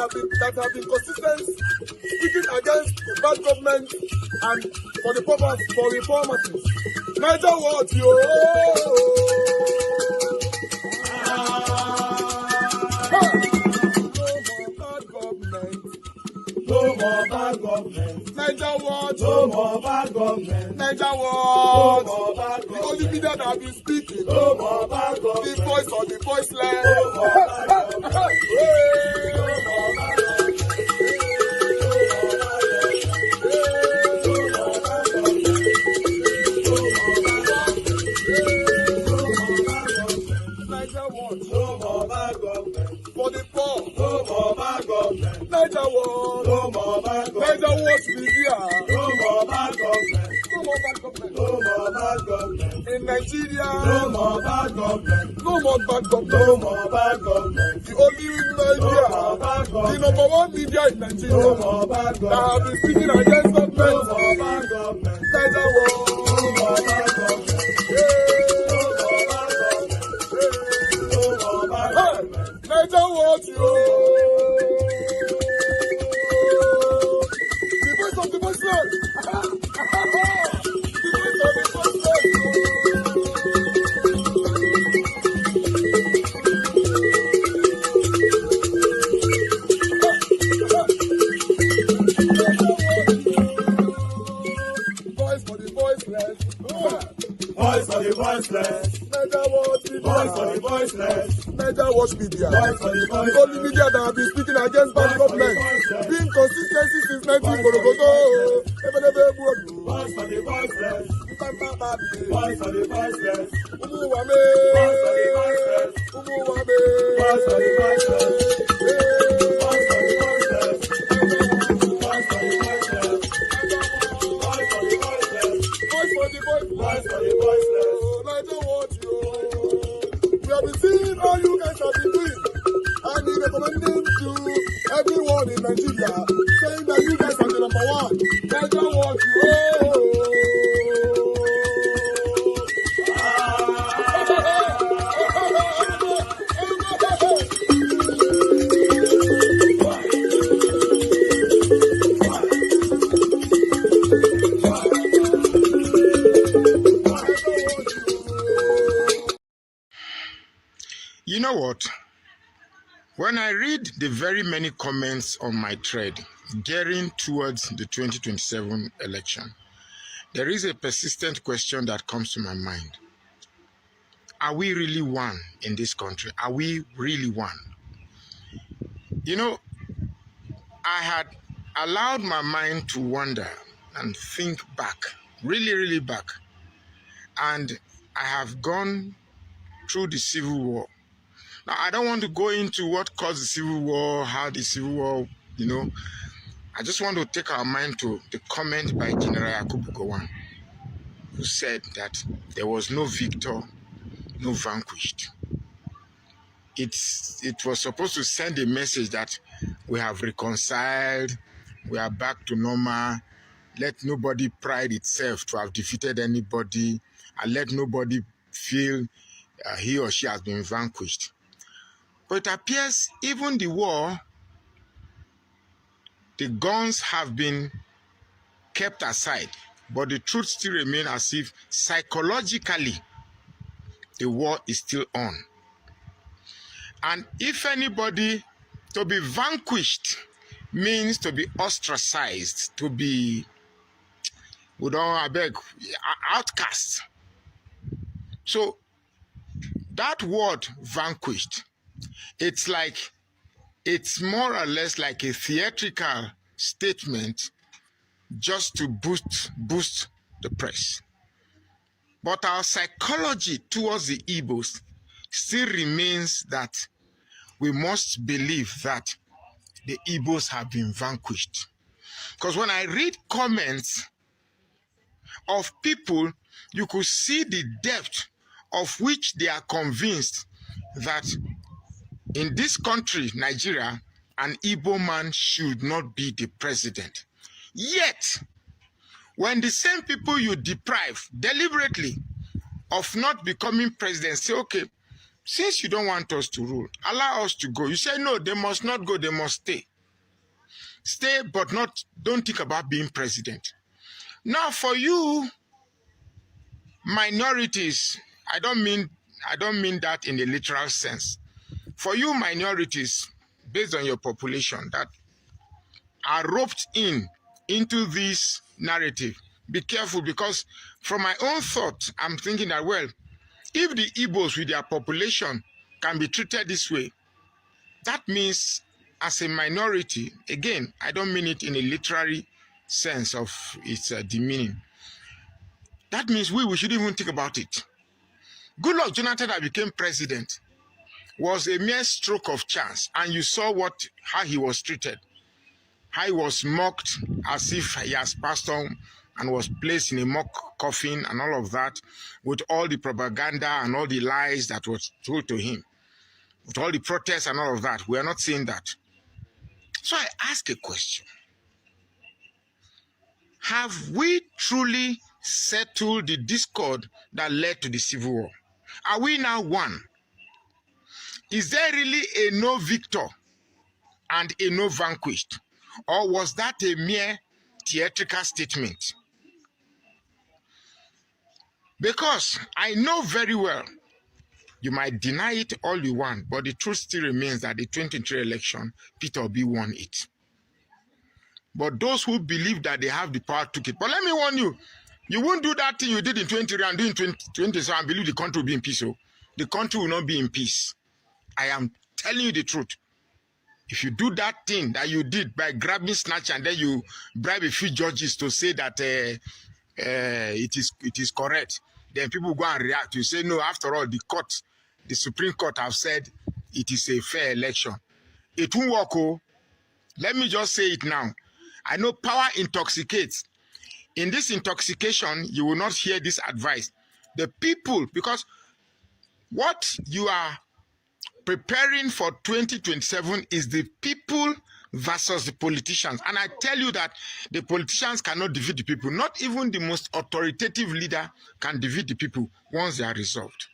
have been consistent, speaking against the bad government and for the purpose for reformers. Niger what yo? No more bad government. Niger what? No more bad government. Niger what? No more bad government. The only media that have been speaking. No more bad government. The voice of the voiceless. No more bad government. No more bad government. Niger what? No more bad government. For the poor. No more bad government. Niger what? No more bad government. Niger what media? No more bad government. No more bad government. No more bad government. In Nigeria. No more bad government. No more bad government. No more bad government. The only media. No more bad government. The #1 media in Nigeria. No more bad government. That have been speaking against government. No more bad government. Niger what? No more bad government. Niger what you? The voice of the voiceless. The voice of the voiceless. Voice for the voiceless. Voice for the voiceless. Niger what? Voice for the voiceless. Niger watch media. The only media that have been speaking against bad government. Being consistency since 1944. Voice for the voiceless. Voice for the voiceless. Umuwame. Voice for the voiceless. Umuwame. Voice for the voiceless. Voice for the voiceless. Voice for the voiceless. Voice for the voiceless. Voice for the voiceless. Voice for the voiceless. Niger watch you. We have been seeing all you guys have been doing, and we recommending to everyone in Nigeria, saying that you guys are the #1. Niger what you. You know what? When I read the very many comments on my thread gearing towards the 2027 election, there is a persistent question that comes to my mind. Are we really one in this country? Are we really one? You know, I had allowed my mind to wander and think back, really back. And I have gone through the Civil War. Now, I don't want to go into what caused the Civil War, how the Civil War, I just want to take our mind to the comment by General Akpabio, who said that there was no victor, no vanquished. It was supposed to send a message that we have reconciled, we are back to normal, let nobody pride itself to have defeated anybody, and let nobody feel he or she has been vanquished. But it appears even the war, the guns have been kept aside, but the truth still remains as if psychologically the war is still on. And if anybody, to be vanquished means to be ostracized, to be, outcast. So that word vanquished, it's more or less like a theatrical statement just to boost the press. But our psychology towards the Igbos still remains that we must believe that the Igbos have been vanquished. Because when I read comments of people, you could see the depth of which they are convinced that in this country, Nigeria, an Igbo man should not be the president. Yet, when the same people you deprive deliberately of not becoming president say, okay, since you don't want us to rule, allow us to go. You say, no, they must not go, they must stay. stay, but don't think about being president. Now, for you, minorities, I don't mean that in the literal sense. For you, minorities, based on your population, that are roped into this narrative, be careful, because from my own thought, I'm thinking that, well, if the Igbos with their population can be treated this way, that means as a minority, again, I don't mean it in a literary sense of its demeaning. That means we should even think about it. Goodluck Jonathan that became president was a mere stroke of chance, and you saw how he was treated. How he was mocked as if he has passed on and was placed in a mock coffin and all of that, with all the propaganda and all the lies that was told to him, with all the protests and all of that. We are not seeing that. So I ask a question. Have we truly settled the discord that led to the Civil War? Are we now one? Is there really a no victor and a no vanquished? Or was that a mere theatrical statement? Because I know very well, you might deny it all you want, but the truth still remains that the 2023 election, Peter Obi won it. But those who believe that they have the power took it. But let me warn you, you won't do that thing you did in 2023 and do in 2027 and believe the country will be in peace. So the country will not be in peace. I am telling you the truth. If you do that thing that you did by grabbing snatch and then you bribe a few judges to say that it is correct, then people go and react. You say, no, after all, the Supreme Court have said it is a fair election. It won't work. Oh. Let me just say it now. I know power intoxicates. In this intoxication, you will not hear this advice. The people, because what you are preparing for 2027 is the people versus the politicians. And I tell you that the politicians cannot defeat the people. Not even the most authoritative leader can defeat the people once they are resolved.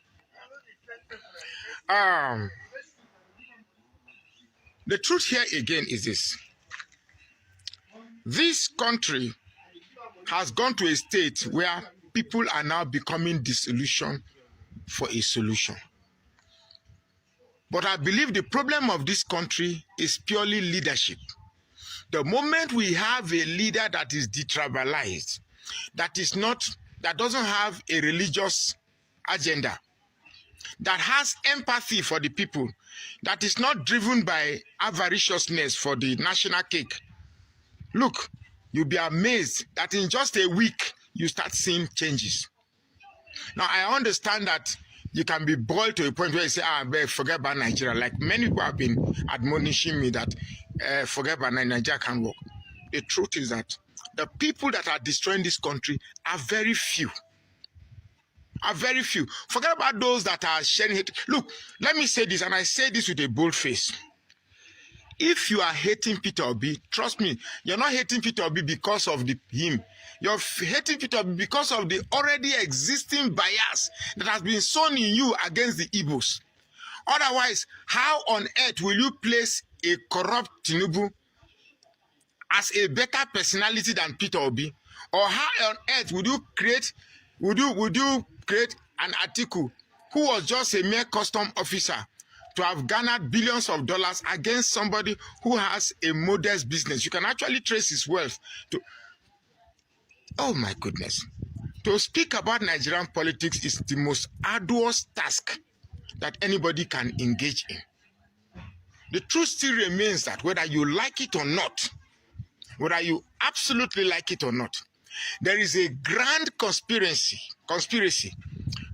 The truth here again is this. This country has gone to a state where people are now becoming disillusioned for a solution. But I believe the problem of this country is purely leadership. The moment we have a leader that is detribalized, that doesn't have a religious agenda, that has empathy for the people, that is not driven by avariciousness for the national cake, look, you'll be amazed that in just a week, you start seeing changes. Now, I understand that you can be boiled to a point where you say, forget about Nigeria. Like many people have been admonishing me that forget about Nigeria can't work. The truth is that the people that are destroying this country are very few. Forget about those that are sharing hate. Look, let me say this, and I say this with a bold face. If you are hating Peter Obi, trust me, you're not hating Peter Obi because of him. You're hating Peter Obi because of the already existing bias that has been sown in you against the Igbos. Otherwise, how on earth will you place a corrupt Tinubu as a better personality than Peter Obi? Or how on earth would you create an Atiku who was just a mere custom officer to have garnered billions of dollars against somebody who has a modest business? You can actually trace his wealth to... Oh my goodness. To speak about Nigerian politics is the most arduous task that anybody can engage in. The truth still remains that whether you like it or not, whether you absolutely like it or not, there is a grand conspiracy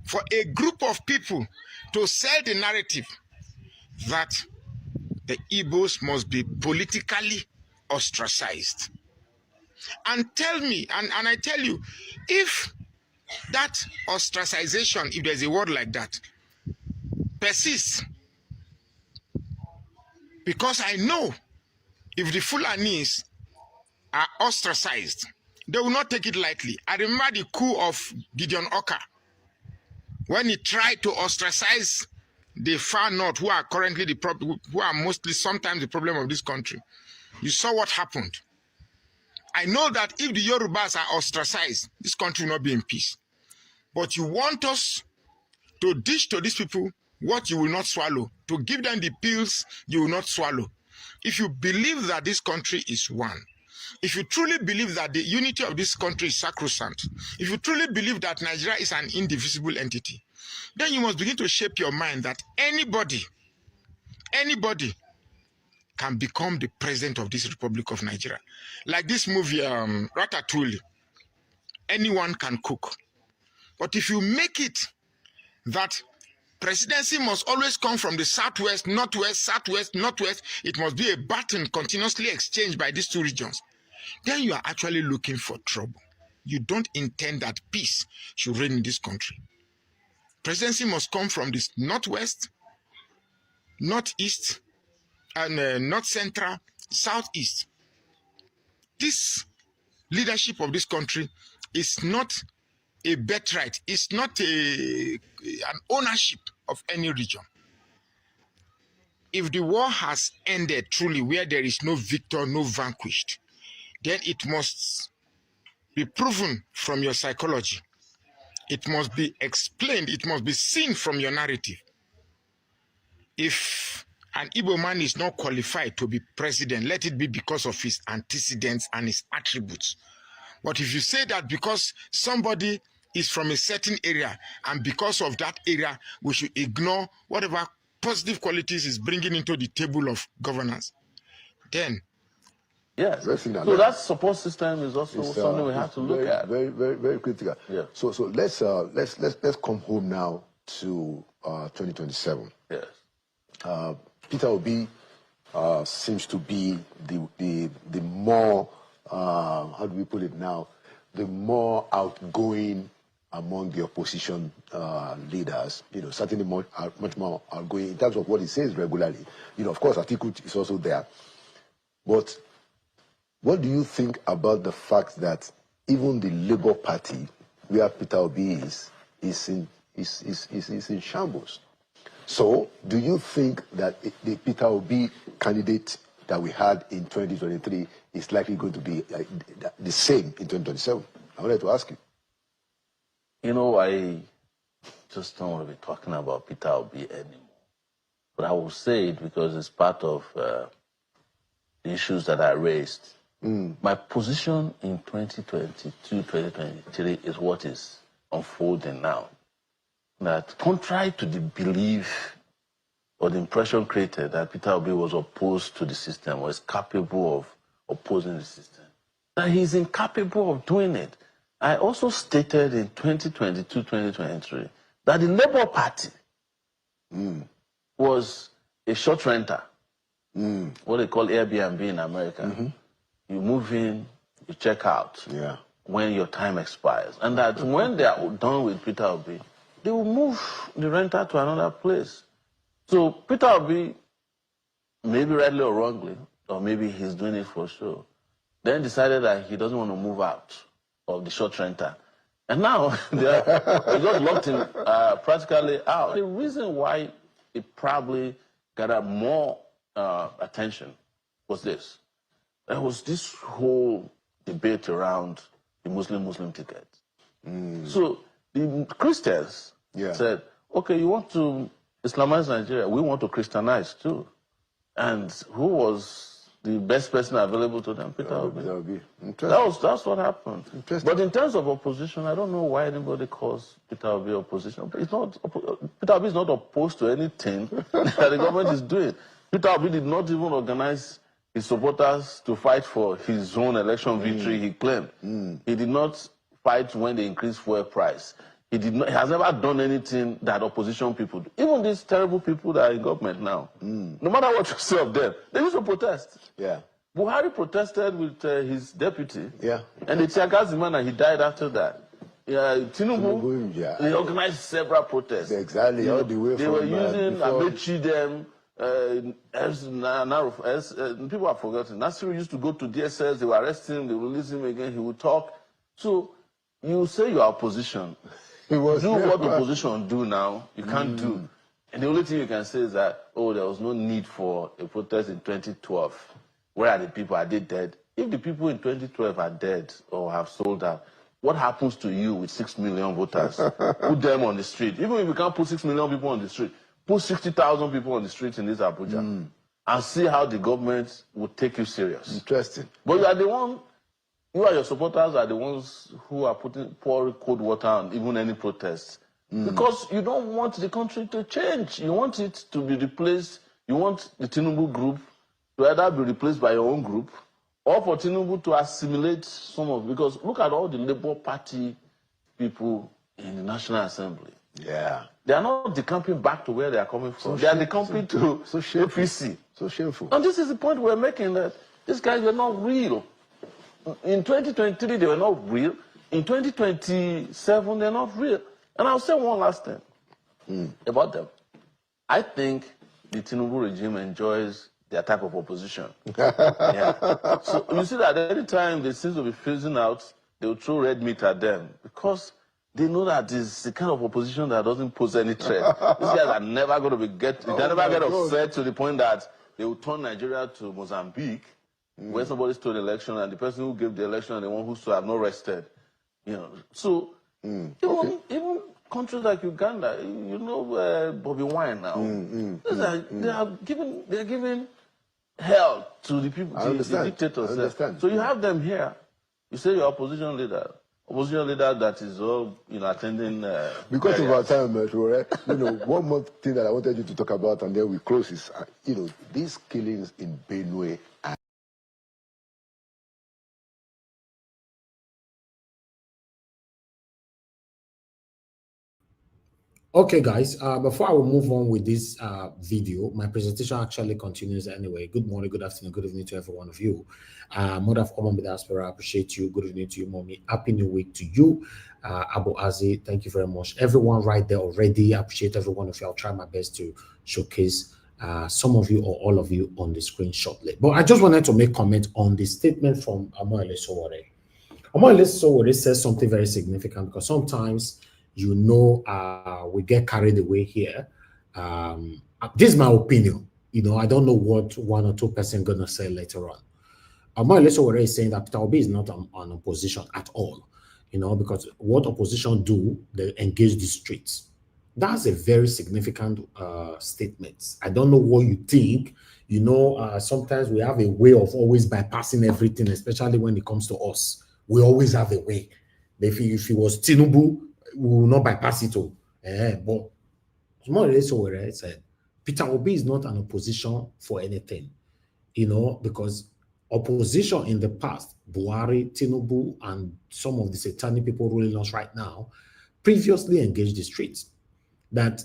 for a group of people to sell the narrative that the Igbos must be politically ostracized. And tell me, and I tell you, if that ostracization, if there's a word like that, persists, because I know if the Fulanis are ostracized, they will not take it lightly. I remember the coup of Gideon Oka, when he tried to ostracize the far north, who are currently who are mostly sometimes the problem of this country. You saw what happened. I know that if the Yorubas are ostracized, this country will not be in peace. But you want us to dish to these people what you will not swallow, to give them the pills you will not swallow. If you believe that this country is one, if you truly believe that the unity of this country is sacrosanct, if you truly believe that Nigeria is an indivisible entity, then you must begin to shape your mind that anybody can become the president of this Republic of Nigeria. Like this movie, Ratatouille, anyone can cook. But if you make it that presidency must always come from the southwest, northwest, southwest, northwest, it must be a baton continuously exchanged by these two regions, then you are actually looking for trouble. You don't intend that peace should reign in this country. Presidency must come from this northwest, northeast, and north central, southeast. This leadership of this country is not a birthright. It's not an ownership of any region. If the war has ended truly where there is no victor, no vanquished, then it must be proven from your psychology. It must be explained. It must be seen from your narrative. If an Igbo man is not qualified to be president, let it be because of his antecedents and his attributes. But if you say that because somebody is from a certain area and because of that area, we should ignore whatever positive qualities is bringing into the table of governance, then yes. So that support system is also something we have to look at. Very, very, very critical. Yeah. So let's come home now to 2027. Yes. Peter Obi seems to be the more how do we put it now? The more outgoing among the opposition leaders. You know, certainly much more outgoing in terms of what he says regularly. You know, of course, Atiku is also there, but what do you think about the fact that even the Labour Party, where Peter Obi is in shambles? So, do you think that the Peter Obi candidate that we had in 2023 is likely going to be the same in 2027? I wanted to ask you. You know, I just don't want to be talking about Peter Obi anymore. But I will say it because it's part of the issues that I raised. My position in 2022, 2023 is what is unfolding now. That contrary to the belief or the impression created that Peter Obi was opposed to the system or is capable of opposing the system, that he's incapable of doing it. I also stated in 2022, 2023 that the Labour Party was a short renter, what they call Airbnb in America. You move in, you check out when your time expires. And that when they are done with Peter Obi, they will move the renter to another place. So Peter Obi, maybe rightly or wrongly, or maybe he's doing it for sure, then decided that he doesn't want to move out of the short renter. And now they got locked in practically out. The reason why it probably got more attention was this. There was this whole debate around the Muslim ticket. So the Christians said, okay, you want to Islamize Nigeria, we want to Christianize too. And who was the best person available to them? Peter Obi. That's what happened. But in terms of opposition, I don't know why anybody calls Peter Obi opposition. Peter Obi is not opposed to anything that the government is doing. Peter Obi did not even organize his supporters to fight for his own election victory, he claimed. He did not fight when they increased fuel price. He has never done anything that opposition people do. Even these terrible people that are in government now, no matter what you say of them, they used to protest. Buhari protested with his deputy, and they tear-gassed him and he died after that. Tinubu, they organized several protests. Exactly, all the way they were using Amechi them. People have forgotten. Nasiru used to go to DSS, they would arrest him, they would release him again, he would talk. So you say you are opposition. Do what the opposition do now, you can't do. And the only thing you can say is that, oh, there was no need for a protest in 2012 Where are the people? Are they dead? If the people in 2012 are dead or have sold out, what happens to you with 6 million voters? Put them on the street. Even if you can't put 6 million people on the street, put 60,000 people on the street in this Abuja and see how the government will take you serious. Interesting. But you are the one, you and your supporters are the ones who are pouring cold water on even any protests. Because you don't want the country to change. You want it to be replaced. You want the Tinubu group to either be replaced by your own group or for Tinubu to assimilate some of, because look at all the Labour Party people in the National Assembly. Yeah. They are not decamping back to where they are coming from. They are decamping to APC. So shameful. And this is the point we're making, that these guys were not real. In 2023, they were not real. In 2027, they're not real. And I'll say one last thing about them. I think the Tinubu regime enjoys their type of opposition. Yeah. So you see that any time they seem to be phasing out, they will throw red meat at them because they know that it's the kind of opposition that doesn't pose any threat. These guys are never going to they're never get upset to the point that they will turn Nigeria to Mozambique, where somebody stole the election and the person who gave the election and the one who stole have not rested. You know, so even countries like Uganda, you know, Bobby Wine now, they're giving hell to the people, the dictators. So you have them here. You say your opposition leader that is all, you know, attending. Because of our time, you know, one more thing that I wanted you to talk about, and then we close is, you know, these killings in Benue. Okay, guys, before I will move on with this video, my presentation actually continues anyway. Good morning, good afternoon, good evening to every one of you. Mother of Common Diaspora, I appreciate you. Good evening to you, Mommy. Happy New Week to you. Abu Azi, thank you very much. Everyone right there already, I appreciate every one of you. I'll try my best to showcase some of you or all of you on the screen shortly. But I just wanted to make comment on the statement from Omoyele Sowore. Omoyele Sowore says something very significant, because sometimes, you know, we get carried away here. This is my opinion. You know, I don't know what one or two person gonna say later on. Omoyele Sowore is saying that Peter Obi is not on opposition at all. You know, because what opposition do, they engage the streets. That's a very significant statement. I don't know what you think. You know, sometimes we have a way of always bypassing everything, especially when it comes to us. We always have a way. If it was Tinubu, we will not bypass it all. But Omoyele Sowore said Peter Obi is not an opposition for anything, you know, because opposition in the past, Buhari, Tinubu, and some of the satanic people ruling us right now, previously engaged the streets. That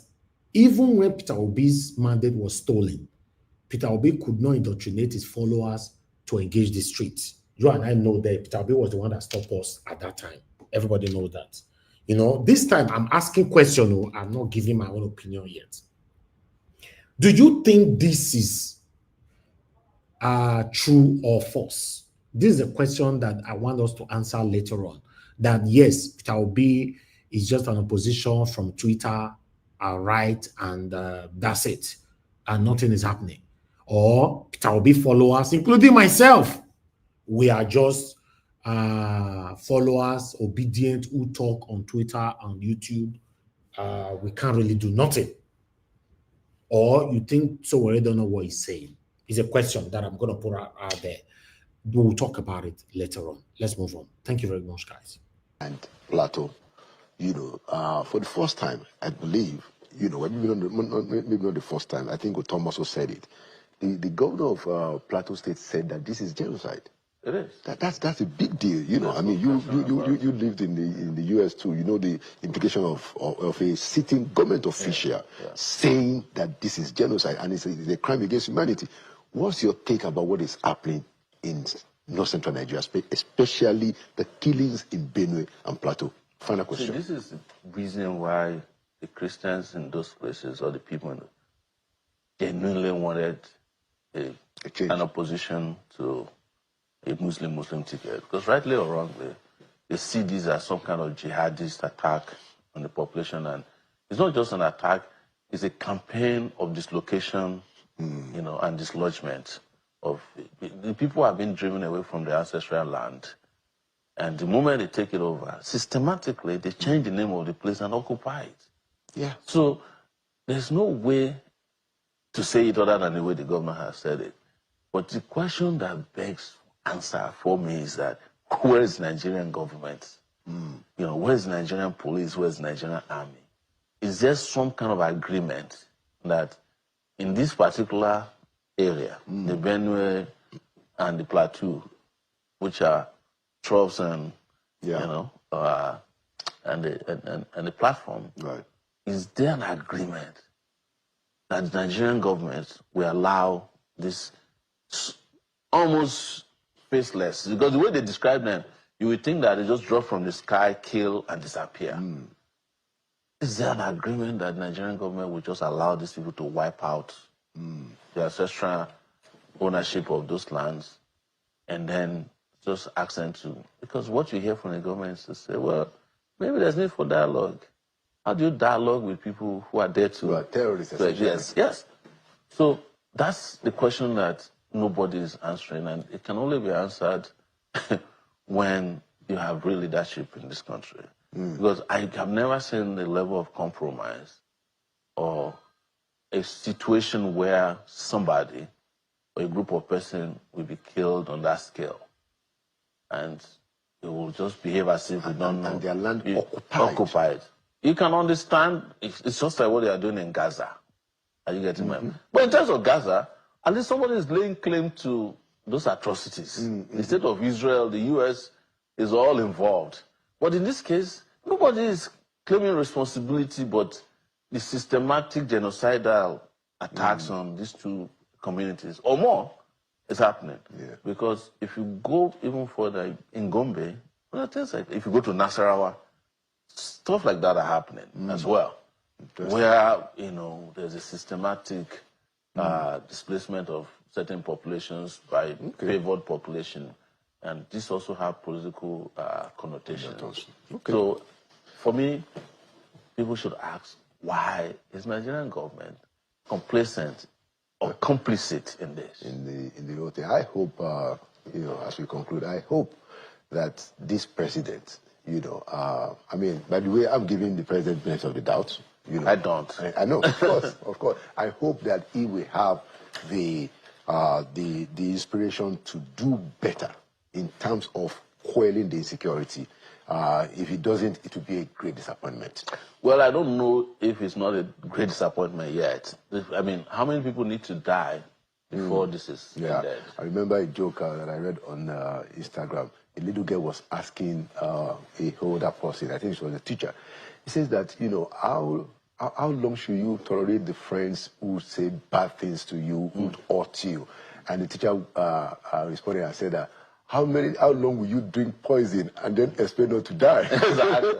even when Peter Obi's mandate was stolen, Peter Obi could not indoctrinate his followers to engage the streets. You and I know that Peter Obi was the one that stopped us at that time. Everybody knows that. You know, this time I'm asking questions. I'm not giving my own opinion yet. Do you think this is true or false? This is a question that I want us to answer later on. That yes, Peter Obi is just an opposition from Twitter, right, and that's it, and nothing is happening. Or Peter Obi followers, including myself, we are just followers, obedient, who talk on Twitter and YouTube. We can't really do nothing. Or you think Sowore don't know what he's saying? It's a question that I'm going to put out there. We'll talk about it later on. Let's move on. Thank you very much, guys. And Plateau, you know, for the first time, I believe, you know, maybe not the first time, I think Tom also said it. The governor of Plateau State said that this is genocide. It is. That's a big deal, you know. I mean, you lived in the US too. You know the implication of a sitting government official saying that this is genocide and it's a crime against humanity. What's your take about what is happening in North Central Nigeria, especially the killings in Benue and Plateau? Final question. So this is the reason why the Christians in those places, or the people, genuinely wanted an opposition to a Muslim ticket, because rightly or wrongly, they see this as some kind of jihadist attack on the population, and it's not just an attack; it's a campaign of dislocation, you know, and dislodgement of the people have been driven away from their ancestral land. And the moment they take it over, systematically, they change the name of the place and occupy it. Yeah. So there's no way to say it other than the way the government has said it. But the question that begs answer for me is that where is the Nigerian government? You know, where's the Nigerian police? Where's the Nigerian army? Is there some kind of agreement that in this particular area, the Benue and the Plateau, which are troughs and you know, and the platform, right, is there an agreement that the Nigerian government will allow this almost faceless? Because the way they describe them, you would think that they just drop from the sky, kill, and disappear. Is there an agreement that the Nigerian government will just allow these people to wipe out the ancestral ownership of those lands and then just ask them to? Because what you hear from the government is to say, well, maybe there's need for dialogue. How do you dialogue with people who are there to... Who are terrorists, yes, yes. So that's the question that nobody is answering, and it can only be answered when you have real leadership in this country. Because I have never seen the level of compromise or a situation where somebody or a group of persons will be killed on that scale. And they will just behave as if we don't know. And their land occupied. You can understand, it's just like what they are doing in Gaza. Are you getting me? But in terms of Gaza, at least somebody is laying claim to those atrocities. The state of Israel, the US is all involved. But in this case, nobody is claiming responsibility, but the systematic genocidal attacks on these two communities, or more, is happening. Because if you go even further in Gombe, well, if you go to Nasarawa, stuff like that are happening as well, where, you know, there's a systematic displacement of certain populations by favored population, and this also have political connotations. So, for me, people should ask, why is Nigerian government complacent or complicit in this? In the whole thing. I hope, you know, as we conclude, I hope that this president, you know, I mean, by the way, I'm giving the president benefit of the doubt. You know, I don't. I know, of course, of course. I hope that he will have the inspiration to do better in terms of quelling the insecurity. If he doesn't, it will be a great disappointment. Well, I don't know if it's not a great disappointment yet. I mean, how many people need to die before this is dead? I remember a joke that I read on Instagram. A little girl was asking a older person, I think she was a teacher. He says that, you know, how long should you tolerate the friends who say bad things to you, who hurt you? And the teacher responded and said that, how long will you drink poison and then expect not to die? Exactly.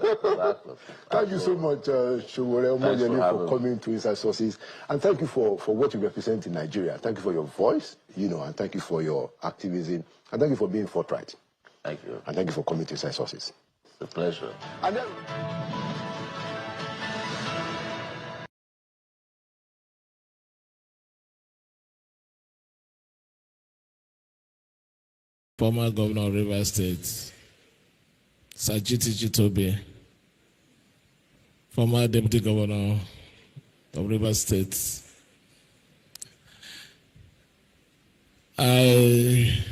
Thank you so much, Sowore, for coming to Inside Sources. And thank you for what you represent in Nigeria. Thank you for your voice, you know, and thank you for your activism. And thank you for being forthright. Thank you. And thank you for coming to Inside Sources. It's a pleasure. And then... Former Governor of Rivers State, Sajiti Chitobe, former Deputy Governor of Rivers State. I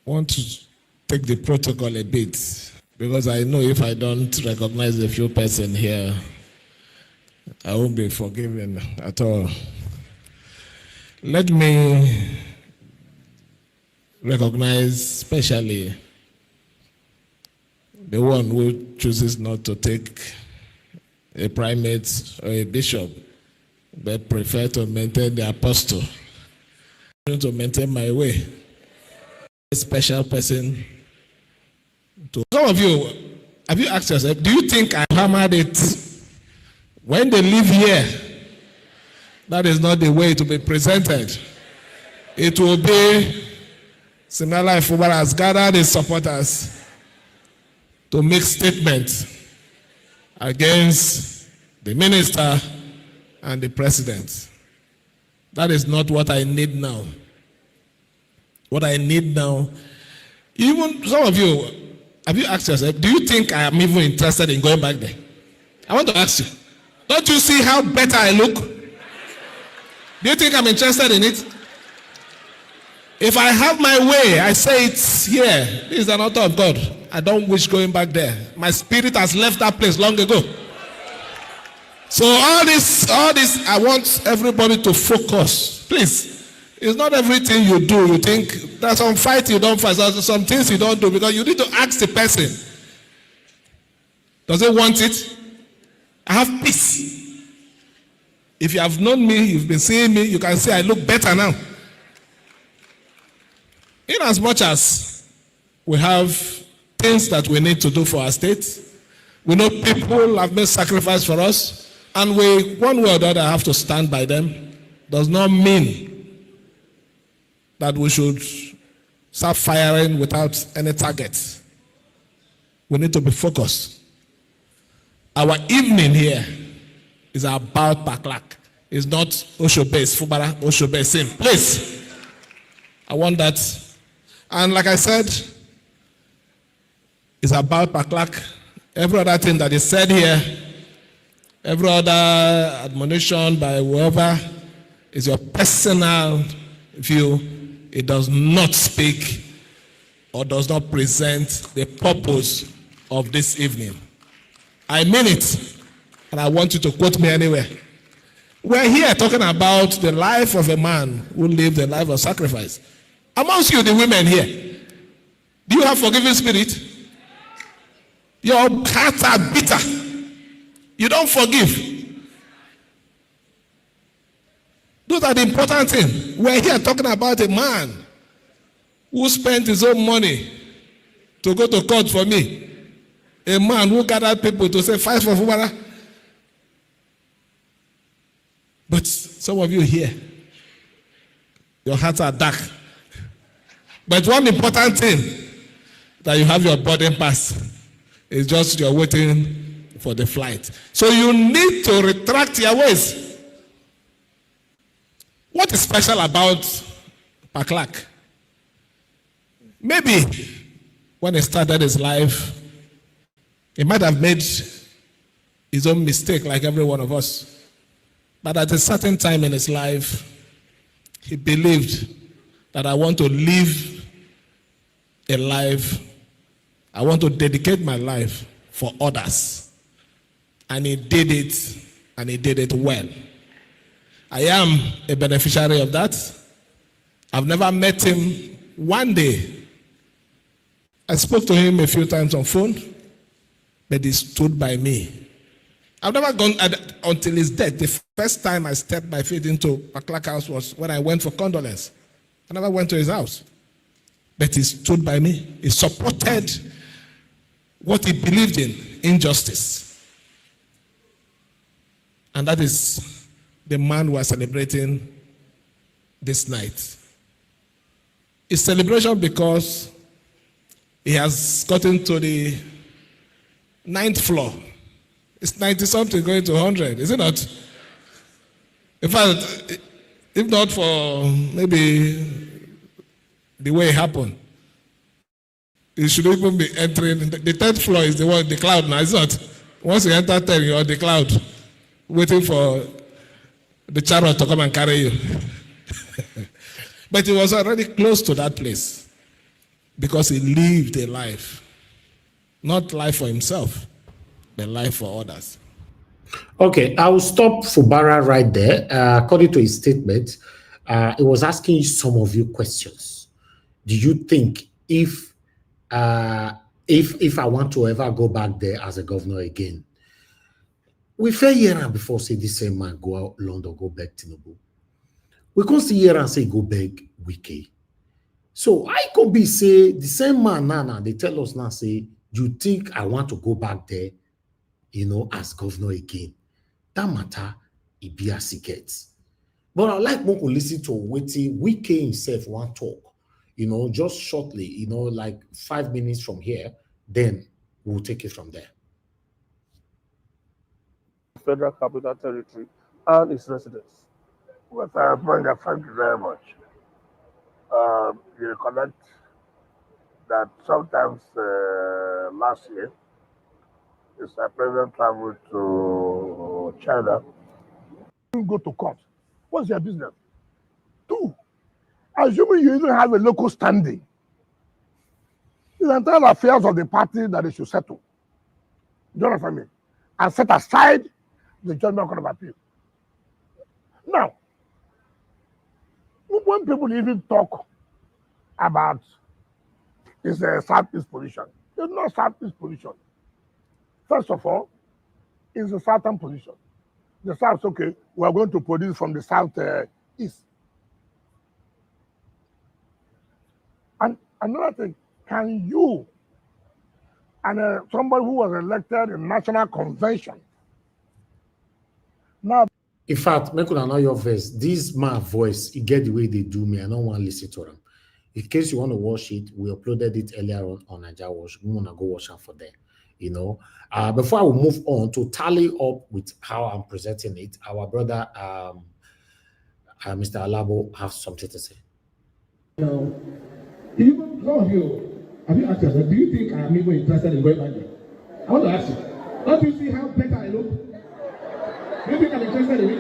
want to take the protocol a bit because I know if I don't recognize a few persons here, I won't be forgiven at all. Let me recognize especially the one who chooses not to take a primate or a bishop, but prefer to maintain the apostle, to maintain my way. A special person. Some of you, have you asked yourself, do you think I hammered it? When they live here, that is not the way to be presented. It will be similar like Fubara has gathered his supporters to make statements against the minister and the president. That is not what I need now. What I need now, even some of you, have you asked yourself, do you think I am even interested in going back there? I want to ask you, don't you see how better I look? Do you think I'm interested in it? If I have my way, I say it's here. This is an altar of God. I don't wish going back there. My spirit has left that place long ago. So all this, I want everybody to focus. Please. It's not everything you do. You think there's some fight you don't fight. There's some things you don't do because you need to ask the person. Does he want it? I have peace. If you have known me, you've been seeing me, you can see I look better now. In as much as we have things that we need to do for our state, we know people have made sacrifice for us, and we, one way or the other, have to stand by them, does not mean that we should start firing without any target. We need to be focused. Our evening here is about Paklak. It's not Oshobe, it's Fubara, Oshobe, same. Please. I want that. And like I said, it's about Paklak. Every other thing that is said here, every other admonition by whoever is your personal view. It does not speak or does not present the purpose of this evening. I mean it, and I want you to quote me anywhere. We're here talking about the life of a man who lived a life of sacrifice. Amongst you, the women here, do you have forgiving spirit? Your hearts are bitter. You don't forgive. Those are the important things. We're here talking about a man who spent his own money to go to court for me. A man who gathered people to say, fight for Fubara. But some of you here, your hearts are dark. But one important thing, that you have your boarding pass. It's just you're waiting for the flight. So you need to retract your ways. What is special about Paklak? Maybe when he started his life, he might have made his own mistake like every one of us. But at a certain time in his life, he believed that I want to live a life, I want to dedicate my life for others. And he did it, and he did it well. I am a beneficiary of that. I've never met him one day. I spoke to him a few times on phone, but he stood by me. I've never gone until his death. The first time I stepped my feet into Paklak house was when I went for condolence. I never went to his house. But he stood by me. He supported what he believed in, injustice. And that is the man we are celebrating this night. It's celebration because he has gotten to the 9th floor. It's 90-something going to 100, is it not? In fact, if not for maybe the way it happened, it should even be entering. The 10th floor is the one, the cloud now, is it not? Once you enter 10, you're on the cloud, waiting for the chariot to come and carry you. But he was already close to that place because he lived a life, not life for himself, but life for others. Okay, I will stop Fubara right there. According to his statement, it was asking some of you questions. Do you think if I want to ever go back there as a governor again, we fair year and before say this same man go out London, go back Tinubu. We can't see here and say go back Wike. So I could be say the same man now they tell us now say, do you think I want to go back there, as governor again? That matter it be as it gets. But I like more to listen to waiting Wike himself one talk, just shortly, like 5 minutes from here, then we'll take it from there. Federal Capital Territory and its residents. Well, thank you very much. You recollect that sometimes last year, Mr. President traveled to China. You go to court. What's your business? Two, assuming you even have a local standing, it's the entire affairs of the party that they should settle. Do you understand me? And set aside the Judgment Court of Appeal. Now, when people even talk about it's a Southeast position, it's not Southeast position. First of all, it's a Southern position. The South, okay, we are going to produce from the South East. And another thing, can you and somebody who was elected in National Convention now? In fact, make una know your voice. This my voice, it get the way they do me. I don't want to listen to them. In case you want to watch it, we uploaded it earlier on Naija Watch. We want to go watch it for them. You know, before I will move on to tally up with how I'm presenting it, our brother, Mr. Alabo, has something to say. Even some of you, have you asked yourself, do you think I'm even interested in going back there? I want to ask you, don't you see how better I look? Do you think I'm interested in it?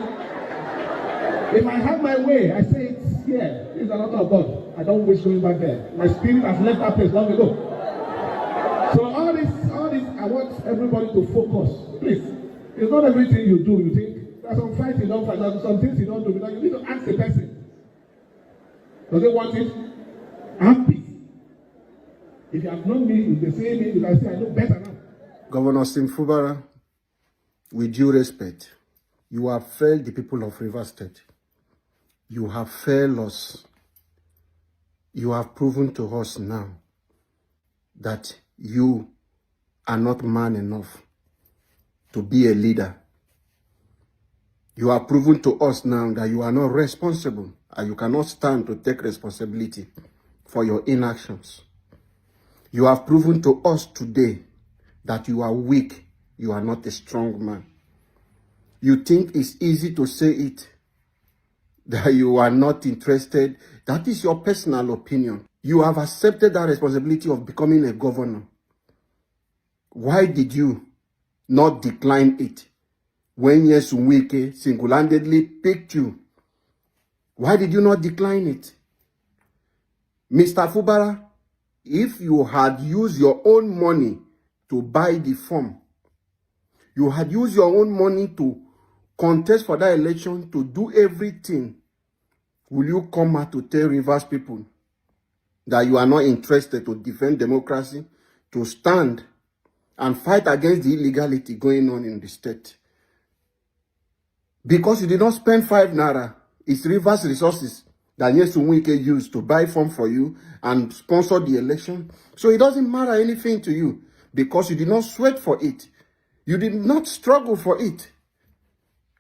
If I have my way, I say it's here. It's a lot of God. I don't wish going back there. My spirit has left that place long ago. So all this, I want everybody to focus. Please. It's not everything you do, you think. There's some fights you don't fight, there's some things you don't do. Because you need to ask the person. Does they want it? Have peace. If you have known me, you can say me, you can say I know better now. Governor Fubara, with due respect, you have failed the people of Rivers State. You have failed us. You have proven to us now that you are not man enough to be a leader. You have proven to us now that you are not responsible and you cannot stand to take responsibility for your inactions. You have proven to us today that you are weak. You are not a strong man. You think it's easy to say it, that you are not interested. That is your personal opinion. You have accepted that responsibility of becoming a governor. Why did you not decline it when Wike single-handedly picked you? Why did you not decline it? Mr. Fubara, if you had used your own money to buy the form, you had used your own money to contest for that election, to do everything, will you come out to tell Rivers people that you are not interested to defend democracy, to stand and fight against the illegality going on in the state? Because you did not spend 5 naira, it's Rivers resources that Wike used to buy form for you and sponsor the election. So it doesn't matter anything to you because you did not sweat for it. You did not struggle for it.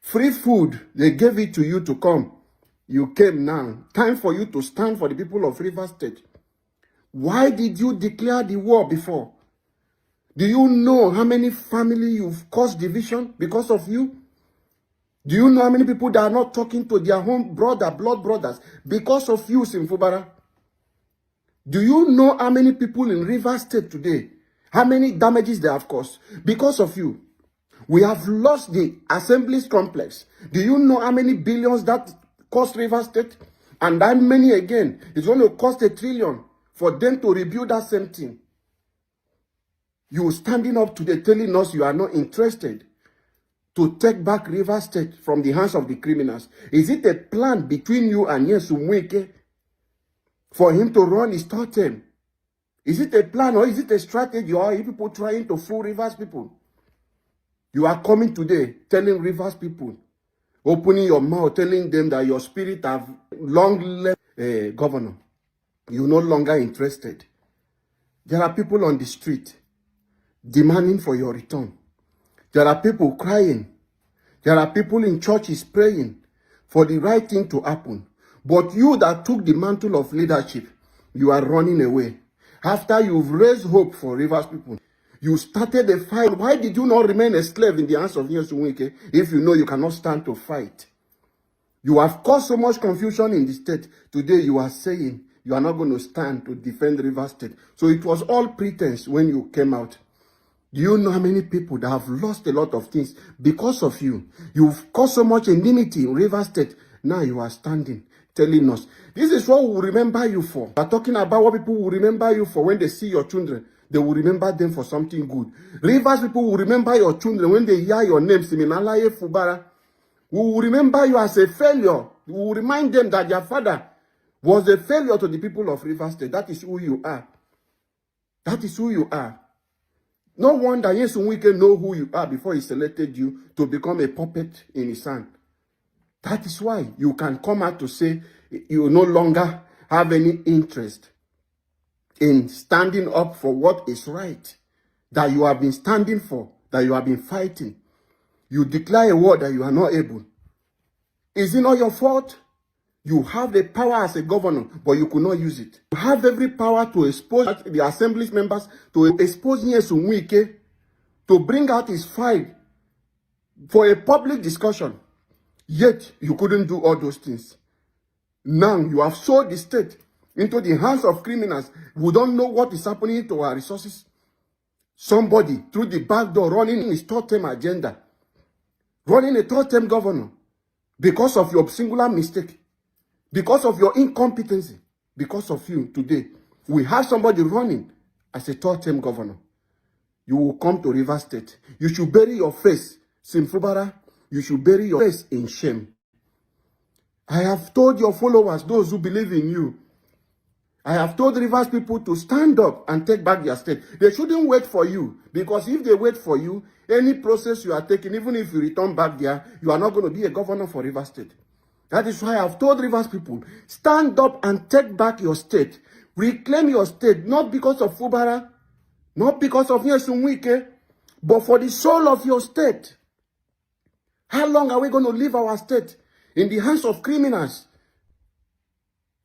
Free food, they gave it to you to come. You came now. Time for you to stand for the people of Rivers State. Why did you declare the war before? Do you know how many families you've caused division because of you? Do you know how many people that are not talking to their own blood brothers because of you, Fubara? Do you know how many people in Rivers State today, how many damages they have caused because of you? We have lost the Assemblies complex. Do you know how many billions that cost Rivers State? And that many again. It's going to cost $1 trillion for them to rebuild that same thing. You standing up today telling us you are not interested to take back Rivers State from the hands of the criminals. Is it a plan between you and Wike for him to run his third term? Is it a plan or is it a strategy, or are you people trying to fool Rivers people? You are coming today telling Rivers people, opening your mouth, telling them that your spirit have long left governor. You're no longer interested. There are people on the street demanding for your return. There are people crying. There are people in churches praying for the right thing to happen. But you that took the mantle of leadership, you are running away. After you've raised hope for Rivers people, you started a fight. Why did you not remain a slave in the hands of Wike if you know you cannot stand to fight? You have caused so much confusion in the state. Today you are saying you are not going to stand to defend Rivers State. So it was all pretense when you came out. Do you know how many people that have lost a lot of things because of you? You've caused so much enmity in Rivers State. Now you are standing, telling us. This is what we will remember you for. We are talking about what people will remember you for when they see your children. They will remember them for something good. Rivers people will remember your children when they hear your name, Siminalaye Fubara. We will remember you as a failure. We will remind them that your father was a failure to the people of Rivers State. That is who you are. That is who you are. No wonder Nyesom Wike know who you are before he selected you to become a puppet in his hand. That is why you can come out to say you no longer have any interest in standing up for what is right, that you have been standing for, that you have been fighting. You declare a word that you are not able. Is it not your fault? You have the power as a governor, but you could not use it. You have every power to expose the assembly members, to expose Nyesom Wike, to bring out his file for a public discussion. Yet, you couldn't do all those things. Now, you have sold the state into the hands of criminals who don't know what is happening to our resources. Somebody, through the back door, running his third-term agenda, running a third-term governor, because of your singular mistake, because of your incompetency, because of you today, we have somebody running as a third-term governor. You will come to Rivers State. You should bury your face, Fubara. You should bury your face in shame. I have told your followers, those who believe in you, I have told Rivers people to stand up and take back their state. They shouldn't wait for you, because if they wait for you, any process you are taking, even if you return back there, you are not going to be a governor for Rivers State. That is why I have told Rivers people, stand up and take back your state. Reclaim your state, not because of Fubara, not because of Nyesom Wike, but for the soul of your state. How long are we going to leave our state in the hands of criminals?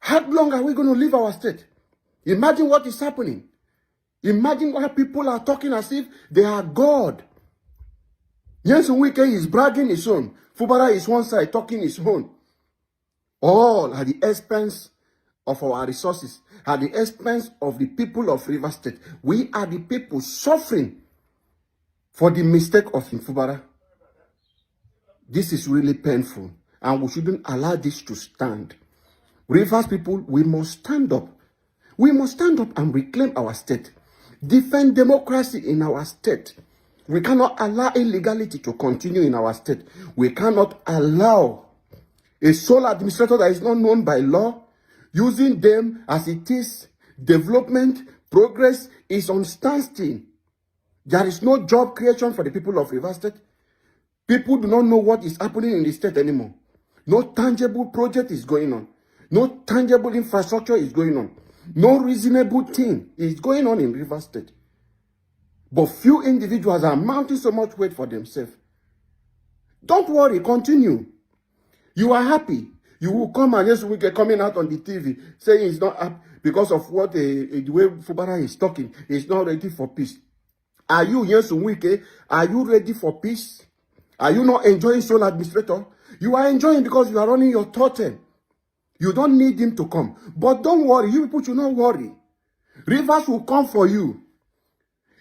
How long are we going to leave our state? Imagine what is happening. Imagine why people are talking as if they are God. Nyesom Wike is bragging his own. Fubara is one side talking his own. All at the expense of our resources, at the expense of the people of Rivers State. We are the people suffering for the mistake of Fubara. This is really painful, and we shouldn't allow this to stand. Rivers people, we must stand up. We must stand up and reclaim our state. Defend democracy in our state. We cannot allow illegality to continue in our state. We cannot allow a sole administrator that is not known by law, using them as it is. Development, progress is on standstill. There is no job creation for the people of Rivers State. People do not know what is happening in the state anymore. No tangible project is going on. No tangible infrastructure is going on. No reasonable thing is going on in Rivers State. But few individuals are mounting so much weight for themselves. Don't worry, continue. You are happy. You will come and Nyesom Wike coming out on the TV saying he's not happy because of what the way Fubara is talking. He's not ready for peace. Are you, Nyesom Wike, are you ready for peace? Are you not enjoying sole administrator? You are enjoying because you are running your third term. You don't need him to come. But don't worry, you people should not worry. Rivers will come for you.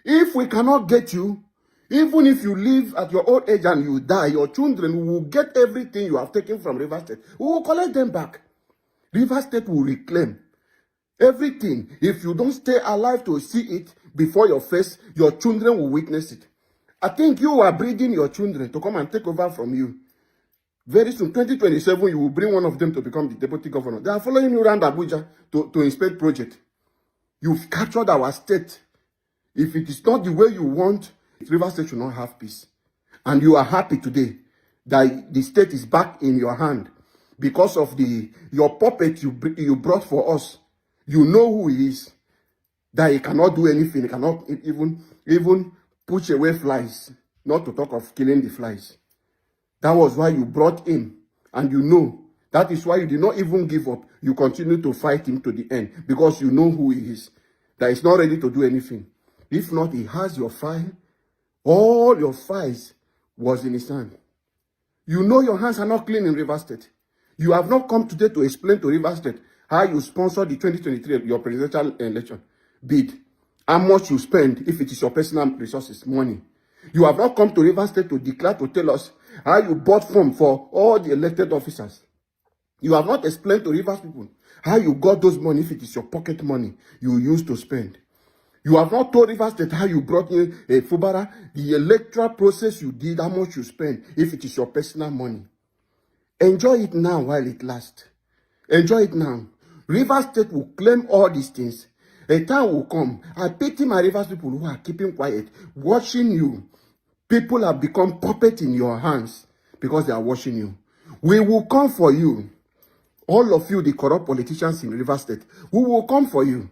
If we cannot get you, even if you live at your old age and you die, your children will get everything you have taken from Rivers State. We will collect them back. Rivers State will reclaim everything. If you don't stay alive to see it before your face, your children will witness it. I think you are breeding your children to come and take over from you. Very soon, 2027, you will bring one of them to become the deputy governor. They are following you around Abuja to inspect project. You've captured our state. If it is not the way you want, Rivers State should not have peace. And you are happy today that the state is back in your hand because of your puppet you brought for us. You know who he is. That he cannot do anything. He cannot even push away flies. Not to talk of killing the flies. That was why you brought him. And you know. That is why you did not even give up. You continue to fight him to the end. Because you know who he is. That he's not ready to do anything. If not, he has your file. All your files was in his hand. You know your hands are not clean in Rivers State. You have not come today to explain to Rivers State how you sponsor the 2023, your presidential election bid. How much you spend if it is your personal resources, money. You have not come to Rivers State to declare, to tell us how you bought form for all the elected officers. You have not explained to Rivers people how you got those money if it is your pocket money you used to spend. You have not told Rivers State how you brought in a Fubara, the electoral process you did, how much you spend if it is your personal money. Enjoy it now while it lasts. Enjoy it now. Rivers State will claim all these things. A time will come. I pity my Rivers people who are keeping quiet, watching you. People have become puppets in your hands because they are watching you. We will come for you. All of you, the corrupt politicians in Rivers State, we will come for you.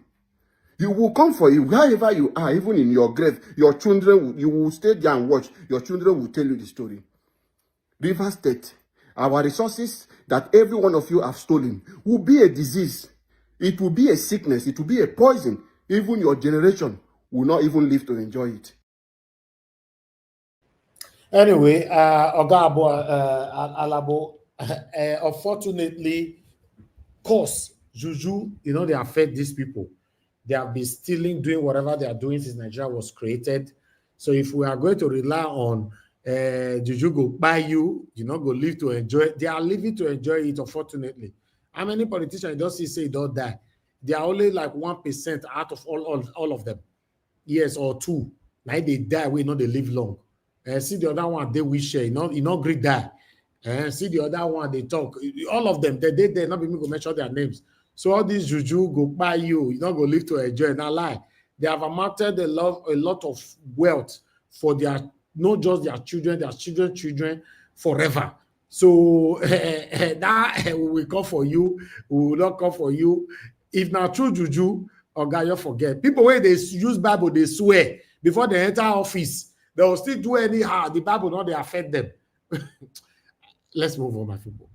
You will come for you. Wherever you are, even in your grave, your children, you will stay there and watch. Your children will tell you the story. Rivers State, our resources that every one of you have stolen will be a disease. It will be a sickness. It will be a poison. Even your generation will not even live to enjoy it. Anyway, Ogabo Alabo, unfortunately, cause juju, they affect these people. They have been stealing, doing whatever they are doing since Nigeria was created. So if we are going to rely on juju go buy you, go live to enjoy it. They are living to enjoy it, unfortunately. How many politicians don't say don't die? They are only like 1% out of all of them. Yes, or 2. Now they die, we know they live long. See the other one, they wish not great die. See the other one, they talk. All of them, they not be me go mention their names. So all these juju go buy you, not go live to enjoy. Not lie. They have amounted a lot of wealth for not just their children's children forever. So that we will come for you, we will not come for you. If not true juju, you forget. People where they use Bible, they swear before they enter office. They will still do anyhow. The Bible not they affect them. Let's move on, my people.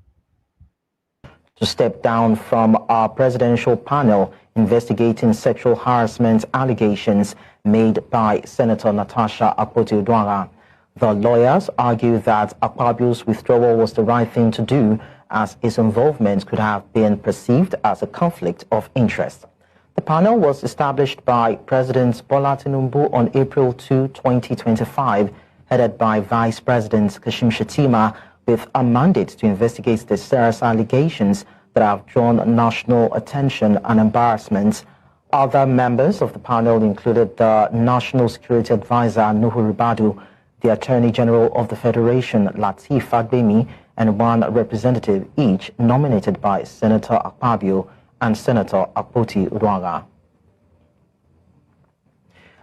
To step down from our presidential panel investigating sexual harassment allegations made by Senator Natasha Akpoti-Uduaghan. The lawyers argue that Akpabio's withdrawal was the right thing to do, as his involvement could have been perceived as a conflict of interest. The panel was established by President Bola Tinubu on April 2, 2025, headed by Vice President Kashim Shettima, with a mandate to investigate the serious allegations that have drawn national attention and embarrassment. Other members of the panel included the National Security Advisor, Nuhu Ribadu, the Attorney General of the Federation, Lateef Fagbemi, and one representative each nominated by Senator Akpabio and Senator Akpoti-Uduaghan.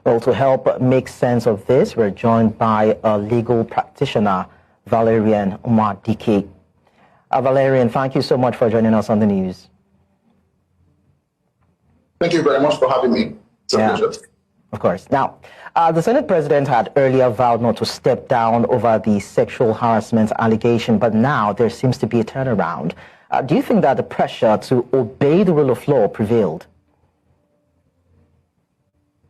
Well, to help make sense of this, we're joined by a legal practitioner, Valerian Umadike. Valerian, thank you so much for joining us on the news. Thank you very much for having me. It's a pleasure. Of course. Now, the Senate President had earlier vowed not to step down over the sexual harassment allegation, but now there seems to be a turnaround. Do you think that the pressure to obey the rule of law prevailed?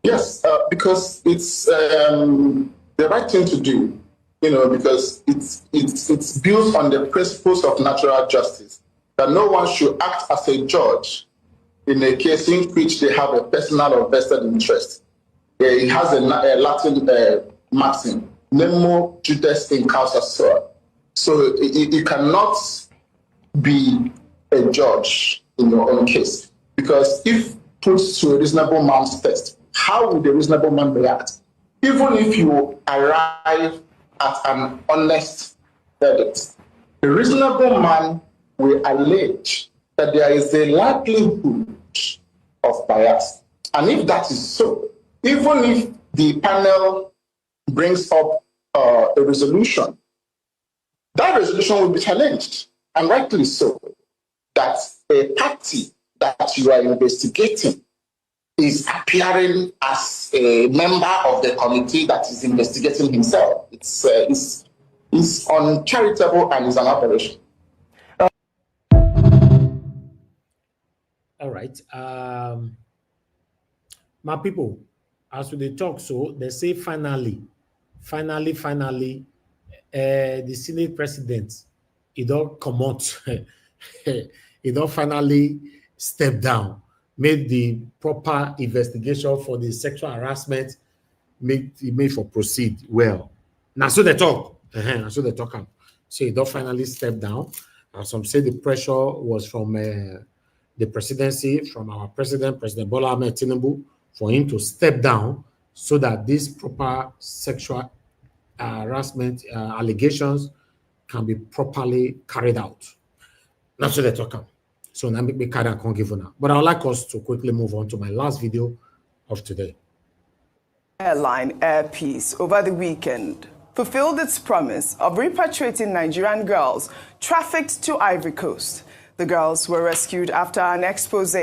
Yes, because it's the right thing to do, because it's built on the principles of natural justice, that no one should act as a judge in a case in which they have a personal or vested interest. It has a Latin maxim, nemo judice in causa sua. So it cannot be a judge in your own case, because if put to a reasonable man's test, how would a reasonable man react? Even if you arrive at an honest verdict, a reasonable man will allege that there is a likelihood of bias. And if that is so, even if the panel brings up a resolution, that resolution will be challenged, and rightly so, that a party that you are investigating is appearing as a member of the committee that is investigating himself. It's uncharitable and it's an aberration. All right. My people, as they talk, so they say finally, the Senate president, he don't come out. he don't finally step down, made the proper investigation for the sexual harassment, made for proceed well. Now so they talk. Now so they talk. So he don't finally step down. Some say the pressure was from the presidency, from our President Bola Ahmed Tinubu, for him to step down so that these proper sexual harassment allegations can be properly carried out. That's what they talk. So now me carry and can't give now. But I would like us to quickly move on to my last video of today. Airline Air Peace over the weekend fulfilled its promise of repatriating Nigerian girls trafficked to Ivory Coast. The girls were rescued after an expose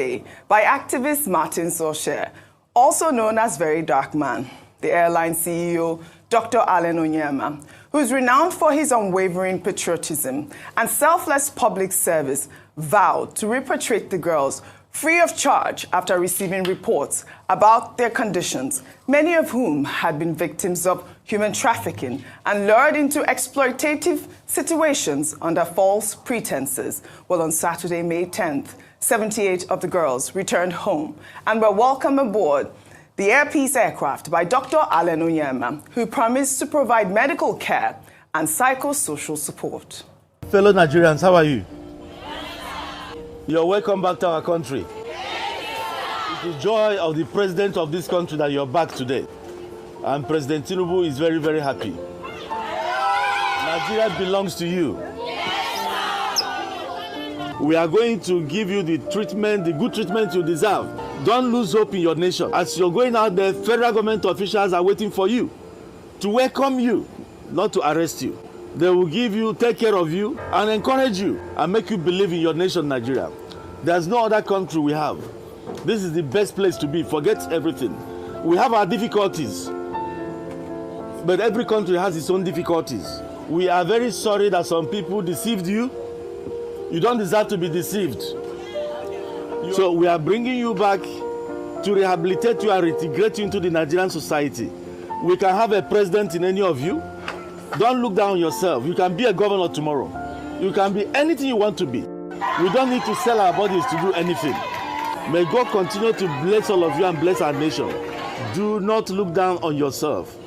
by activist Martin Sowore, also known as Very Dark Man. The airline CEO, Dr. Allen Onyema, who is renowned for his unwavering patriotism and selfless public service, vowed to repatriate the girls free of charge after receiving reports about their conditions, many of whom had been victims of human trafficking and lured into exploitative situations under false pretenses. Well, on Saturday, May 10th, 78 of the girls returned home and were welcomed aboard the Air Peace aircraft by Dr. Allen Onyema, who promised to provide medical care and psychosocial support. Fellow Nigerians, how are you? You're welcome back to our country. It's the joy of the president of this country that you're back today. And President Tinubu is very, very happy. Nigeria belongs to you. We are going to give you the treatment, the good treatment you deserve. Don't lose hope in your nation. As you're going out there, federal government officials are waiting for you to welcome you, not to arrest you. They will give you, take care of you, and encourage you, and make you believe in your nation, Nigeria. There's no other country we have. This is the best place to be. Forget everything. We have our difficulties, but every country has its own difficulties. We are very sorry that some people deceived you. You don't deserve to be deceived. So we are bringing you back to rehabilitate you and reintegrate you into the Nigerian society. We can have a president in any of you. Don't look down on yourself. You can be a governor tomorrow. You can be anything you want to be. We don't need to sell our bodies to do anything. May God continue to bless all of you and bless our nation. Do not look down on yourself.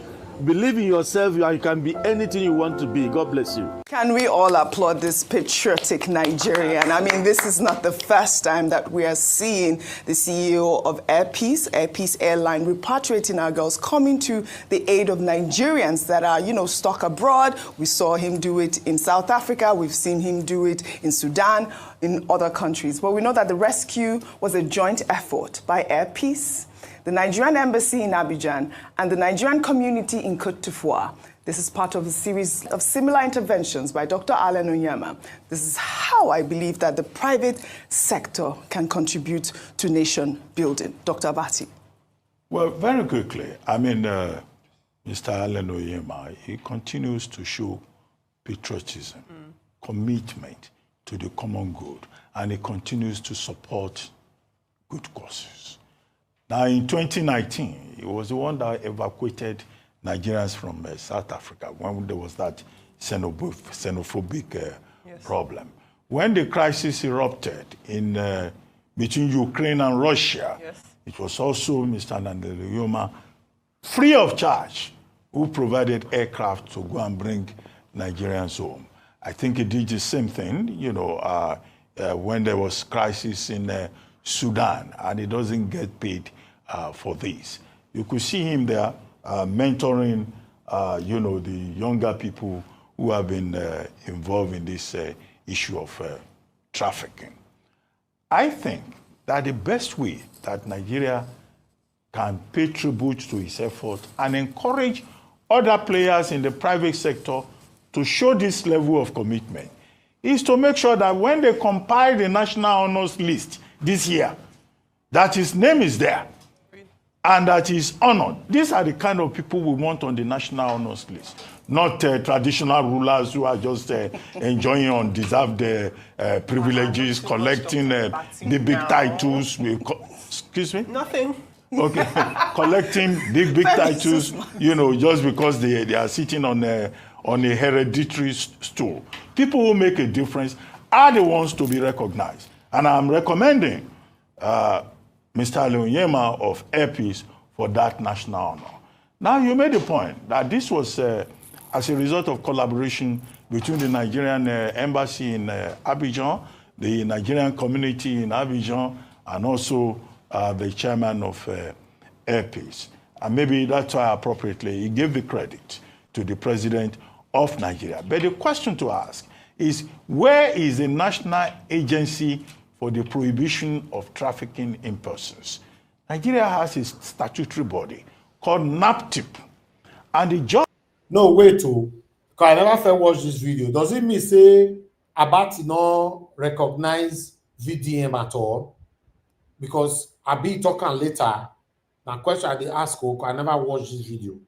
Believe in yourself, you can be anything you want to be. God bless you. Can we all applaud this patriotic Nigerian? I mean, this is not the first time that we are seeing the CEO of Air Peace Airline, repatriating our girls, coming to the aid of Nigerians that are, stuck abroad. We saw him do it in South Africa. We've seen him do it in Sudan, in other countries. But we know that the rescue was a joint effort by Air Peace, the Nigerian Embassy in Abidjan, and the Nigerian community in Côte d'Ivoire. This is part of a series of similar interventions by Dr. Allen Onyema. This is how I believe that the private sector can contribute to nation building. Dr. Abati. Well, very quickly, Mr. Allen Onyema, he continues to show patriotism, commitment to the common good, and he continues to support good causes. Now, in 2019, he was the one that evacuated Nigerians from South Africa when there was that xenophobic problem. When the crisis erupted between Ukraine and Russia, it was also Mr. Onyema, free of charge, who provided aircraft to go and bring Nigerians home. I think he did the same thing, when there was crisis in Sudan, and he doesn't get paid for this. You could see him there mentoring, the younger people who have been involved in this issue of trafficking. I think that the best way that Nigeria can pay tribute to his effort and encourage other players in the private sector to show this level of commitment is to make sure that when they compile the National Honors List this year, that his name is there and that he is honored. These are the kind of people we want on the National Honors List, not traditional rulers who are just enjoying undeserved privileges, collecting the big titles. Excuse me? Nothing. Okay, collecting big titles, just because they are sitting on a hereditary stool. People who make a difference are the ones to be recognized. And I'm recommending Mr. Onyema of Air Peace for that national honor. Now, you made the point that this was as a result of collaboration between the Nigerian embassy in Abidjan, the Nigerian community in Abidjan, and also the chairman of Air Peace. And maybe that's why appropriately he gave the credit to the president of Nigeria. But the question to ask is, where is the National Agency for the Prohibition of Trafficking in Persons? Nigeria has a statutory body called NAPTIP. And the job... No, wait, because I never felt watch this video. Does it mean say Abati no recognize VDM at all? Because I'll be talking later. Now, question I did ask, I never watched this video.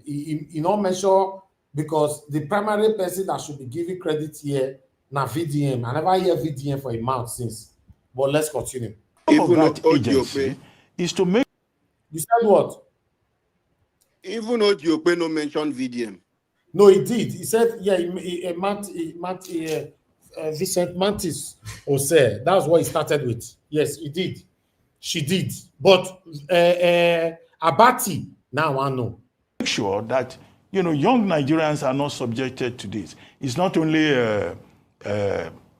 He not mention, because the primary person that should be giving credit here now VDM. I never hear VDM for a month since. But let's continue. Even that agency is to make... You said what? Even Odiope no mention VDM. No, he did. He said, yeah, Vincent Mantis Ose. That's what he started with. Yes, he did. She did. But Abati, now I know. Make sure that, young Nigerians are not subjected to this. It's not only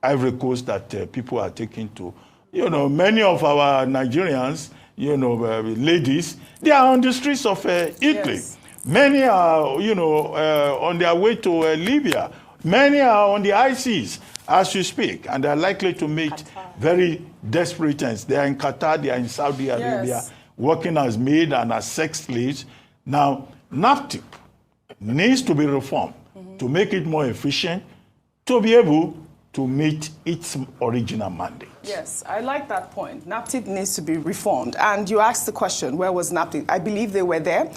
Ivory Coast that people are taking to. Many of our Nigerians, ladies, they are on the streets of Italy. Yes. Many are, on their way to Libya. Many are on the high seas as you speak, and they're likely to meet very desperate ends. They are in Qatar, they are in Saudi Arabia, working as maid and as sex slaves. Now, NAPTIP needs to be reformed to make it more efficient, to be able to meet its original mandate. Yes, I like that point. NAPTIP needs to be reformed. And you asked the question, where was NAPTIP? I believe they were there.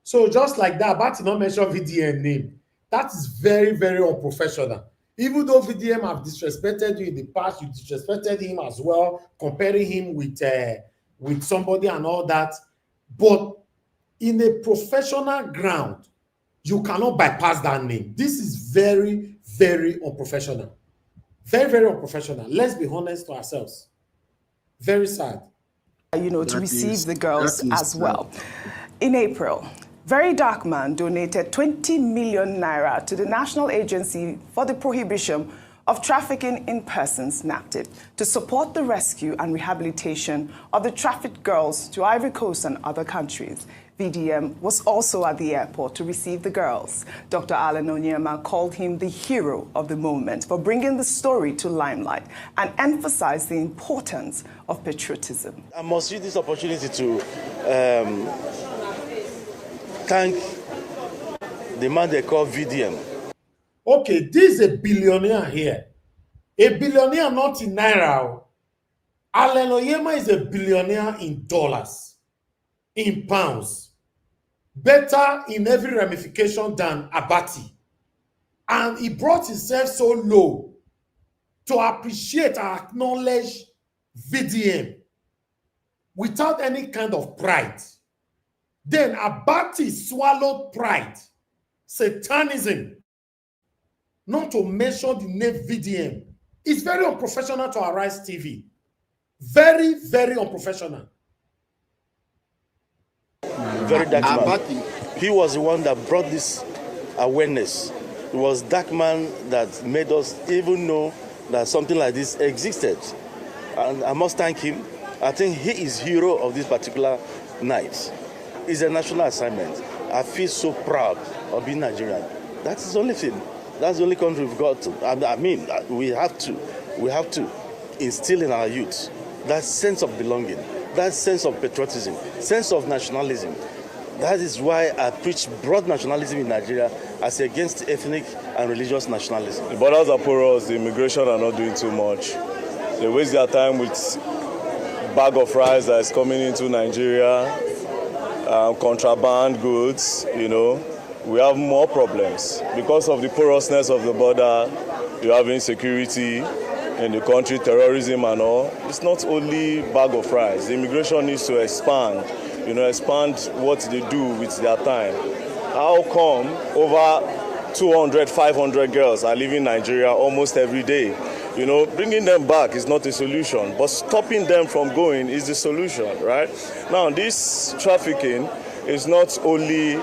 So just like that, but not mention VDM name. That is very, very unprofessional. Even though VDM have disrespected you in the past, you disrespected him as well, comparing him with somebody and all that. But in a professional ground, you cannot bypass that name. This is very, very unprofessional. Very, very unprofessional. Let's be honest to ourselves. Very sad. To receive the girls as well. In April, Very Dark Man donated 20 million naira to the National Agency for the Prohibition of Trafficking in Persons, NAPTIP, to support the rescue and rehabilitation of the trafficked girls to Ivory Coast and other countries. VDM was also at the airport to receive the girls. Dr. Alan Onyema called him the hero of the moment for bringing the story to limelight and emphasized the importance of patriotism. I must use this opportunity to thank the man they call VDM. Okay, this is a billionaire here. A billionaire not in Naira. Alan Onyema is a billionaire in dollars, in pounds. Better in every ramification than Abati. And he brought himself so low to appreciate and acknowledge VDM without any kind of pride. Then Abati swallowed pride, satanism, not to mention the name VDM. It's very unprofessional to Arise TV. Very, very unprofessional. Very Dark Man. He was the one that brought this awareness. It was Dark Man that made us even know that something like this existed. And I must thank him. I think he is hero of this particular night. It's a national assignment. I feel so proud of being Nigerian. That's the only thing. That's the only country we've got to. I mean, we have to instill in our youth that sense of belonging, that sense of patriotism, sense of nationalism. That is why I preach broad nationalism in Nigeria as against ethnic and religious nationalism. The borders are porous, the immigration are not doing too much. They waste their time with bag of rice that is coming into Nigeria, contraband goods, We have more problems. Because of the porousness of the border, you have insecurity in the country, terrorism and all. It's not only bag of rice. The immigration needs to expand, expand what they do with their time. How come over 200, 500 girls are leaving Nigeria almost every day. You know, bringing them back is not a solution, but stopping them from going is the solution, right? Now, this trafficking is not only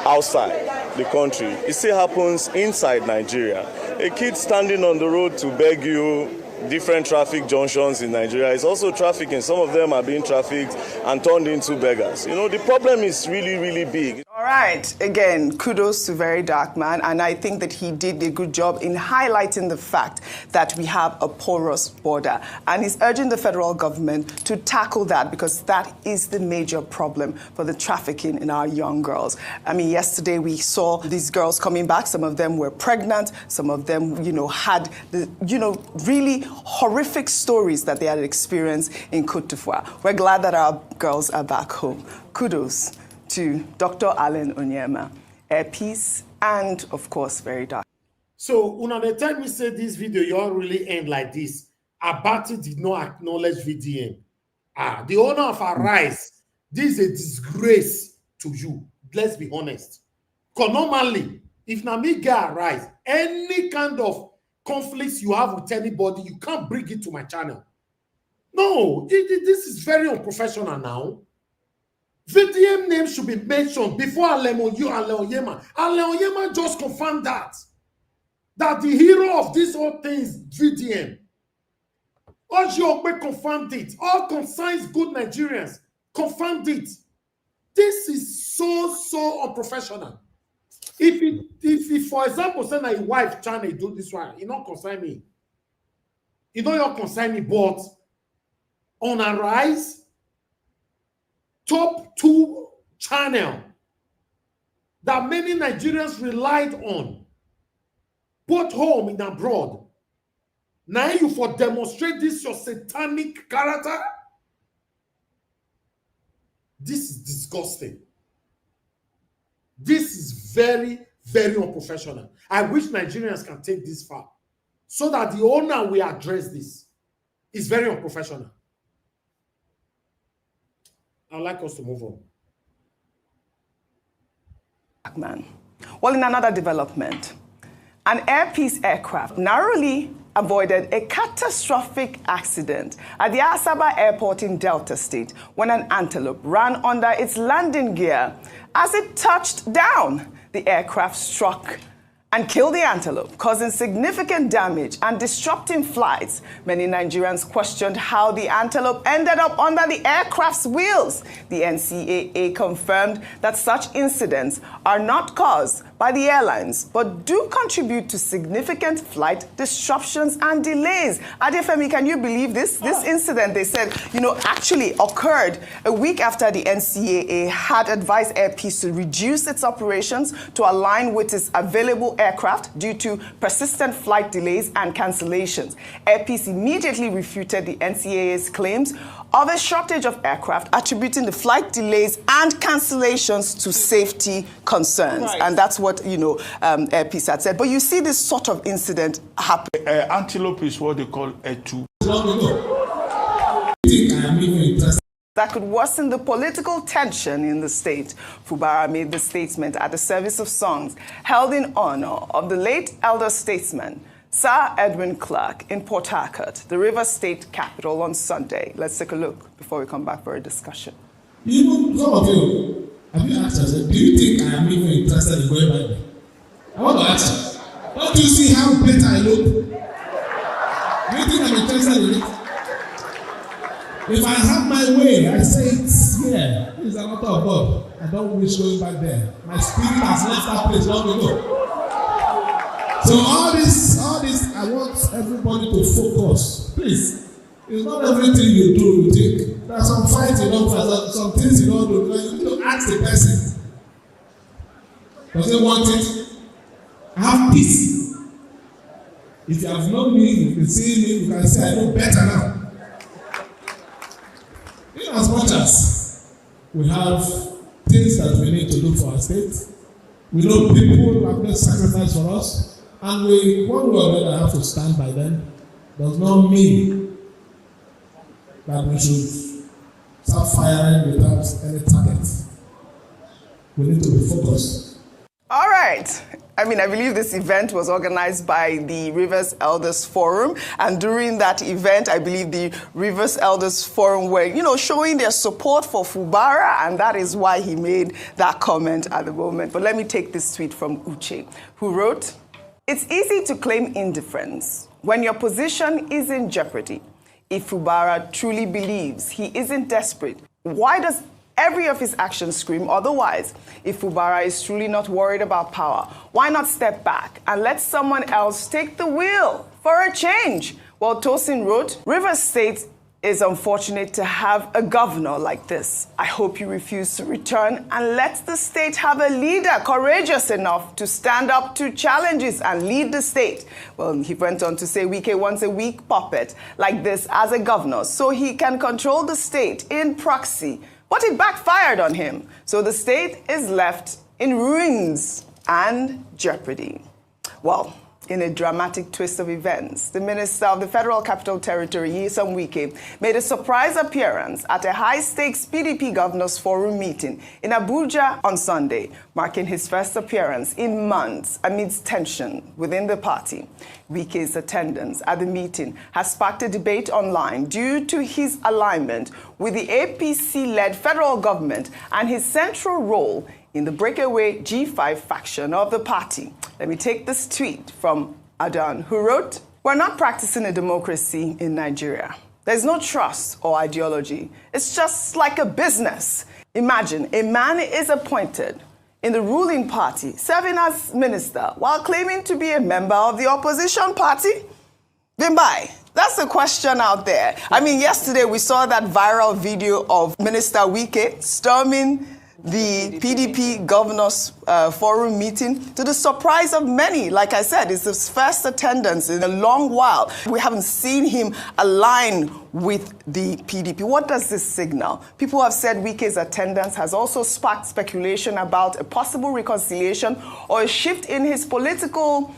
outside the country. It still happens inside Nigeria. A kid standing on the road to beg you different traffic junctions in Nigeria is also trafficking. Some of them are being trafficked and turned into beggars. You know, the problem is really, really big. All right. Again, kudos to Very Dark Man. And I think that he did a good job in highlighting the fact that we have a porous border. And he's urging the federal government to tackle that because that is the major problem for the trafficking in our young girls. I mean, yesterday we saw these girls coming back. Some of them were pregnant. Some of them, had the, really horrific stories that they had experienced in Côte d'Ivoire. We're glad that our girls are back home. Kudos to Dr. Allen Onyema, Air Peace, and of course, Very Dark. So, una the time we say this video, you all really end like this. Abati did not acknowledge VDM. The owner of Arise, this is a disgrace to you. Let's be honest. Because normally, if Nami get Arise, any kind of conflicts you have with anybody, you can't bring it to my channel. No, this is very unprofessional now. VDM name should be mentioned before Allen Onyema. Allen Onyema just confirmed that the hero of this whole thing is VDM. Ojiokwe confirmed it. All concerns good Nigerians confirmed it. This is so unprofessional. If for example, say my wife trying to do this one, it don't concern me. It don't concern me, but on Arise, top 2 channel that many Nigerians relied on, both home and abroad. Now you for demonstrate this your satanic character. This is disgusting. This is very unprofessional. I wish Nigerians can take this far so that the owner will address this. It's very unprofessional. I'd like us to move on. Man. Well, in another development, an Air Peace aircraft narrowly avoided a catastrophic accident at the Asaba airport in Delta State when an antelope ran under its landing gear. As it touched down, the aircraft struck and killed the antelope, causing significant damage and disrupting flights. Many Nigerians questioned how the antelope ended up under the aircraft's wheels. The NCAA confirmed that such incidents are not caused by the airlines, but do contribute to significant flight disruptions and delays. Adefemi, can you believe this? This incident, they said, actually occurred a week after the NCAA had advised Air Peace to reduce its operations to align with its available aircraft due to persistent flight delays and cancellations. Air Peace immediately refuted the NCAA's claims of a shortage of aircraft, attributing the flight delays and cancellations to safety concerns. Right. And that's what, Air Peace had said. But you see this sort of incident happen. Antelope is what they call a two. That could worsen the political tension in the state. Fubara made the statement at the service of songs held in honor of the late elder statesman, Sir Edwin Clark, in Port Harcourt, the Rivers State capital, on Sunday. Let's take a look before we come back for a discussion. Some of you, have you asked yourself, do you think I am even interested in going back? I want to ask you, don't you see how better I look? Do you think I'm interested in it? If I have my way, I say it's here. It's a lot of God. I don't wish going back there. My spirit has left that place long ago. So all this, I want everybody to focus. Please, it's not everything you do, you think. There are some fights you don't do, some things you don't do. You need to ask the person. Does he want it? Have peace. If you have known me, you can see me, you can say, I know better now. In as much as we have things that we need to do for our state, we know people have made sacrifice for us, and we, one way or another, have to stand by them. Does not mean that we should start firing without any target. We need to be focused. All right. I mean, I believe this event was organized by the Rivers Elders Forum. And during that event, I believe the Rivers Elders Forum were, showing their support for Fubara. And that is why he made that comment at the moment. But let me take this tweet from Uche, who wrote, "It's easy to claim indifference when your position is in jeopardy. If Fubara truly believes he isn't desperate, why does every of his actions scream otherwise? If Fubara is truly not worried about power, why not step back and let someone else take the wheel for a change?" Well, Tosin wrote, "Rivers State is unfortunate to have a governor like this. I hope you refuse to return and let the state have a leader courageous enough to stand up to challenges and lead the state." Well, he went on to say Wike wants a weak puppet like this as a governor so he can control the state in proxy. But it backfired on him. So the state is left in ruins and jeopardy. Well, in a dramatic twist of events, the Minister of the Federal Capital Territory, Nyesom Wike, made a surprise appearance at a high-stakes PDP Governors Forum meeting in Abuja on Sunday, marking his first appearance in months amidst tension within the party. Wike's attendance at the meeting has sparked a debate online due to his alignment with the APC-led federal government and his central role in the breakaway G5 faction of the party. Let me take this tweet from Adan, who wrote, "We're not practicing a democracy in Nigeria. There's no trust or ideology. It's just like a business. Imagine a man is appointed in the ruling party, serving as minister, while claiming to be a member of the opposition party. Bimbai, that's the question out there. I mean, yesterday we saw that viral video of Minister Wike storming the PDP Governors Forum meeting to the surprise of many. Like I said, it's his first attendance in a long while. We haven't seen him align with the PDP. What does this signal? People have said Wike's attendance has also sparked speculation about a possible reconciliation or a shift in his political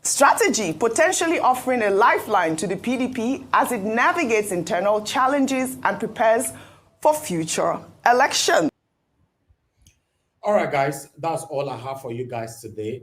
strategy, potentially offering a lifeline to the PDP as it navigates internal challenges and prepares for future elections. All right, guys, that's all I have for you guys today.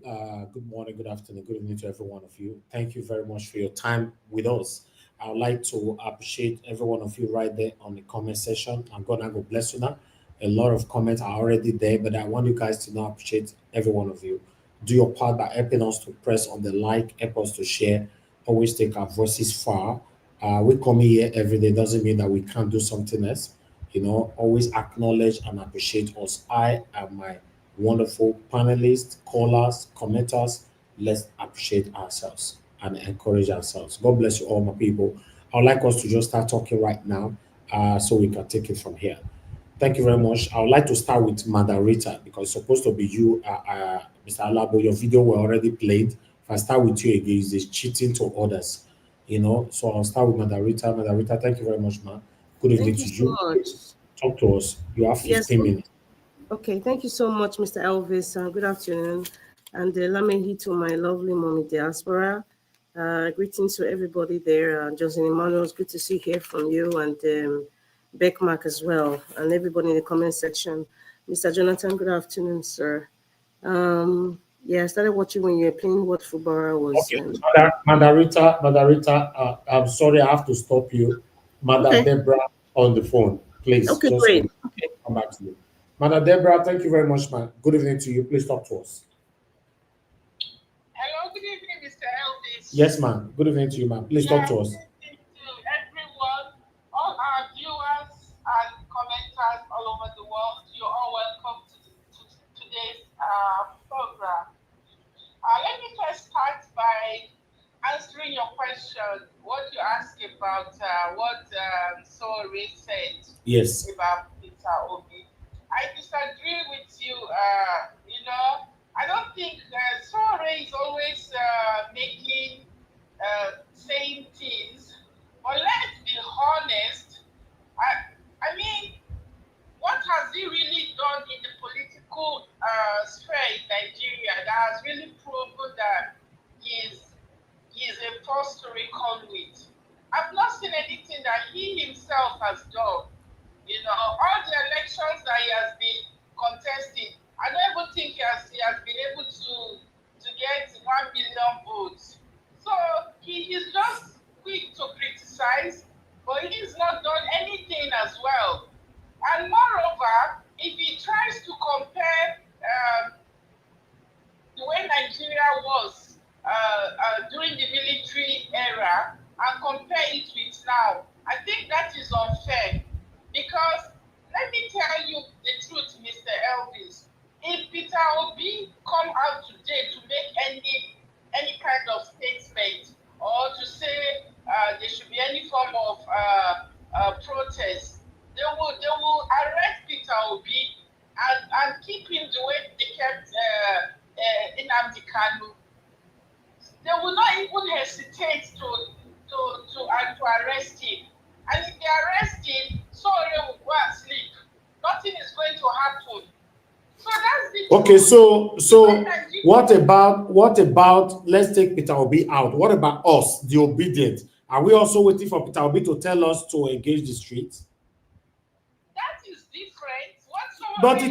Good morning, good afternoon, good evening to every one of you. Thank you very much for your time with us. I would like to appreciate every one of you right there on the comment section. I'm gonna go bless you now. A lot of comments are already there, but I want you guys to now appreciate every one of you. Do your part by helping us to press on the like, help us to share, always take our voices far. We come here every day, doesn't mean that we can't do something else. Always acknowledge and appreciate us. I and my wonderful panelists, callers, commenters. Let's appreciate ourselves and encourage ourselves. God bless you all, my people. I would like us to just start talking right now so we can take it from here. Thank you very much. I would like to start with Madarita because it's supposed to be you, Mr. Alabo. Your video were already played. If I start with you again, it's cheating to others. So I'll start with Madarita. Madarita, thank you very much, man. Good evening to you. So much. Talk to us. You have 15 minutes. Okay, thank you so much, Mr. Elvis. Good afternoon. And Lamehi to my lovely mommy diaspora. Greetings to everybody there. Jocelyn Emmanuel, it's good to hear from you, and Beckmark as well, and everybody in the comment section. Mr. Jonathan, good afternoon, sir. I started watching when you were playing what Fubara was. Okay, Madarita, I'm sorry, I have to stop you. Madam Deborah on the phone, please. Okay, just great. Okay. Come back to you. Madam Deborah, thank you very much, man. Good evening to you. Please talk to us. Hello, good evening, Mr. Elvis. Yes, ma'am. Good evening to you, ma'am. Please talk to us. Good evening to everyone, all our viewers and commenters all over the world. You're all welcome to today's program. Let me first start by answering your question, what you asked about what Sowore said about Peter Obi. I disagree with you. I don't think Sowore is always saying things. But let's be honest. I mean, what has he really done in the political sphere in Nigeria that has really proven that he's a force to reckon with? I've not seen anything that he himself has done. All the elections that he has been contesting, I don't even think he has been able to 1 million votes. So he is just quick to criticize, but he's not done anything as well. And moreover, if he tries to compare the way Nigeria was during the military era and compare it with now, I think that is unfair. Because let me tell you the truth, Mr. Elvis. If Peter Obi come out today to make any kind of statement or to say there should be any form of protest, they will arrest Peter Obi and keep him the way they kept Nnamdi Kanu. They will not even hesitate to arrest him. And if they arrest him, Sowore will go and sleep. Nothing is going to happen. So that's the okay. So what about let's take Peter Obi out? What about us, the obedient? Are we also waiting for Peter Obi to tell us to engage the streets? That is different. But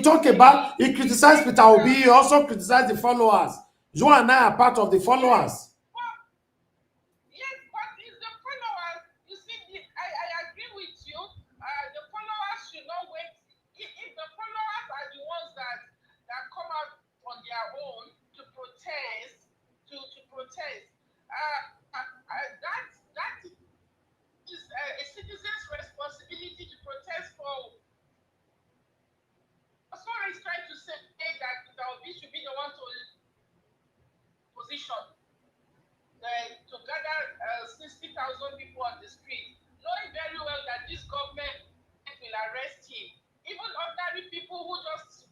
he criticized Peter Obi, he also criticized the followers. You and I are part of the followers. Yes, but it's the followers. You see, I agree with you. The followers should not wait. If the followers are the ones that come out on their own to protest, that is a citizen's responsibility to protest for. Sowore is trying to say that Peter Obi should be the one to position to gather 60,000 people on the street, knowing very well that this government will arrest him. Even ordinary people who just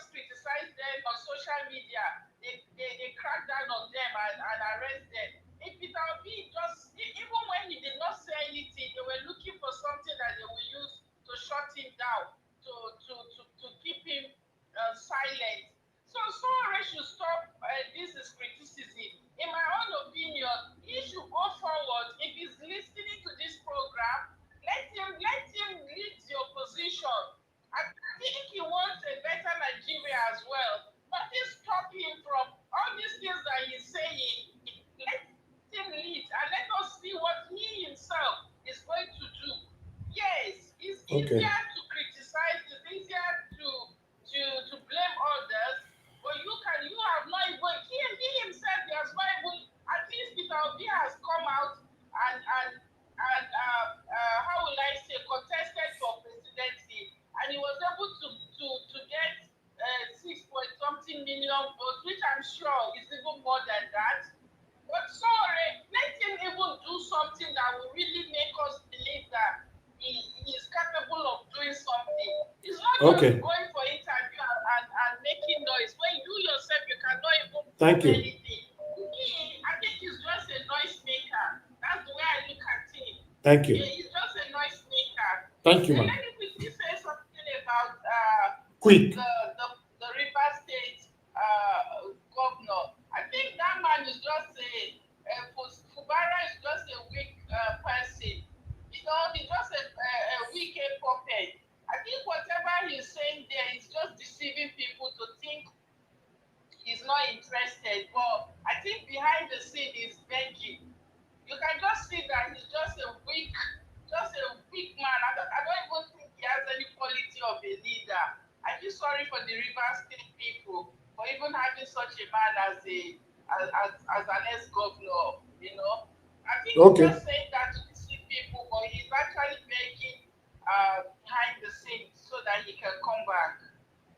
criticize them on social media, they crack down on them and arrest them. If Peter Obi even when he did not say anything, they were looking for something that they will use to shut him down, to keep him silent. So Sowore should stop this is criticism. In my own opinion, he should go forward. If he's listening to this program, let him lead the opposition. I think he wants a better Nigeria as well. Nothing stop him from all these things that he's saying. Let him lead and let us see what he himself is going to do. Yes, it's easier to criticize, it's easier to blame others, but you have not even he himself has not even, at least Peter Obi has come out and how will I say, contested for presidency, and he was able to get 6.something million votes, which I'm sure is even more than that. But sorry, let him even do something that will really make us believe that he is capable of doing something. It's not just going for interview and making noise. When you yourself, you cannot even do anything. I think he's just a noise maker. That's the way I look at him. Thank you. He's just a noise maker. Thank you, ma'am. Let me quickly say something about Quick. the River State governor. I think that man is just Fubara is just a weak person. You know, he's just a weak puppet. I think whatever he's saying there is just deceiving people to think he's not interested. But I think behind the scene he's begging. You can just see that he's just a weak man. I don't even think he has any quality of a leader. I feel sorry for the River State people for even having such a man as an ex-governor, you know. I think he's just saying that to deceive people, but he's actually begging behind the scenes so that he can come back,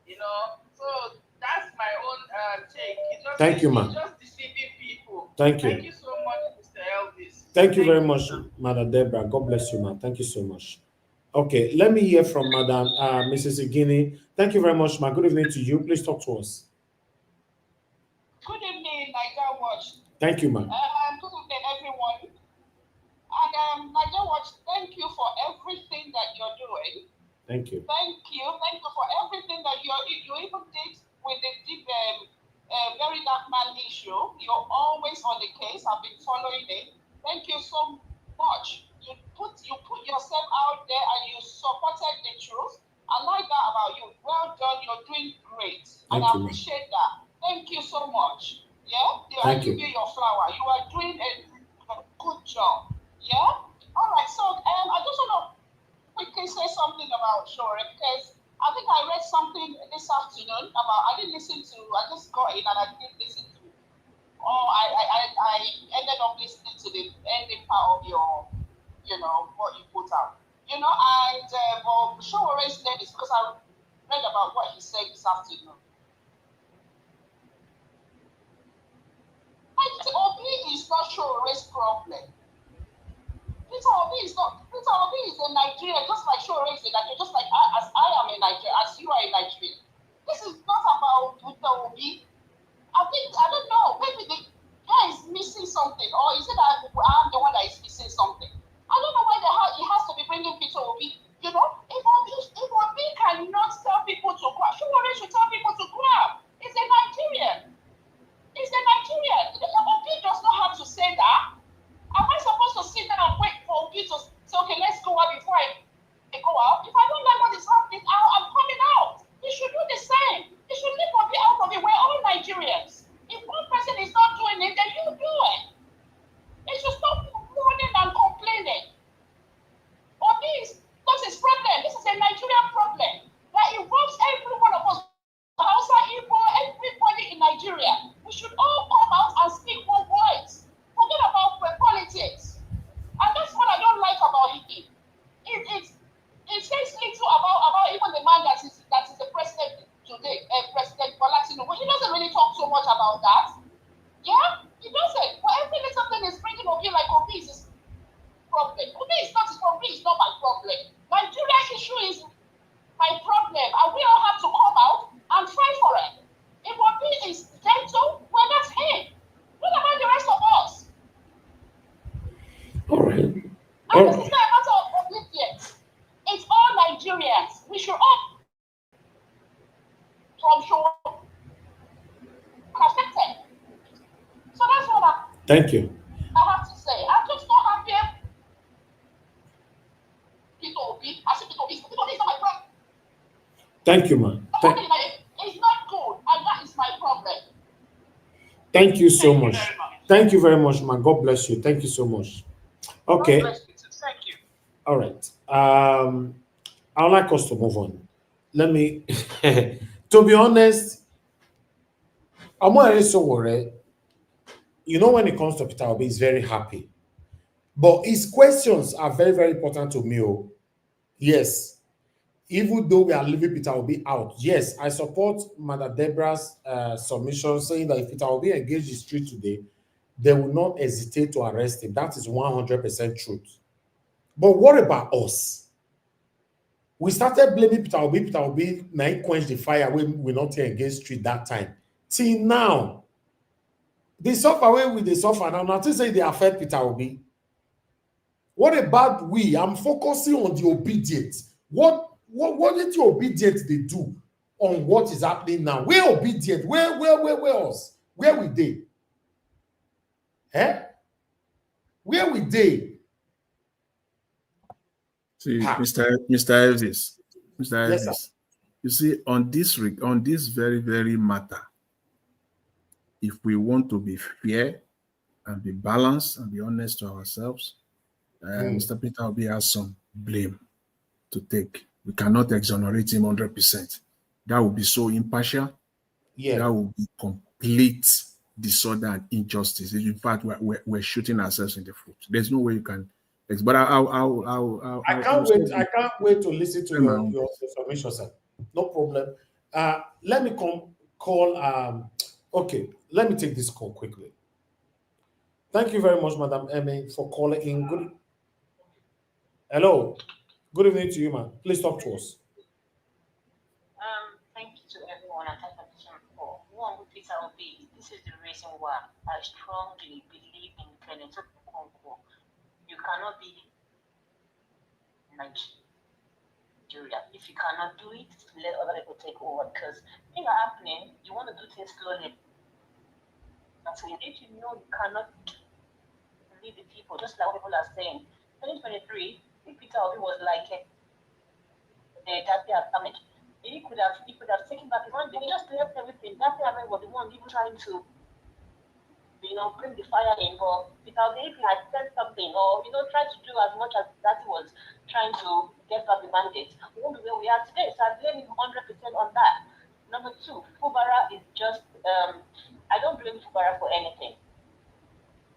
you know. So that's my own take. Thank you, ma'am. He's just deceiving people. Thank you. Thank you so much, Mr. Elvis. Thank you very much, Madam Deborah. God bless you, ma'am. Thank you so much. Okay, let me hear from Madam Mrs. Igini. Thank you very much, ma'am. Good evening to you. Please talk to us. Good evening, Niger Watch. Thank you, ma'am. Good evening, everyone. And Niger Watch, thank you for everything that you're doing. Thank you. Thank you for everything that you even did with the deep, very dark man issue. You're always on the case. I've been following it. Thank you so much. You put yourself out there and you supported the truth. I like that about you. Well done. You're doing great. And I appreciate that. Thank you so much. Yeah? I give you your flower. You are doing a good job. Yeah? All right. So I just want to quickly say something about Sowore, because I think I read something this afternoon about, I didn't listen to, I just got in and I didn't listen to, I ended up listening to the ending part of your, what you put out. And Sowore's name is because I read about what he said this afternoon. Obi is not Sowore's problem. Peter Obi is in Nigeria, just like Sowore is in Nigeria, just like as I am in Nigeria, as you are in Nigeria. This is not about Peter Obi. I don't know, maybe the guy is missing something, or is it that I'm the one that is missing something? I don't know why he has to be bringing Peter Obi. If Obi cannot tell people to grab, Sowore should tell people to grab. It's a Nigerian. Obi does not have to say that. Am I supposed to sit down and wait for Obi to say, okay, let's go out before I go out? If I don't like what is happening, I'm coming out. He should do the same. He should leave Obi out of it. We're all Nigerians. If one person is not doing it, then you do it. He should stop mourning and complaining. Obi is not his problem. This is a Nigerian problem that involves every one of us. Hausa, Igbo, everybody in Nigeria. We should all come out and speak one voice. Forget about politics. And that's what I don't like about him. It says little about even the man that is the president today, President Bola Tinubu. He doesn't really talk so much about that. Yeah, he doesn't. But every little thing is bringing Obi like Obi is his problem. Obi is not his problem. It's not my problem. Nigeria issue is my problem, and we all have to come out and fight for it. If Obi is gentle, well, that's him. What about the rest of us? All right. And this is not a matter of obedience. It's all Nigerians. We should all from Sowore affected. So that's what Thank you. I have to say. I'm just not happy. Peter Obi, I see Peter Obi is not my problem. Thank you, man. It's not good, and that is my problem. Thank you so much. Thank you very much, man. God bless you. Thank you so much. Okay. God bless you too. Thank you. All right. I'd like us to move on. Let me, to be honest, Omoyele Sowore, when it comes to Peter Obi, he's very happy. But his questions are very, very important to me. Yes. Even though we are leaving Peter Obi out, yes, I support Mother Deborah's submission saying that if Peter Obi engaged the street today, they will not hesitate to arrest him. That is 100% truth. But what about us? We started blaming Peter Obi now quench the fire when we not engage street that time. Till now, they suffer when they suffer now. Nothing say they affect Peter Obi. What about we? I'm focusing on the obedient. What did the obedient they do on what is happening now? We're obedient. Where else? Where we they? Where we they? See, Mr. Elvis, Yes, you see, on this very, very matter, if we want to be fair and be balanced and be honest to ourselves, Mr. Peter Obi has some blame to take. We cannot exonerate him 100%. That would be so impartial. Yeah. That would be complete disorder and injustice. In fact, we're shooting ourselves in the foot. There's no way you can. But I can't wait to listen to your submission, sir. No problem. Let me call. Okay, let me take this call quickly. Thank you very much, Madam Emmy, for calling in. Hello. Good evening to you, man. Please talk to us. Thank you to everyone and thank you for one with Peter Obi. This is the reason why I strongly believe in Kenneth Okonkwo. You cannot be Nigeria. If you cannot do it, let other people take over, because things are happening. You want to do things slowly. And so if you know you cannot lead the people, just like what people are saying, 2023, if Peter Obi was like Dapi Ahmed, he could have taken back the one. They just left everything. Dapi Ahmed was the one even trying to bring the fire in. But because if he had said something or, tried to do as much as that he was trying to get back the mandate, we won't be where we are today. So I blame him 100% on that. Number two, Fubara is just, I don't blame Fubara for anything.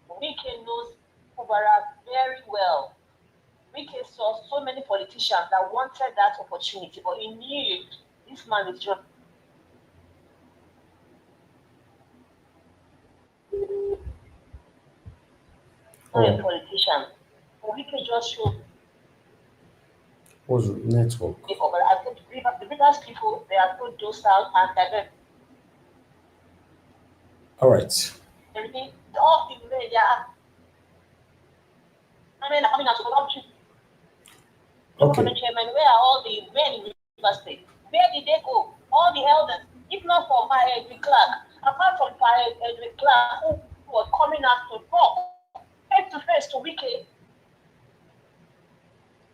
Wike knows Fubara very well. Wike saw so many politicians that wanted that opportunity, but he knew this man is just not a politician. Wike just showed. What's network? But I think the Rivers people, they are so docile and diverse. All right. Everything, all the way, yeah. I mean, coming out to the option. Okay. Chairman, where are all the men in Rivers State? Where did they go? All the elders, if not for my Edwin Clark, apart from my Edwin Clark, who was coming out to talk face to face to Wike.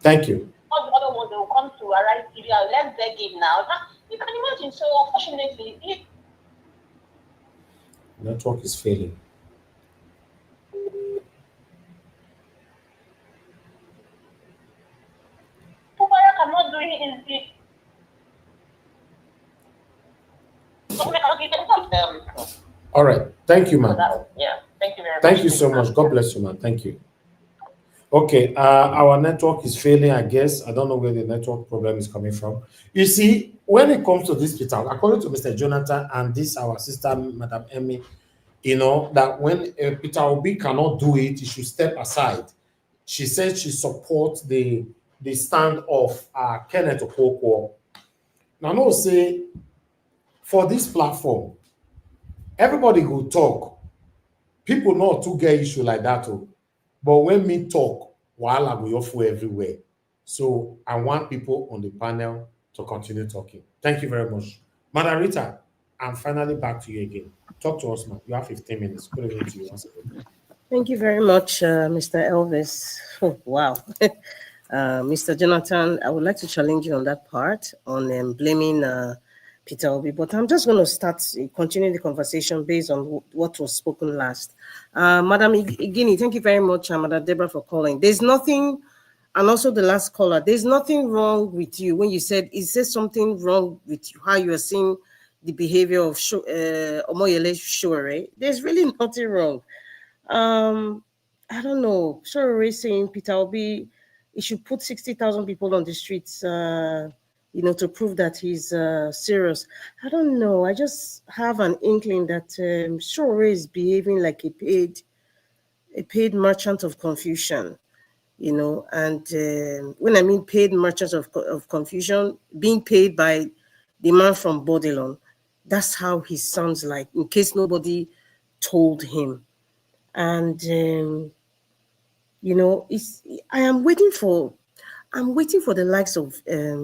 Thank you. All the other ones, they will come to Arise TV. Let's beg him now. You can imagine. So, unfortunately, if network is failing. Fubara cannot do it. All right. Thank you, man. Yeah. Thank you very much. Thank you so much. God bless you, man. Thank you. Okay. Our network is failing, I guess. I don't know where the network problem is coming from. You see, when it comes to this, Peter, according to Mr. Jonathan and this, our sister, Madam Emmy, that when Peter Obi cannot do it, he should step aside. She said she supports the stand of Kenneth Okonkwo. Now, no say, for this platform, everybody will talk. People not to get issue like that. But when me talk, wahala go offer everywhere. So I want people on the panel to continue talking. Thank you very much. Madam Rita, I'm finally back to you again. Talk to us, man. You have 15 minutes. Good evening to you once again. Thank you very much, Mr. Elvis. Oh, wow. Mr. Jonathan, I would like to challenge you on that part, on blaming Peter Obi, but I'm just going to continue the conversation based on what was spoken last. Madam Igini, thank you very much, Madam Deborah, for calling. There's nothing, and also the last caller, there's nothing wrong with you when you said, is there something wrong with you, how you are seeing the behavior of Omoyele Sowore? There's really nothing wrong. I don't know. Sowore saying Peter Obi, he should put 60,000 people on the streets, to prove that he's serious. I don't know. I just have an inkling that Sowore is behaving like a paid merchant of confusion, And when I mean paid merchant of confusion, being paid by the man from Bodilon, that's how he sounds like. In case nobody told him. And I'm waiting for the likes of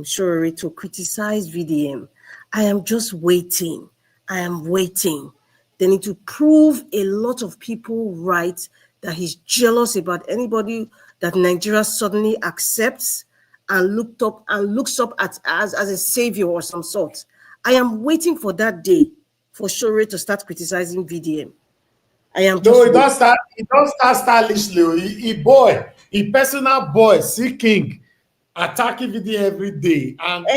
Sowore to criticize VDM. I am just waiting. I am waiting. They need to prove a lot of people right, that he's jealous about anybody that Nigeria suddenly accepts and looks up at as a savior or some sort. I am waiting for that day for Sowore to start criticizing VDM. I am just he don't start stylishly. He personal boy, seeking, attacking VDM every day. And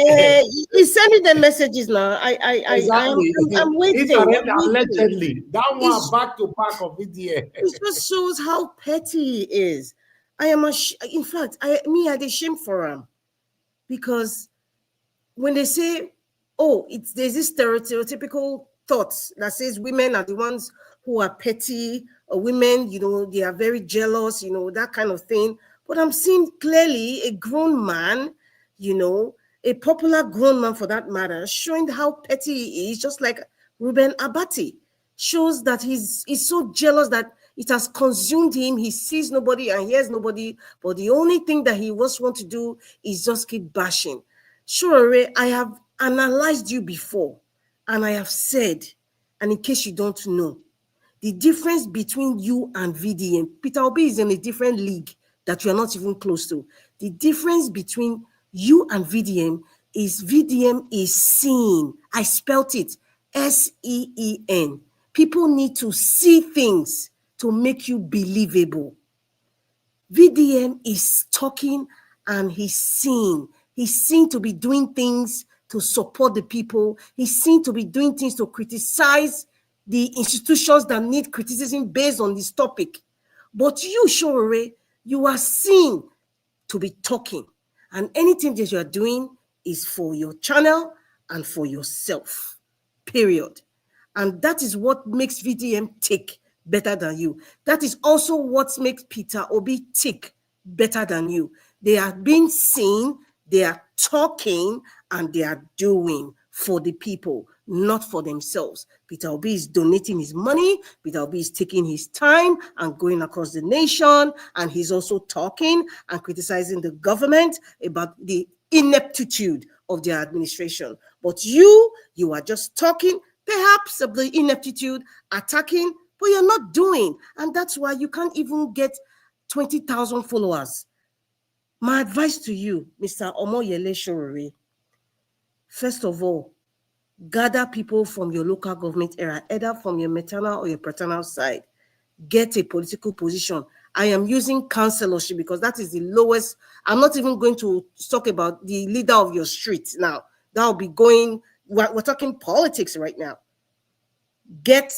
he's sending them messages now. I'm waiting. Allegedly. That one back to back of VDM. It just shows how petty he is. I am in fact, I had a shame for him, because when they say, there's this stereotypical thoughts that says women are the ones who are petty, or women, they are very jealous, that kind of thing. But I'm seeing clearly a grown man, a popular grown man for that matter, showing how petty he is, just like Ruben Abati, shows that he's so jealous that it has consumed him. He sees nobody and hears nobody, but the only thing that he wants to do is just keep bashing. Sowore, I have analyzed you before, and I have said, and in case you don't know, the difference between you and VDM, Peter Obi is in a different league that you are not even close to. The difference between you and VDM is seen. I spelt it, SEEN. People need to see things to make you believable. VDM is talking and he's seen. He's seen to be doing things to support the people. He's seen to be doing things to criticize the institutions that need criticism based on this topic. But you, Sowore, you are seen to be talking. And anything that you are doing is for your channel and for yourself, period. And that is what makes VDM tick better than you. That is also what makes Peter Obi tick better than you. They are being seen, they are talking, and they are doing for the people, not for themselves. Peter Obi is donating his money. Peter Obi is taking his time and going across the nation. And he's also talking and criticizing the government about the ineptitude of their administration. But you are just talking, perhaps of the ineptitude, attacking, but you're not doing. And that's why you can't even get 20,000 followers. My advice to you, Mr. Omoyele Sowore, first of all, gather people from your local government area, either from your maternal or your paternal side. Get a political position. I am using councillorship because that is the lowest. I'm not even going to talk about the leader of your street now. That will be going, we're talking politics right now. Get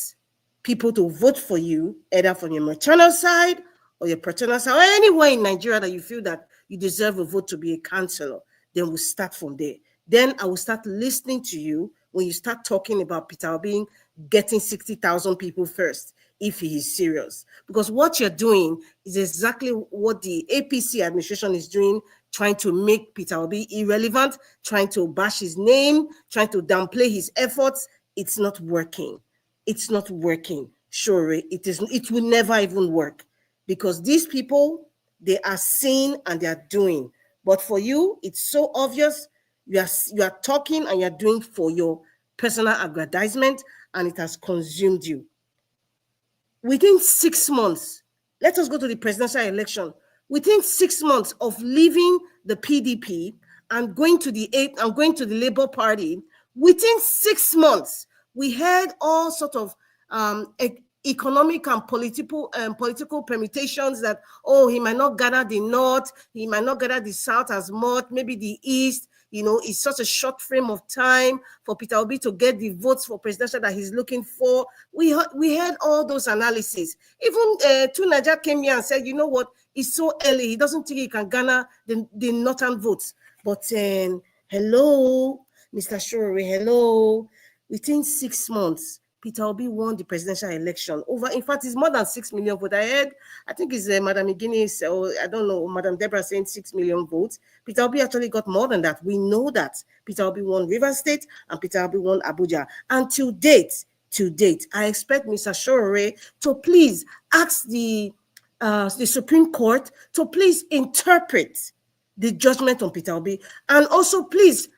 people to vote for you, either from your maternal side or your paternal side, or anywhere in Nigeria that you feel that you deserve a vote to be a councillor. Then we'll start from there. Then I will start listening to you when you start talking about Peter Obi getting 60,000 people first, if he is serious. Because what you're doing is exactly what the APC administration is doing, trying to make Peter Obi irrelevant, trying to bash his name, trying to downplay his efforts. It's not working. It's not working. Sure, it will never even work. Because these people, they are seeing and they are doing. But for you, it's so obvious. You are talking and you're doing for your personal aggrandizement, and it has consumed you. Within 6 months, let us go to the presidential election. Within 6 months of leaving the PDP and going to the Labour Party, within 6 months, we had all sort of economic and political permutations that, oh, he might not gather the North, he might not gather the South as much, maybe the East. You know, it's such a short frame of time for Peter Obi to get the votes for presidential that he's looking for. We had all those analyses. Even Tunaja came here and said, you know what, it's so early, he doesn't think he can garner the Northern votes. But hello, Mr. Sowore, hello. Within 6 months, Peter Obi won the presidential election. In fact, it's more than 6 million votes. I think it's Madam Igini, or I don't know, Madam Deborah saying 6 million votes. Peter Obi actually got more than that. We know that. Peter Obi won Rivers State and Peter Obi won Abuja. And to date, I expect Mr. Sowore to please ask the Supreme Court to please interpret the judgment on Peter Obi, and also please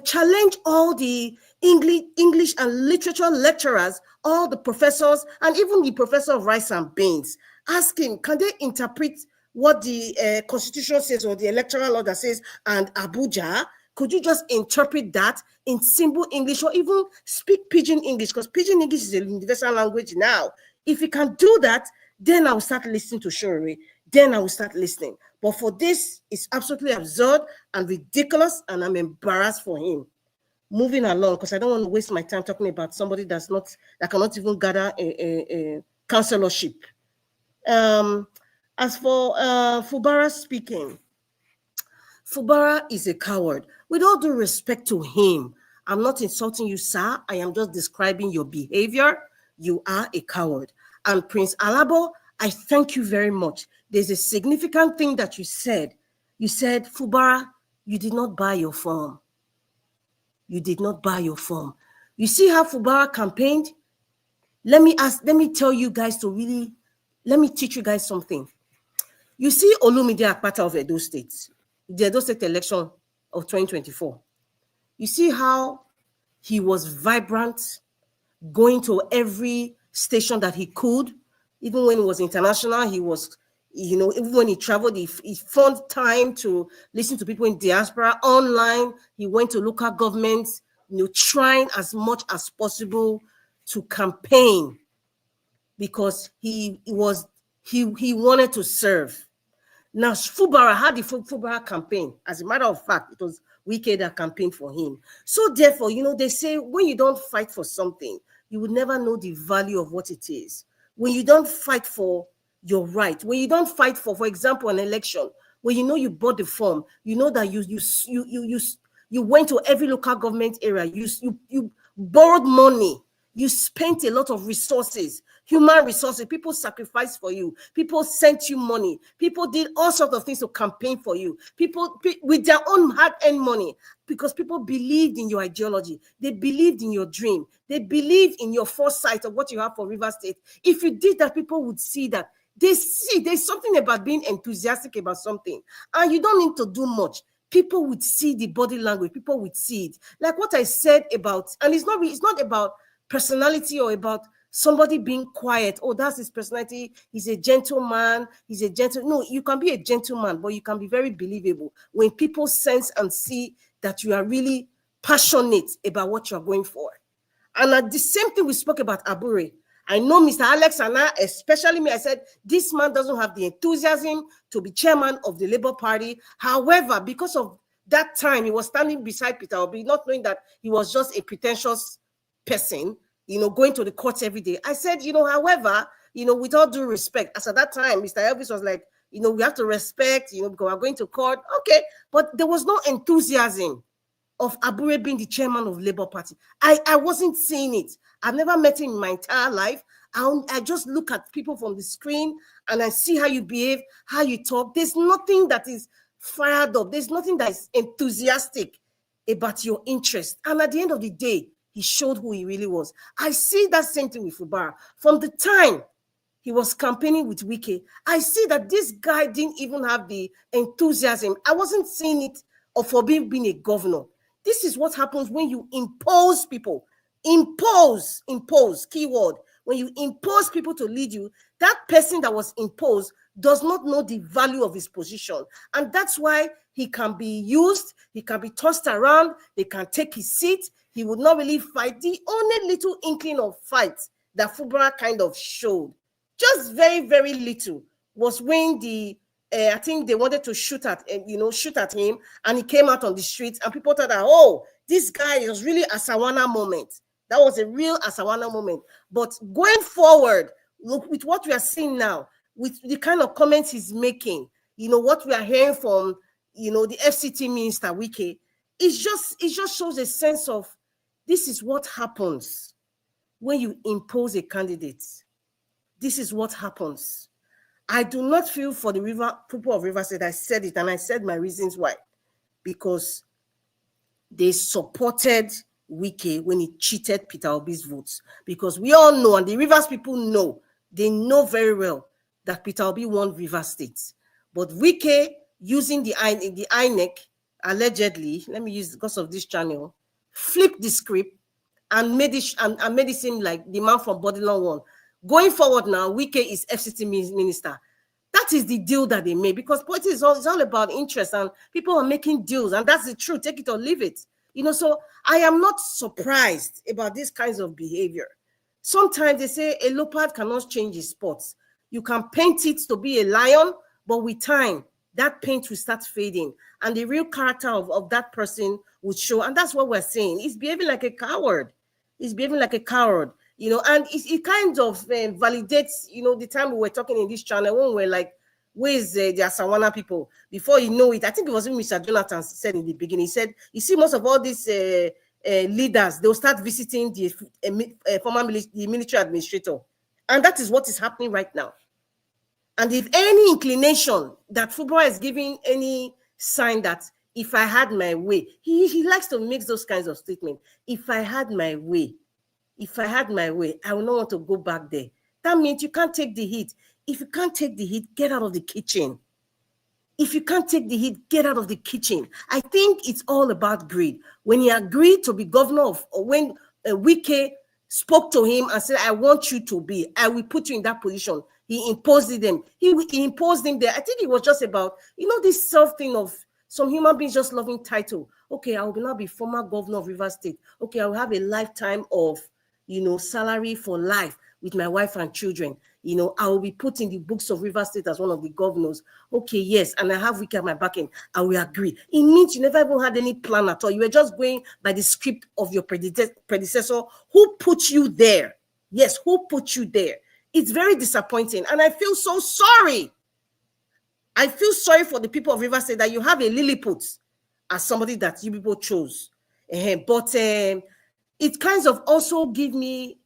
challenge all the English and literature lecturers, all the professors, and even the professor of rice and beans. Ask him, can they interpret what the Constitution says or the electoral law that says, and Abuja? Could you just interpret that in simple English or even speak Pidgin English? Because Pidgin English is a universal language now. If you can do that, then I will start listening to Sowore. Then I will start listening. But for this, it's absolutely absurd and ridiculous, and I'm embarrassed for him. Moving along, because I don't want to waste my time talking about somebody that cannot even gather a councillorship. As for Fubara speaking, Fubara is a coward. With all due respect to him, I'm not insulting you, sir. I am just describing your behavior. You are a coward. And Prince Alabo, I thank you very much. There's a significant thing that you said. You said, Fubara, you did not buy your form. You did not buy your form. You see how Fubara campaigned? Let me tell you guys let me teach you guys something. You see Olumide Akpata of Edo State, the Edo State election of 2024. You see how he was vibrant, going to every station that he could. Even when he was international, he was, even when he traveled, he found time to listen to people in diaspora, online. He went to local governments, trying as much as possible to campaign because he wanted to serve. Now, Fubara had the Fubara campaign. As a matter of fact, it was Wike that campaigned for him. So therefore, you know, they say when you don't fight for something, you would never know the value of what it is. When you don't fight for your right, when you don't fight for example, an election, when you know you bought the form, you know that you went to every local government area, you borrowed money, you spent a lot of resources, human resources, people sacrificed for you, people sent you money, people did all sorts of things to campaign for you, people with their own hard-earned money, because people believed in your ideology, they believed in your dream, they believed in your foresight of what you have for Rivers State. If you did that, people would see that. They see there's something about being enthusiastic about something, and you don't need to do much. People would see the body language, people would see it. Like what I said about, and it's not about personality or about somebody being quiet. Oh, that's his personality. He's a gentleman. No, you can be a gentleman, but you can be very believable when people sense and see that you are really passionate about what you're going for. And at the same thing we spoke about Abure. I know Mr. Alex and I, especially me, I said, this man doesn't have the enthusiasm to be chairman of the Labour Party. However, because of that time, he was standing beside Peter Obi, not knowing that he was just a pretentious person, you know, going to the courts every day. I said, you know, however, you know, with all due respect, as at that time, Mr. Elvis was like, you know, we have to respect, you know, because we're going to court. Okay, but there was no enthusiasm of Abure being the chairman of Labour Party. I wasn't seeing it. I've never met him in my entire life. I just look at people from the screen and I see how you behave, how you talk. There's nothing that is fired up. There's nothing that is enthusiastic about your interest. And at the end of the day, he showed who he really was. I see that same thing with Fubara. From the time he was campaigning with Wike, I see that this guy didn't even have the enthusiasm. I wasn't seeing it for being a governor. This is what happens when you impose people. Impose, keyword. When you impose people to lead you, that person that was imposed does not know the value of his position. And that's why he can be used, he can be tossed around, they can take his seat. He would not really fight. The only little inkling of fight that Fubara kind of showed, just very, very little, was when I think they wanted to shoot at him, and he came out on the streets, and people thought that, oh, this guy is really a Sawana moment. That was a real Asawana moment. But going forward, look, with what we are seeing now, with the kind of comments he's making, you know, what we are hearing from, you know, the FCT minister, Wike, it just shows a sense of this is what happens when you impose a candidate. This is what happens. I do not feel for the people of Rivers State. I said it, and I said my reasons why. Because they supported Wike when he cheated Peter Obi's votes. Because we all know, and the Rivers people know, they know very well that Peter Obi won Rivers State. But Wike, using the INEC, allegedly, let me use because of this channel, flipped the script and made it seem like the man from Bodilon won. Going forward now, Wike is FCT minister. That is the deal that they made, because politics is all about interest, and people are making deals, and that's the truth. Take it or leave it. You know, so I am not surprised about these kinds of behavior. Sometimes they say a leopard cannot change his spots. You can paint it to be a lion, but with time, that paint will start fading, and the real character of that person would show. And that's what we're saying. He's behaving like a coward. He's behaving like a coward. You know, and it kind of validates, you know, the time we were talking in this channel when we were like, where's the Asawana people? Before you know it, I think it was Mr. Jonathan said in the beginning, he said, you see, most of all these leaders, they'll start visiting the former military administrator. And that is what is happening right now. And if any inclination that Fubara is giving any sign that if I had my way, he likes to make those kinds of statements. If I had my way, I would not want to go back there. That means you can't take the heat. If you can't take the heat, get out of the kitchen. If you can't take the heat, get out of the kitchen. I think it's all about greed. When he agreed to be governor of, or when Wike spoke to him and said, I want you to be, I will put you in that position. He imposed them. He imposed him there. I think it was just about, you know, this self-thing of some human beings just loving title. Okay, I will now be former governor of Rivers State. Okay, I will have a lifetime of, salary for life with my wife and children. I will be put in the books of Rivers State as one of the governors. Okay, yes, and I have Wike at my backing. I will agree. It means you never even had any plan at all. You were just going by the script of your predecessor. Who put you there? Yes, who put you there? It's very disappointing, and I feel so sorry. I feel sorry for the people of Rivers State that you have a Lilliput as somebody that you people chose. But it kind of also give me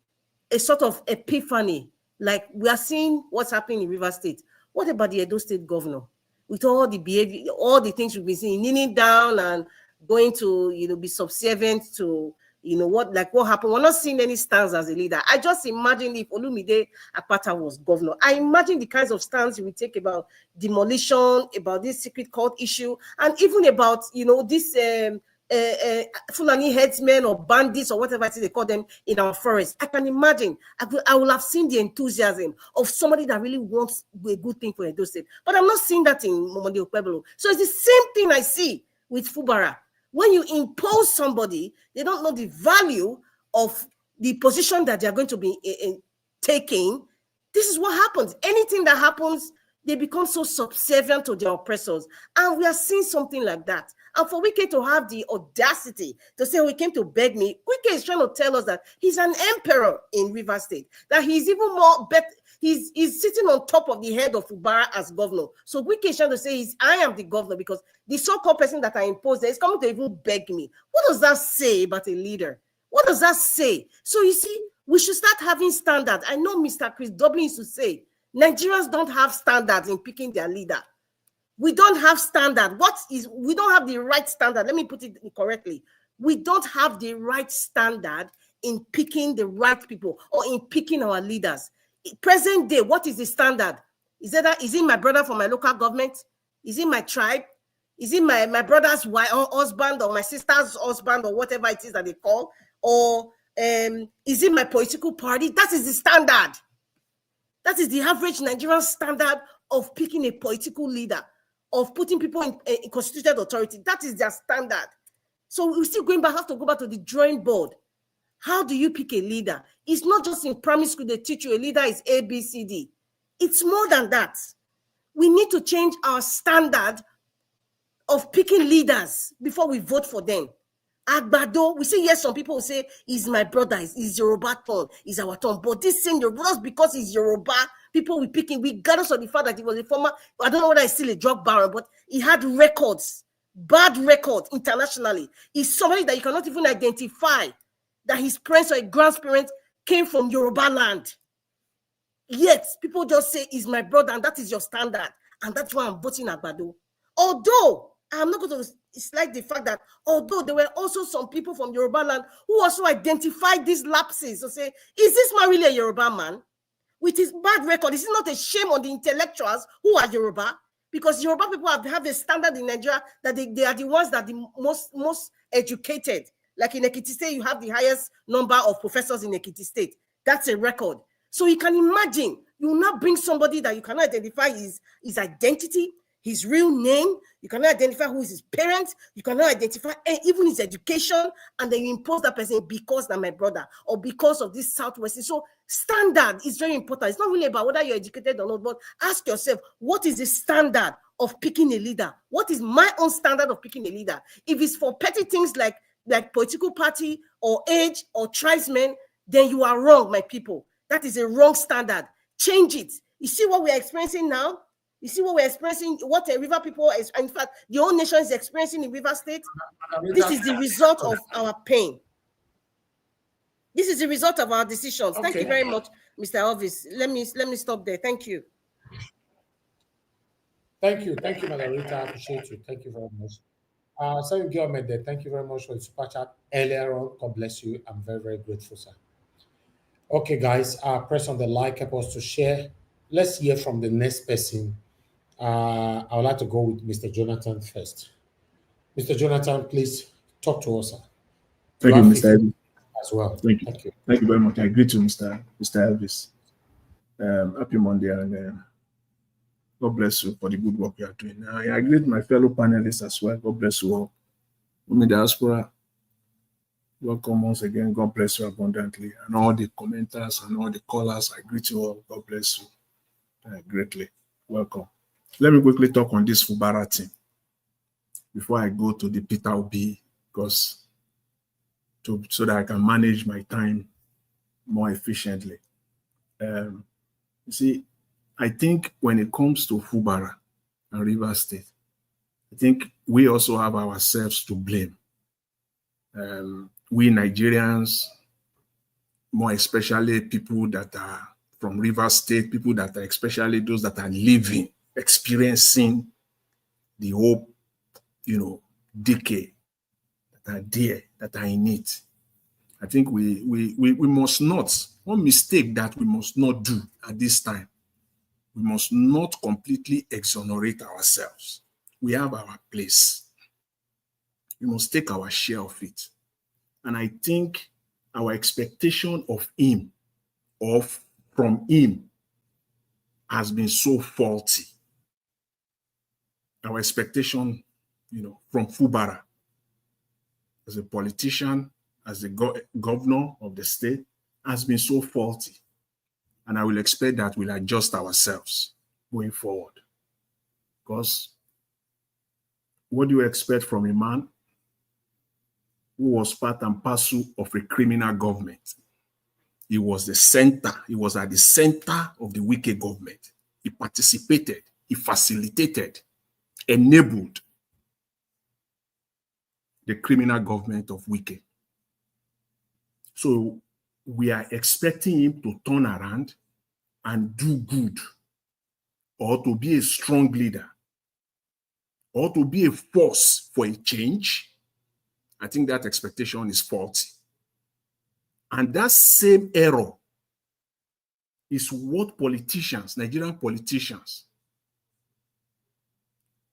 a sort of epiphany. Like, we are seeing what's happening in Rivers State. What about the Edo State governor? With all the behavior, all the things we've been seeing, kneeling down and going to, be subservient to, what happened. We're not seeing any stance as a leader. I just imagine if Olumide Akpata was governor. I imagine the kinds of stance he would take about demolition, about this secret cult issue, and even about, this Fulani headsmen or bandits or whatever it is they call them in our forest. I can imagine. I will have seen the enthusiasm of somebody that really wants a good thing for Edo State. But I'm not seeing that in Momodi Okpebolo. So it's the same thing I see with Fubara. When you impose somebody, they don't know the value of the position that they are going to be taking. This is what happens. Anything that happens, they become so subservient to their oppressors. And we are seeing something like that. And for Wike to have the audacity to say, "We came to beg me," Wike is trying to tell us that he's an emperor in Rivers State, that he's even more better. He's sitting on top of the head of Fubara as governor. So Wike is trying to say, I am the governor because the so-called person that I imposed there is coming to even beg me. What does that say about a leader? What does that say? So you see, we should start having standards. I know Mr. Chris Dublin used to say, Nigerians don't have standards in picking their leader. We don't have standard. We don't have the right standard. Let me put it correctly. We don't have the right standard in picking the right people or in picking our leaders. Present day, what is the standard? Is it my brother from my local government? Is it my tribe? Is it my brother's wife or husband or my sister's husband or whatever it is that they call? Or is it my political party? That is the standard. That is the average Nigerian standard of picking a political leader, of putting people in constituted authority. That is their standard. So we're still have to go back to the drawing board. How do you pick a leader? It's not just in primary school they teach you a leader is A, B, C, D. It's more than that. We need to change our standard of picking leaders before we vote for them. Akpabio, we say yes, some people will say, he's my brother, he's Yoruba turn, he's our turn. But this same Yoruba, just because he's Yoruba, people will pick him, regardless of the fact that he was a former, I don't know whether he's still a drug baron, but he had records, bad records internationally. He's somebody that you cannot even identify that his parents or grandparents came from Yoruba land. Yet, people just say, he's my brother, and that is your standard. And that's why I'm voting Akpabio. Although, I'm not going to slight the fact that although there were also some people from Yoruba land who also identified these lapses to say, is this man really a Yoruba man? With his bad record, is it not a shame on the intellectuals who are Yoruba? Because Yoruba people have a standard in Nigeria that they are the ones that are the most educated. Like in Ekiti State, you have the highest number of professors in Ekiti State. That's a record. So you can imagine, you will not bring somebody that you cannot identify his identity, his real name, you cannot identify who is his parents, you cannot identify even his education, and then you impose that person because they're my brother or because of this Southwest. So standard is very important. It's not really about whether you're educated or not, but ask yourself, what is the standard of picking a leader? What is my own standard of picking a leader? If it's for petty things like political party or age or tribesmen, then you are wrong, my people. That is a wrong standard. Change it. You see what we're experiencing now? You see what we're experiencing, what a river people is, in fact, the whole nation is experiencing in River State? This is the result of our pain. This is the result of our decisions. Okay. Thank you very much, Mr. Elvis. Let me stop there. Thank you. Thank you, Madam Rita. I appreciate you. Thank you very much. Thank you, thank you very much for the super chat earlier on. God bless you. I'm very, very grateful, sir. Okay, guys, press on the like, help us to share. Let's hear from the next person. I would like to go with Mr. Jonathan first. Mr. Jonathan, please talk to us, sir. Thank you, Mr. Elvis. As well. Thank you. Thank you very much. I agree to Mr. Elvis. Happy Monday, and God bless you for the good work you are doing. I agree with my fellow panelists as well. God bless you all. Women diaspora, Welcome once again. God bless you abundantly. And all the commenters and all the callers, I greet you all. God bless you greatly. Welcome. Let me quickly talk on this Fubara thing before I go to the Peter Obi, because so that I can manage my time more efficiently. You see, I think when it comes to Fubara and Rivers State, I think we also have ourselves to blame. We Nigerians, more especially people that are from Rivers State, people that are especially those that are living, experiencing the whole, decay that are there, that are in it. I think we must not, one mistake that we must not do at this time, we must not completely exonerate ourselves. We have our place. We must take our share of it. And I think our expectation of him, from him, has been so faulty. Our expectation, from Fubara, as a politician, as the governor of the state, has been so faulty. And I will expect that we'll adjust ourselves going forward. Because what do you expect from a man who was part and parcel of a criminal government? He was the center. He was at the center of the Wike government. He participated, he facilitated, enabled the criminal government of Wike. So we are expecting him to turn around and do good, or to be a strong leader, or to be a force for a change. I think that expectation is faulty. And that same error is what politicians, Nigerian politicians,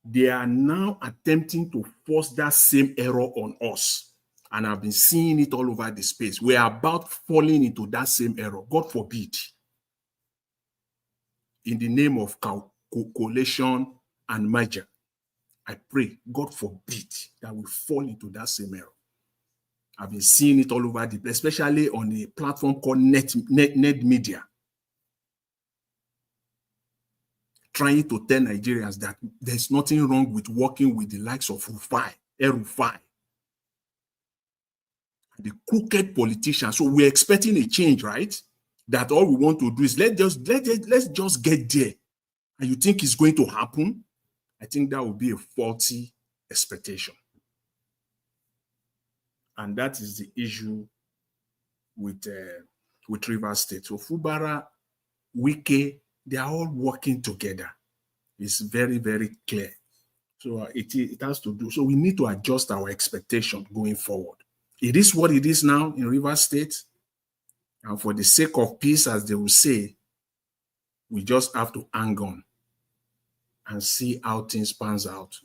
they are now attempting to force that same error on us. And I've been seeing it all over the space. We are about falling into that same error. God forbid. In the name of coalition and merger, I pray, God forbid, that we fall into that same error. I've been seeing it all over the place, especially on a platform called net media, trying to tell Nigerians that there's nothing wrong with working with the likes of Rufai, the crooked politicians. So we're expecting a change, right? That all we want to do is let's just get there. And you think it's going to happen? I think that would be a faulty expectation. And that is the issue with Rivers State. So Fubara, Wike, they are all working together. It's very, very clear. So it has to do. So we need to adjust our expectation going forward. It is what it is now in Rivers State. And for the sake of peace, as they will say, we just have to hang on and see how things pans out.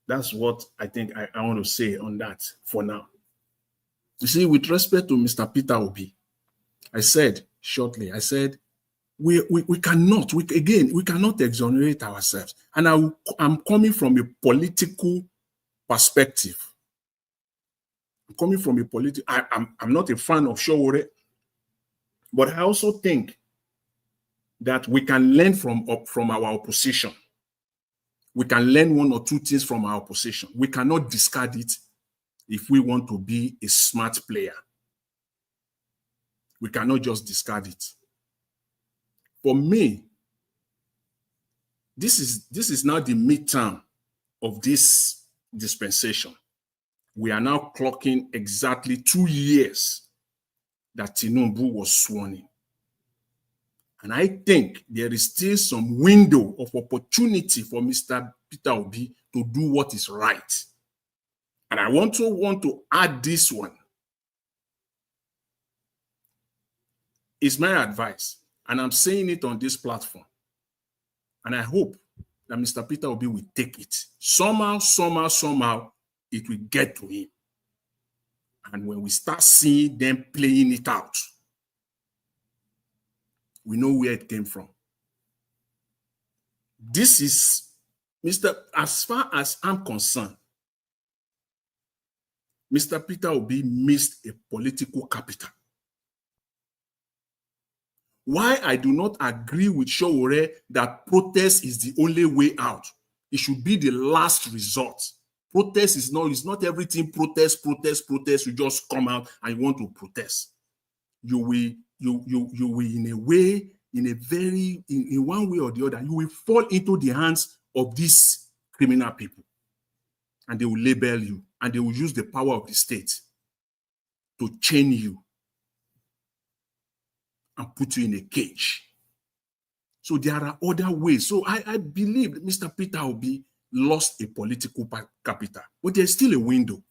That's what I think I want to say on that for now. You see, with respect to Mr. Peter Obi, I said shortly, we cannot, we cannot exonerate ourselves. And I'm coming from a political perspective. I'm coming from a political, I'm not a fan of Sowore, but I also think that we can learn from our opposition. We can learn one or two things from our opposition. We cannot discard it if we want to be a smart player. We cannot just discard it. For me, this is now the midterm of this dispensation. We are now clocking exactly 2 years that Tinubu was sworn in. And I think there is still some window of opportunity for Mr. Peter Obi to do what is right. And I want to add this one. It's my advice, and I'm saying it on this platform. And I hope that Mr. Peter Obi will take it. Somehow, it will get to him. And when we start seeing them playing it out, we know where it came from. This is, as far as I'm concerned, Mr. Peter Obi missed a political capital. Why I do not agree with Sowore that protest is the only way out. It should be the last resort. Protest is not everything. Protest. You just come out and you want to protest. You will in a way, in one way or the other, you will fall into the hands of these criminal people. And they will label you, and they will use the power of the state to chain you and put you in a cage. So there are other ways. So I believe that Mr. Peter Obi lost a political capital, but there's still a window.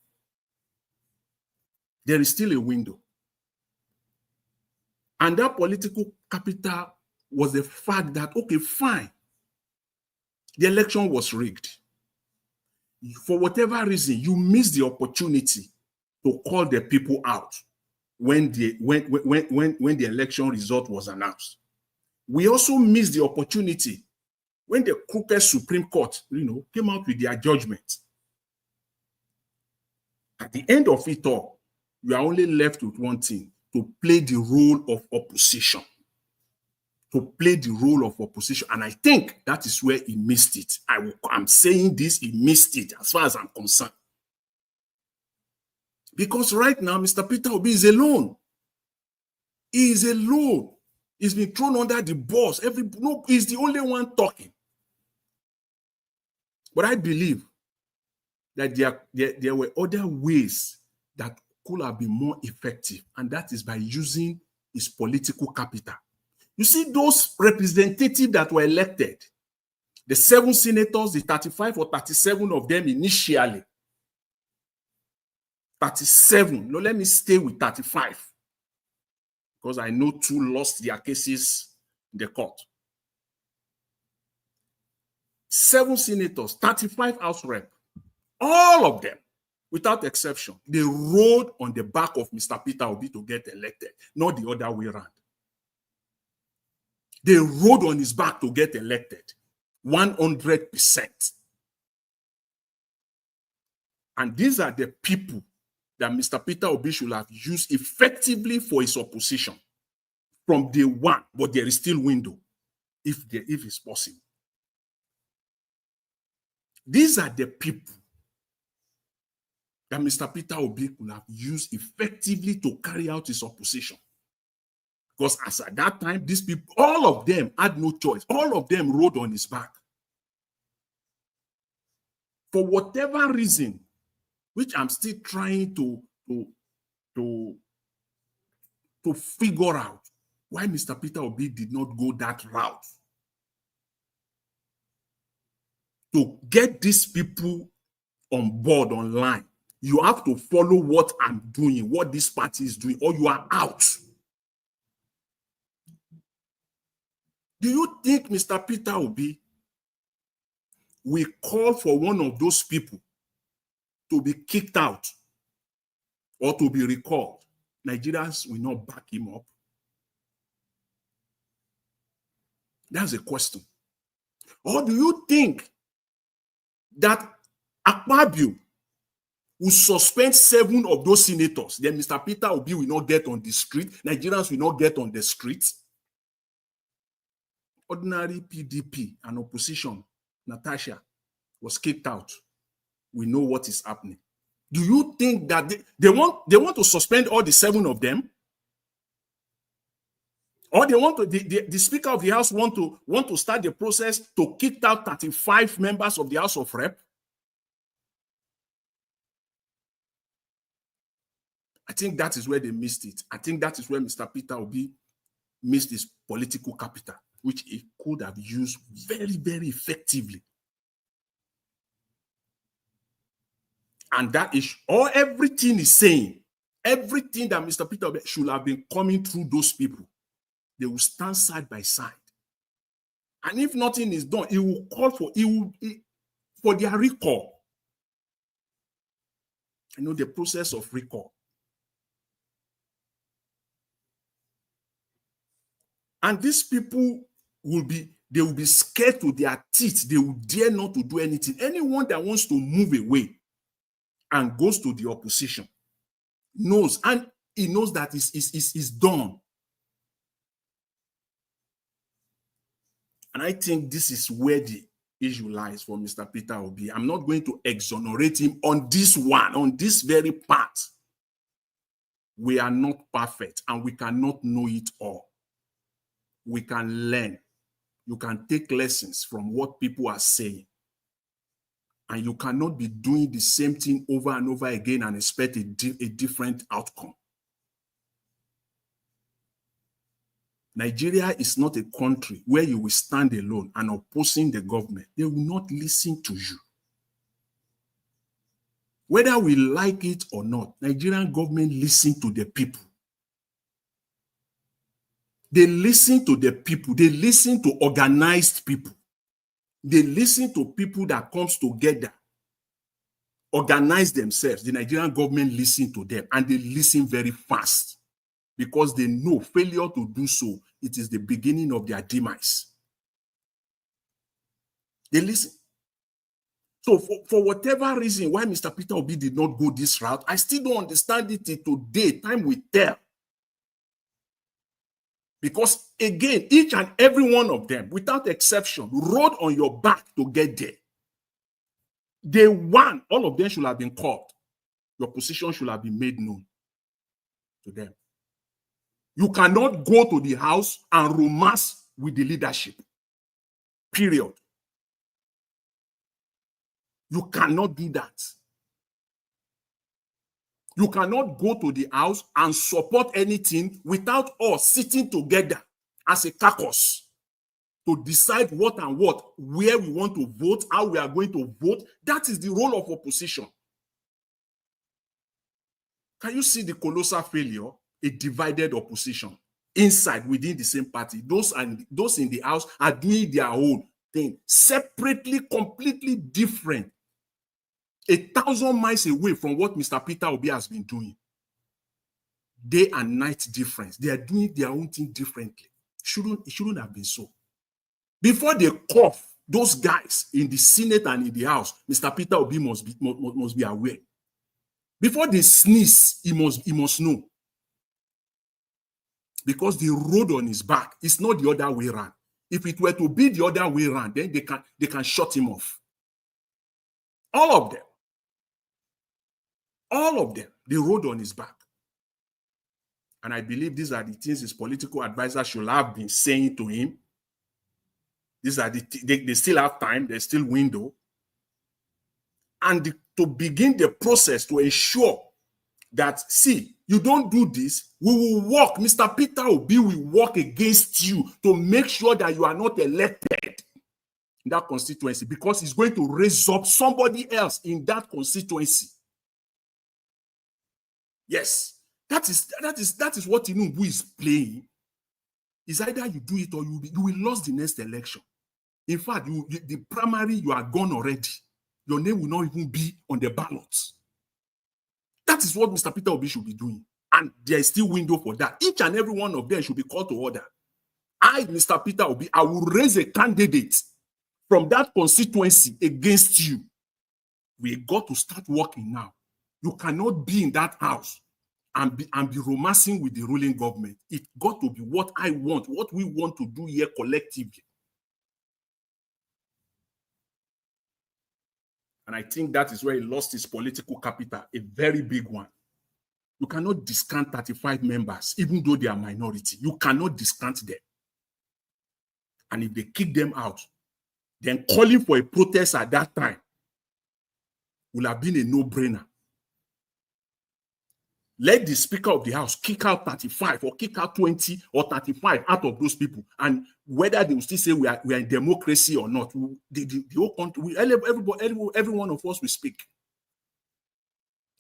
There is still a window. And that political capital was the fact that, okay, fine, the election was rigged. For whatever reason, you missed the opportunity to call the people out when the election result was announced. We also missed the opportunity when the crooked Supreme Court, came out with their judgment. At the end of it all, you are only left with one thing: to play the role of opposition. To play the role of opposition. And I think that is where he missed it. I'm saying this, he missed it as far as I'm concerned. Because right now, Mr. Peter Obi is alone. He is alone. He's been thrown under the bus. He's the only one talking. But I believe that there were other ways that could have been more effective, and that is by using his political capital. You see, those representatives that were elected, the 7 senators, the 35 or 37 of them initially, 37, no, let me stay with 35, because I know 2 lost their cases in the court. 7 senators, 35 House Rep, all of them, without exception, they rode on the back of Mr. Peter Obi to get elected, not the other way around. They rode on his back to get elected, 100%. And these are the people that Mr. Peter Obi should have used effectively for his opposition from day one, but there is still window if it's possible. These are the people that Mr. Peter Obi could have used effectively to carry out his opposition. Because as at that time, these people, all of them had no choice. All of them rode on his back. For whatever reason, which I'm still trying to figure out why Mr. Peter Obi did not go that route. To get these people on board online, you have to follow what I'm doing, what this party is doing, or you are out. Do you think Mr. Peter Obi will call for one of those people to be kicked out or to be recalled? Nigerians will not back him up. That's a question. Or do you think that Akpabio will suspend 7 of those senators? Then Mr. Peter Obi will not get on the street. Nigerians will not get on the streets. Ordinary PDP and opposition, Natasha, was kicked out. We know what is happening. Do you think that they want to suspend all the 7 of them? Or they want to, the Speaker of the House want to start the process to kick out 35 members of the House of Rep? I think that is where they missed it. I think that is where Mr. Peter Obi missed his political capital, which he could have used very, very effectively. And that is all everything is saying, everything that Mr. Peter Obi should have been coming through those people. They will stand side by side. And if nothing is done, he will call for their recall. You know, the process of recall. And these people will be scared to their teeth. They will dare not to do anything. Anyone that wants to move away and goes to the opposition, knows, and he knows that it's done. And I think this is where the issue lies for Mr. Peter Obi. I'm not going to exonerate him on this one, on this very part. We are not perfect and we cannot know it all. We can learn. You can take lessons from what people are saying. And you cannot be doing the same thing over and over again and expect a different outcome. Nigeria is not a country where you will stand alone and opposing the government. They will not listen to you. Whether we like it or not, Nigerian government listen to the people. They listen to the people. They listen to organized people. They listen to people that comes together, organize themselves. The Nigerian government listen to them, and they listen very fast because they know failure to do so, it is the beginning of their demise. They listen. So for whatever reason why Mr. Peter Obi did not go this route, I still don't understand it till today. Time will tell. Because again, each and every one of them, without exception, rode on your back to get there. Day one, all of them should have been caught. Your position should have been made known to them. You cannot go to the house and romance with the leadership. Period. You cannot do that. You cannot go to the house and support anything without us sitting together as a caucus to decide what and what, where we want to vote, how we are going to vote. That is the role of opposition. Can you see the colossal failure? A divided opposition inside, within the same party. Those in the house are doing their own thing, separately, completely different. 1,000 miles away from what Mr. Peter Obi has been doing. Day and night difference. They are doing their own thing differently. It shouldn't have been so. Before they cough, those guys in the Senate and in the House, Mr. Peter Obi must be aware. Before they sneeze, he must know. Because the road on his back is not the other way around. If it were to be the other way around, then they can shut him off. All of them. All of them, they rode on his back. And I believe these are the things his political advisor should have been saying to him. These are they still have time, there's still window. And to begin the process to ensure that, see, you don't do this, we will work, Mr. Peter Obi will work against you to make sure that you are not elected in that constituency, because he's going to raise up somebody else in that constituency. Yes, that is what Tinubu is playing. It's either you do it or you will lose the next election. In fact, the primary, you are gone already. Your name will not even be on the ballots. That is what Mr. Peter Obi should be doing. And there is still window for that. Each and every one of them should be called to order. I, Mr. Peter Obi, I will raise a candidate from that constituency against you. We got to start working now. You cannot be in that house and be romancing with the ruling government. It got to be what I want, what we want to do here collectively. And I think that is where he lost his political capital, a very big one. You cannot discount 35 members, even though they are minority. You cannot discount them. And if they kick them out, then calling for a protest at that time will have been a no-brainer. Let the Speaker of the House kick out 35 or kick out 20 or 35 out of those people. And whether they will still say we are in democracy or not, the whole country, every one of us will speak.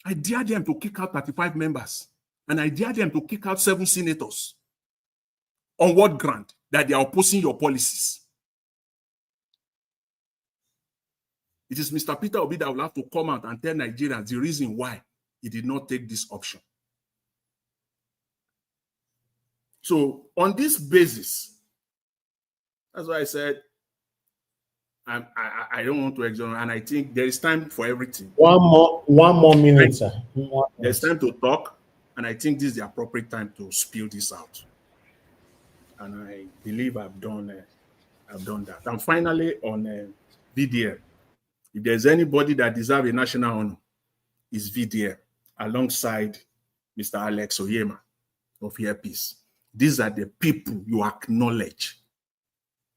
I dare them to kick out 35 members. And I dare them to kick out 7 senators. On what ground? That they are opposing your policies. It is Mr. Peter Obi that will have to come out and tell Nigerians the reason why he did not take this option. So on this basis, that's why I said, I don't want to exonerate, and I think there is time for everything. One more minute, sir. There's time to talk, and I think this is the appropriate time to spill this out. And I believe I've done that. And finally, on VDM, if there's anybody that deserves a national honor, it's VDM, alongside Mr. Alex Oyema of Earpiece. These are the people you acknowledge.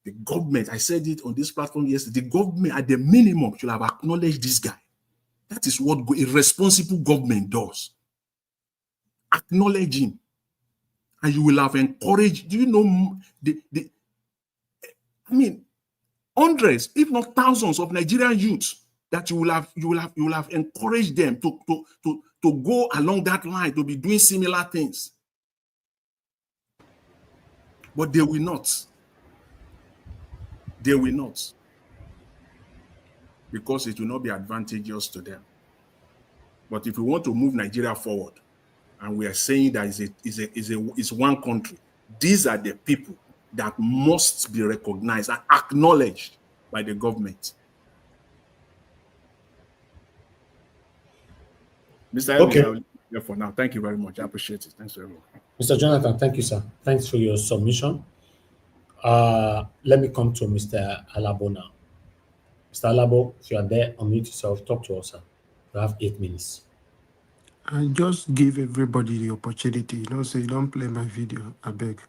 The government, I said it on this platform yesterday, the government at the minimum should have acknowledged this guy. That is what a responsible government does. Acknowledge him. And you will have encouraged, do you know, hundreds, if not thousands of Nigerian youths that you will have encouraged them to go along that line, to be doing similar things. But they will not. They will not. Because it will not be advantageous to them. But if we want to move Nigeria forward, and we are saying that it's one country, these are the people that must be recognized and acknowledged by the government. Mr. Okay. Elvis, I'll for now. Thank you very much. I appreciate it. Thanks, everyone. Mr. Jonathan, thank you, sir. Thanks for your submission. Let me come to Mr. Alabo now. Mr. Alabo, if you are there, unmute yourself, talk to us, sir. You have 8 minutes. I just give everybody the opportunity. You know, so you don't play my video. I beg.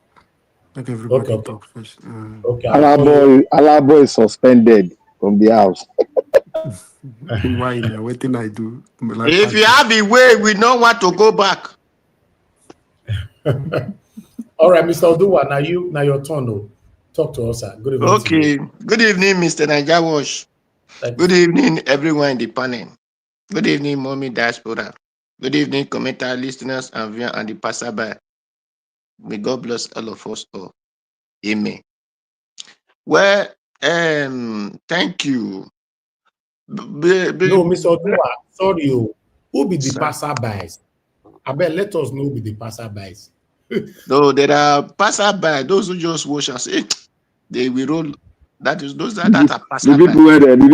Let everybody talk first. Okay. Alabo is suspended from the house. Why now? What did I do? If you have a way, we don't want to go back. All right, Mr. Oduwa, now your turn. Though. Talk to us, sir. Good evening. Okay. Good evening, Mr. Naija Wash. Good evening, everyone in the panel. Good evening, Mommy Diaspora. Good evening, commentator, listeners, and viewers, and the passerby. May God bless all of us all. Amen. Well, thank you. No, Mr. Oduwa, sorry, who be the passerbys? I bet let us know who be the passerbys. No, there are passerby, those who just watch and say they will roll. That is those that are passerby. The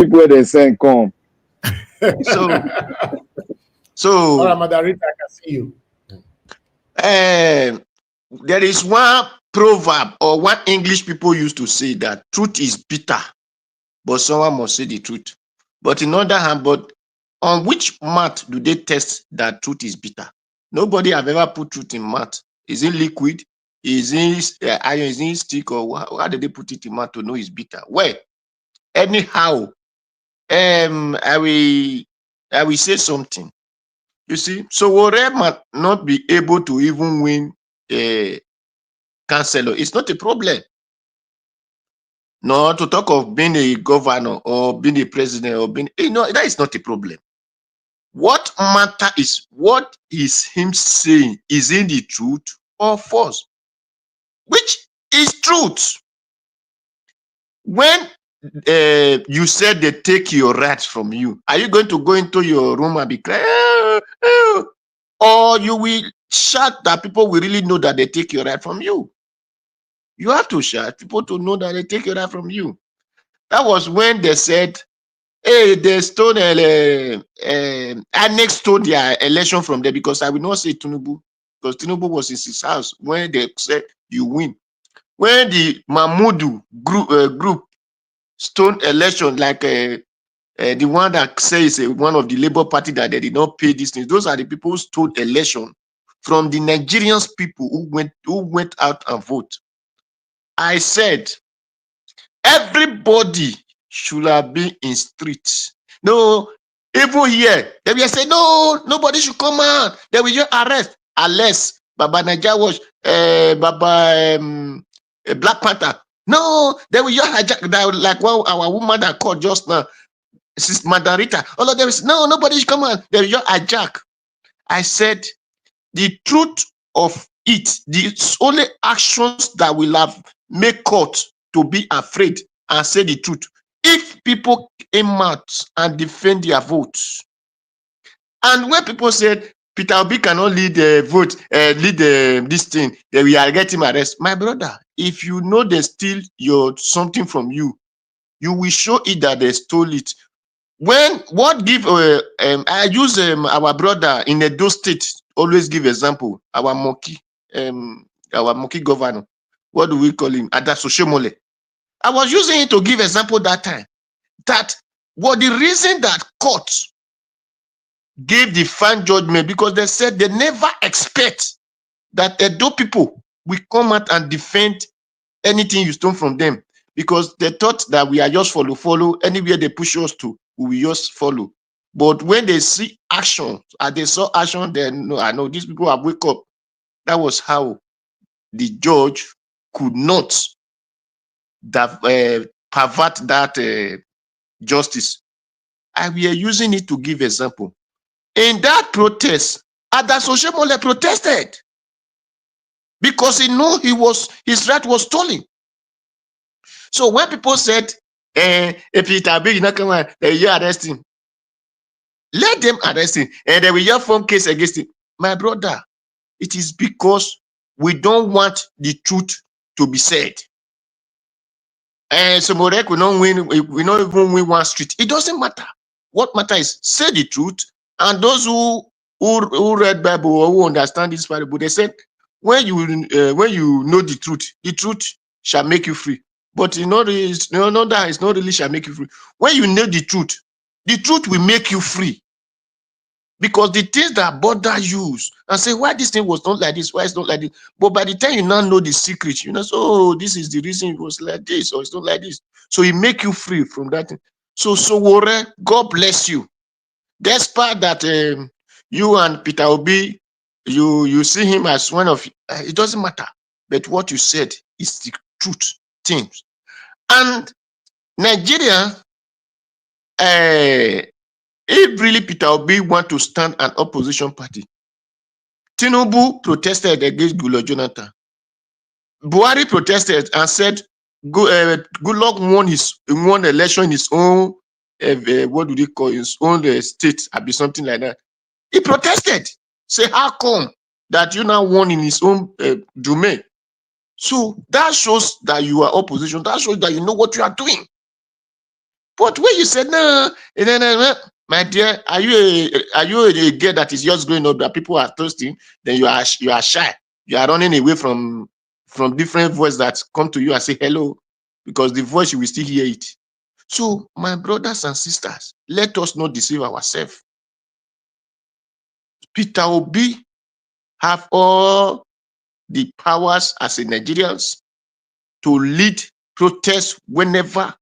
people where they send come. So all right, Madarita, I can see you. There is one proverb or one English people used to say that truth is bitter, but someone must say the truth. But in other hand, but on which mat do they test that truth is bitter? Nobody have ever put truth in mat. Is it liquid? Is it iron? Is it stick? Or how did they put it in mat to know it's bitter? Well, anyhow, I will say something. You see, Sowore might not be able to even win a councillor. It's not a problem. No, to talk of being a governor or being a president or being, that is not a problem. What matter is what is him saying? Is it the truth or false? Which is truth. When you said they take your rights from you, are you going to go into your room and be crying? Or you will shout that people will really know that they take your right from you? You have to shout people to know that they take your right from you. That was when they said, hey, they stole Annex stole their election from there, because I will not say Tinubu, because Tinubu was in his house when they said you win. When the Mahmudu group stole election, like the one that says one of the Labour Party that they did not pay these things, those are the people who stole election from the Nigerian people who went out and vote. I said everybody should have been in streets. No, even here, they will say, no, nobody should come out. They will just arrest. Unless Baba Naija was Black Panther. No, they will just hijack, like our woman that called just now, Sister Madarita. All of them say, no, nobody should come out. They will just hijack. I said, the truth of it, the only actions that will have made court to be afraid and say the truth, if people came out and defend their votes. And when people said Peter Obi cannot lead the vote, this thing, then we are getting arrested. My brother, if you know they steal something from you, you will show it that they stole it. When what give I use our brother in Edo State always give example. Our monkey governor. What do we call him? Adasoshemole. I was using it to give example that time. That was the reason that court gave the fine judgment, because they said they never expect that Edo people will come out and defend anything you stole from them, because they thought that we are just follow anywhere they push us to, we will just follow. But when they see action, and they saw action, then no, I know these people have wake up. That was how the judge could not pervert that justice. And we are using it to give example. In that protest, Adasoshemole protested because he knew his right was stolen. So when people said, if Peter Big not come on, you arrest him, let them arrest him, and then we have form case against him. My brother, it is because we don't want the truth to be said. And Sowore will not win, we not even win one street. It doesn't matter. What matters is say the truth. And those who read Bible or who understand this parable, they said, when you know the truth shall make you free. But that is not really shall make you free. When you know the truth will make you free. Because the things that bother you and say, why this thing was not like this, why it's not like this. But by the time you now know the secret, you know, so oh, this is the reason it was like this, or it's not like this. So it make you free from that thing. So Sowore, God bless you. Despite that you and Peter Obi, you see him as one of, it doesn't matter. But what you said is the truth things. And Nigeria, if really Peter Obi want to stand an opposition party, Tinubu protested against Goodluck Jonathan. Buhari protested and said Goodluck won election in his own, what do they call his own state, or be something like that. He protested. Say, how come that you now won in his own domain? So that shows that you are opposition. That shows that you know what you are doing. But when you said, no, my dear, are you a girl that is just growing up that people are thirsty? Then you are shy. You are running away from different voices that come to you and say hello, because the voice you will still hear it. So, my brothers and sisters, let us not deceive ourselves. Peter Obi have all the powers as a Nigerians to lead protests whenever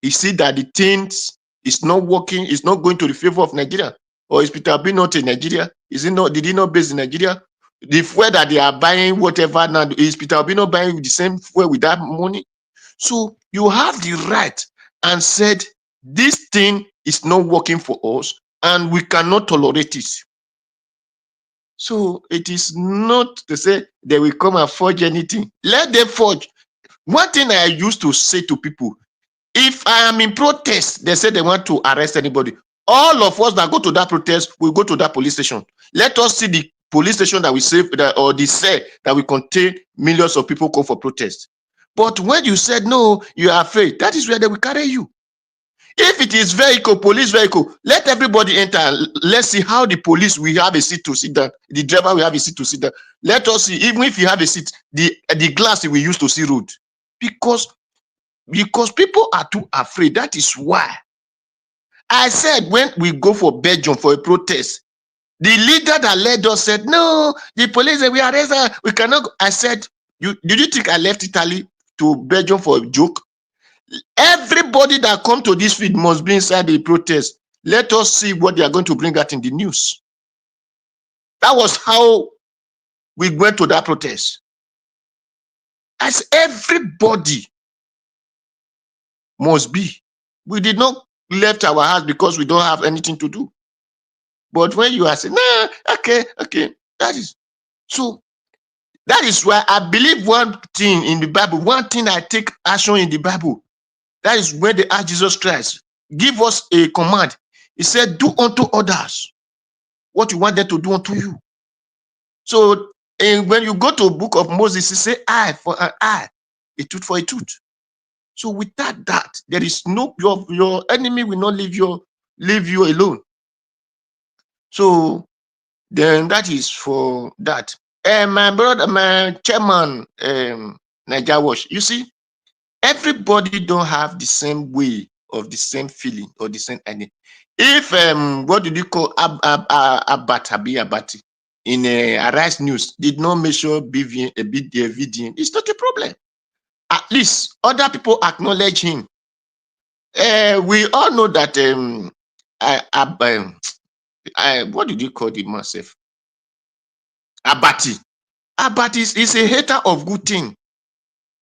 he see that the things is not working, it's not going to the favor of Nigeria. Or is Peter Obi not in Nigeria? Did he not base in Nigeria? The fuel that they are buying, whatever now, is Peter Obi not buying the same fuel with that money? So you have the right and said, this thing is not working for us and we cannot tolerate it. So it is not to say they will come and forge anything. Let them forge. One thing I used to say to people, if I am in protest, they say they want to arrest anybody. All of us that go to that protest will go to that police station. Let us see the police station that we save, or the cell that will contain millions of people come for protest. But when you said no, you are afraid, that is where they will carry you. If it is vehicle, police vehicle, let everybody enter. Let's see how the police will have a seat to sit down. The driver will have a seat to sit down. Let us see, even if you have a seat, the glass we use to see road. Because people are too afraid. That is why I said when we go for Belgium for a protest, the leader that led us said, no, the police, we arrest her, we cannot go. I said, did you think I left Italy to Belgium for a joke? Everybody that come to this field must be inside the protest. Let us see what they are going to bring out in the news. That was how we went to that protest. As everybody must be. We did not left our house because we don't have anything to do. But when you are saying, nah, okay, that is so. That is why I believe one thing in the Bible, one thing I take action in the Bible. That is where they ask Jesus Christ, give us a command. He said, do unto others what you want them to do unto you. So when you go to the book of Moses, he said, eye for an eye, a tooth for a tooth. So without that, there is no your enemy will not leave you alone. So then that is for that. My brother, my chairman, Naija Wash, you see, everybody don't have the same way of the same feeling or the same idea. If what did you call Abati in Arise News did not measure VDN, it's not a problem. At least other people acknowledge him. We all know that what did you call the myself? Abati is a hater of good thing.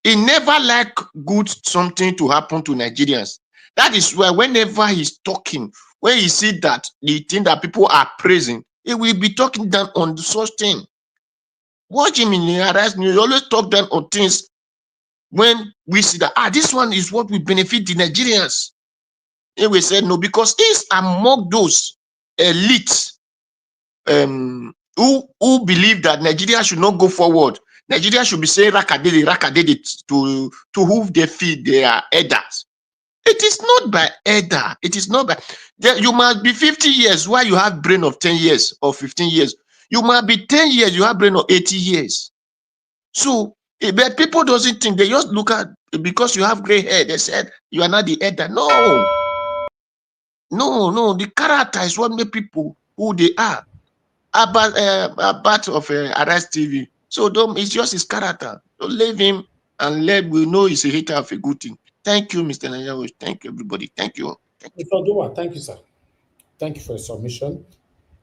He never like good something to happen to Nigerians. That is why whenever he's talking, when he see that the thing that people are praising, he will be talking down on such thing. Watch him in the Arise News. He always talk down on things when we see that this one is what will benefit the Nigerians. And we said no, because he's among those elites who believe that Nigeria should not go forward. Nigeria should be saying rakadede to who they feed their elders. It is not by elder. It is not by. You must be 50 years while you have brain of 10 years or 15 years. You must be 10 years, you have brain of 80 years. So, but people doesn't think, they just look at, because you have gray hair, they said you are not the elder. No. No, the character is what makes people who they are. About of Arise TV. So it's just his character. So leave him and we know he's a hater of a good thing. Thank you, Mr. Najawo. Thank you, everybody. Thank you. Mr. Dua, thank you, sir. Thank you for your submission.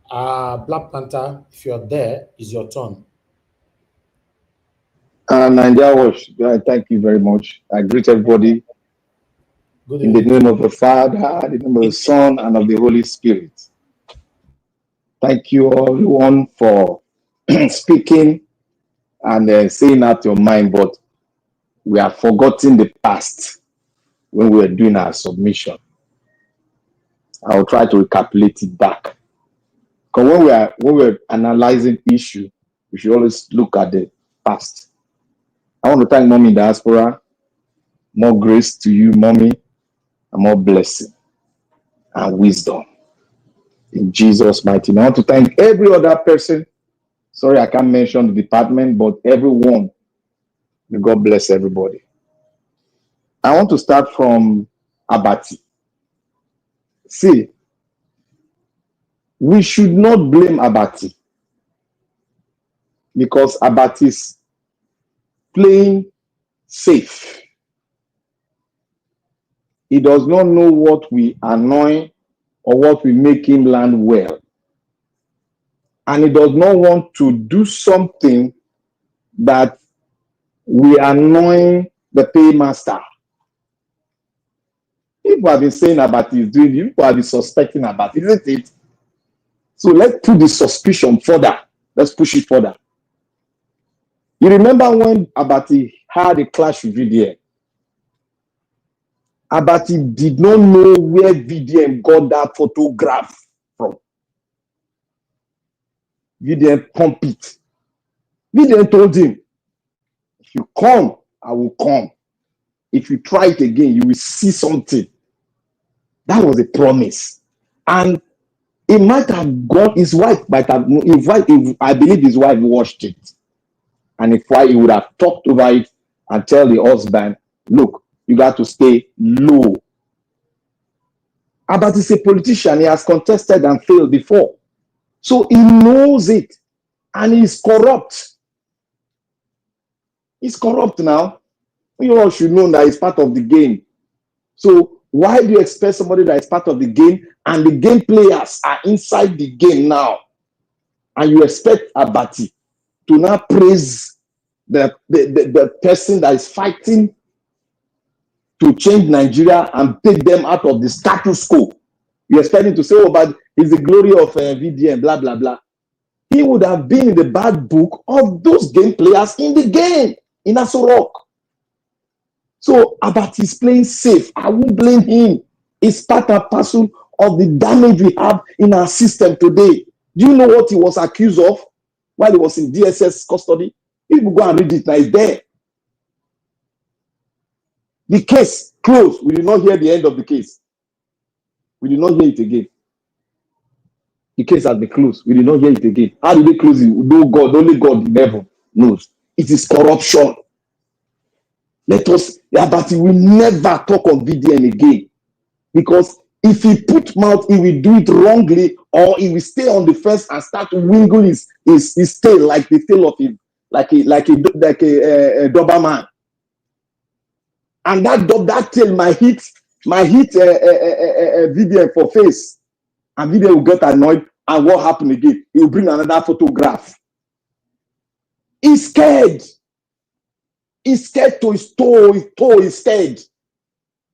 Black Panther, if you're there, it's your turn. Najawo, thank you very much. I greet everybody in the name of the Father, in the name of the Son, and of the Holy Spirit. Thank you, everyone, for speaking and saying out your mind, but we have forgotten the past when we were doing our submission. I will try to recapitulate it back. Because when we're analyzing issue, we should always look at the past. I want to thank Mommy in Diaspora. More grace to you, Mommy, and more blessing and wisdom. In Jesus' mighty name. I want to thank every other person. Sorry, I can't mention the department, but everyone. May God bless everybody. I want to start from Abati. See, we should not blame Abati because Abati is playing safe. He does not know what we annoy or what we make him land well. And he does not want to do something that we annoy the paymaster. People have been saying about it, people have been suspecting about it, isn't it? So let's put the suspicion further. Let's push it further. You remember when Abati had a clash with VDM? Abati did not know where VDM got that photograph from. VDM pumped it. VDM told him, if you come, I will come. If you try it again, you will see something. That was a promise. And it might have gone, his wife might have, I believe his wife watched it. And if why he would have talked over it and tell the husband, look, you got to stay low. But he's a politician. He has contested and failed before. So he knows it. And he's corrupt. He's corrupt now. You all should know that he's part of the game. So why do you expect somebody that is part of the game and the game players are inside the game now? And you expect Abati to now praise the person that is fighting to change Nigeria and take them out of the status quo. You expect him to say, oh, but it's the glory of VDM, blah, blah, blah. He would have been in the bad book of those game players in the game, in Aso Rock. So Abati is playing safe. I won't blame him. It's part and parcel of the damage we have in our system today. Do you know what he was accused of while he was in DSS custody? People go and read it now, it's there. The case closed. We did not hear the end of the case. We did not hear it again. The case has been closed. We did not hear it again. How did they close it? No God, only God in heaven knows. It is corruption. Let us, but he will never talk on VDN again. Because if he put mouth, he will do it wrongly, or he will stay on the fence and start to wiggle his tail like the tail of him, like a Doberman. And that tail might hit VDN for face. And VDN will get annoyed. And what happened again? He will bring another photograph. He's scared. He's scared to his toe. His toe is scared.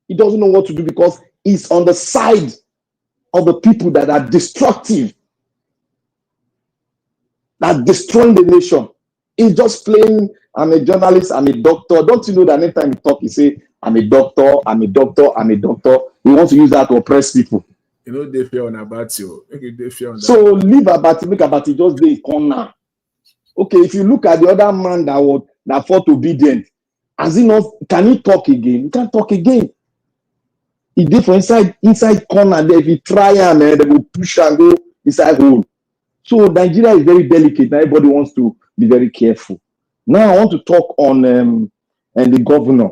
He doesn't know what to do because he's on the side of the people that are destructive, that destroying the nation. He's just playing, I'm a journalist, I'm a doctor. Don't you know that anytime he talk, he say, I'm a doctor, I'm a doctor, I'm a doctor. He wants to use that to oppress people. You know, they fear on about you. They fear on so leave Abati, make Abati just dey corner. Okay, if you look at the other man that fought obedient, has he not, can he talk again? He can't talk again. He did for inside corner there. If you try him, they will push and go inside hole. So Nigeria is very delicate. Everybody wants to be very careful. Now I want to talk on the governor.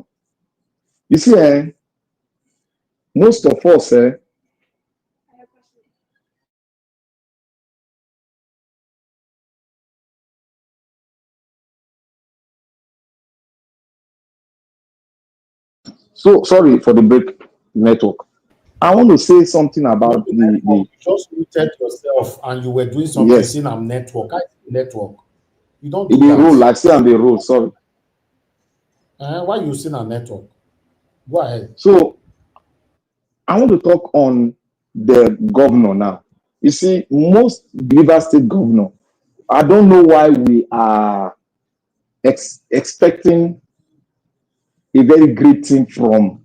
You see, most of us, so sorry for the break network. I want to say something about you just muted yourself and you were doing something. Yes. Saying I'm network. I network. You don't do do that. Rule, that. I say I'm the rule. Sorry. Why you saying I'm network? Go ahead. So I want to talk on the governor now. You see, most Rivers State governor, I don't know why we are expecting a very great thing from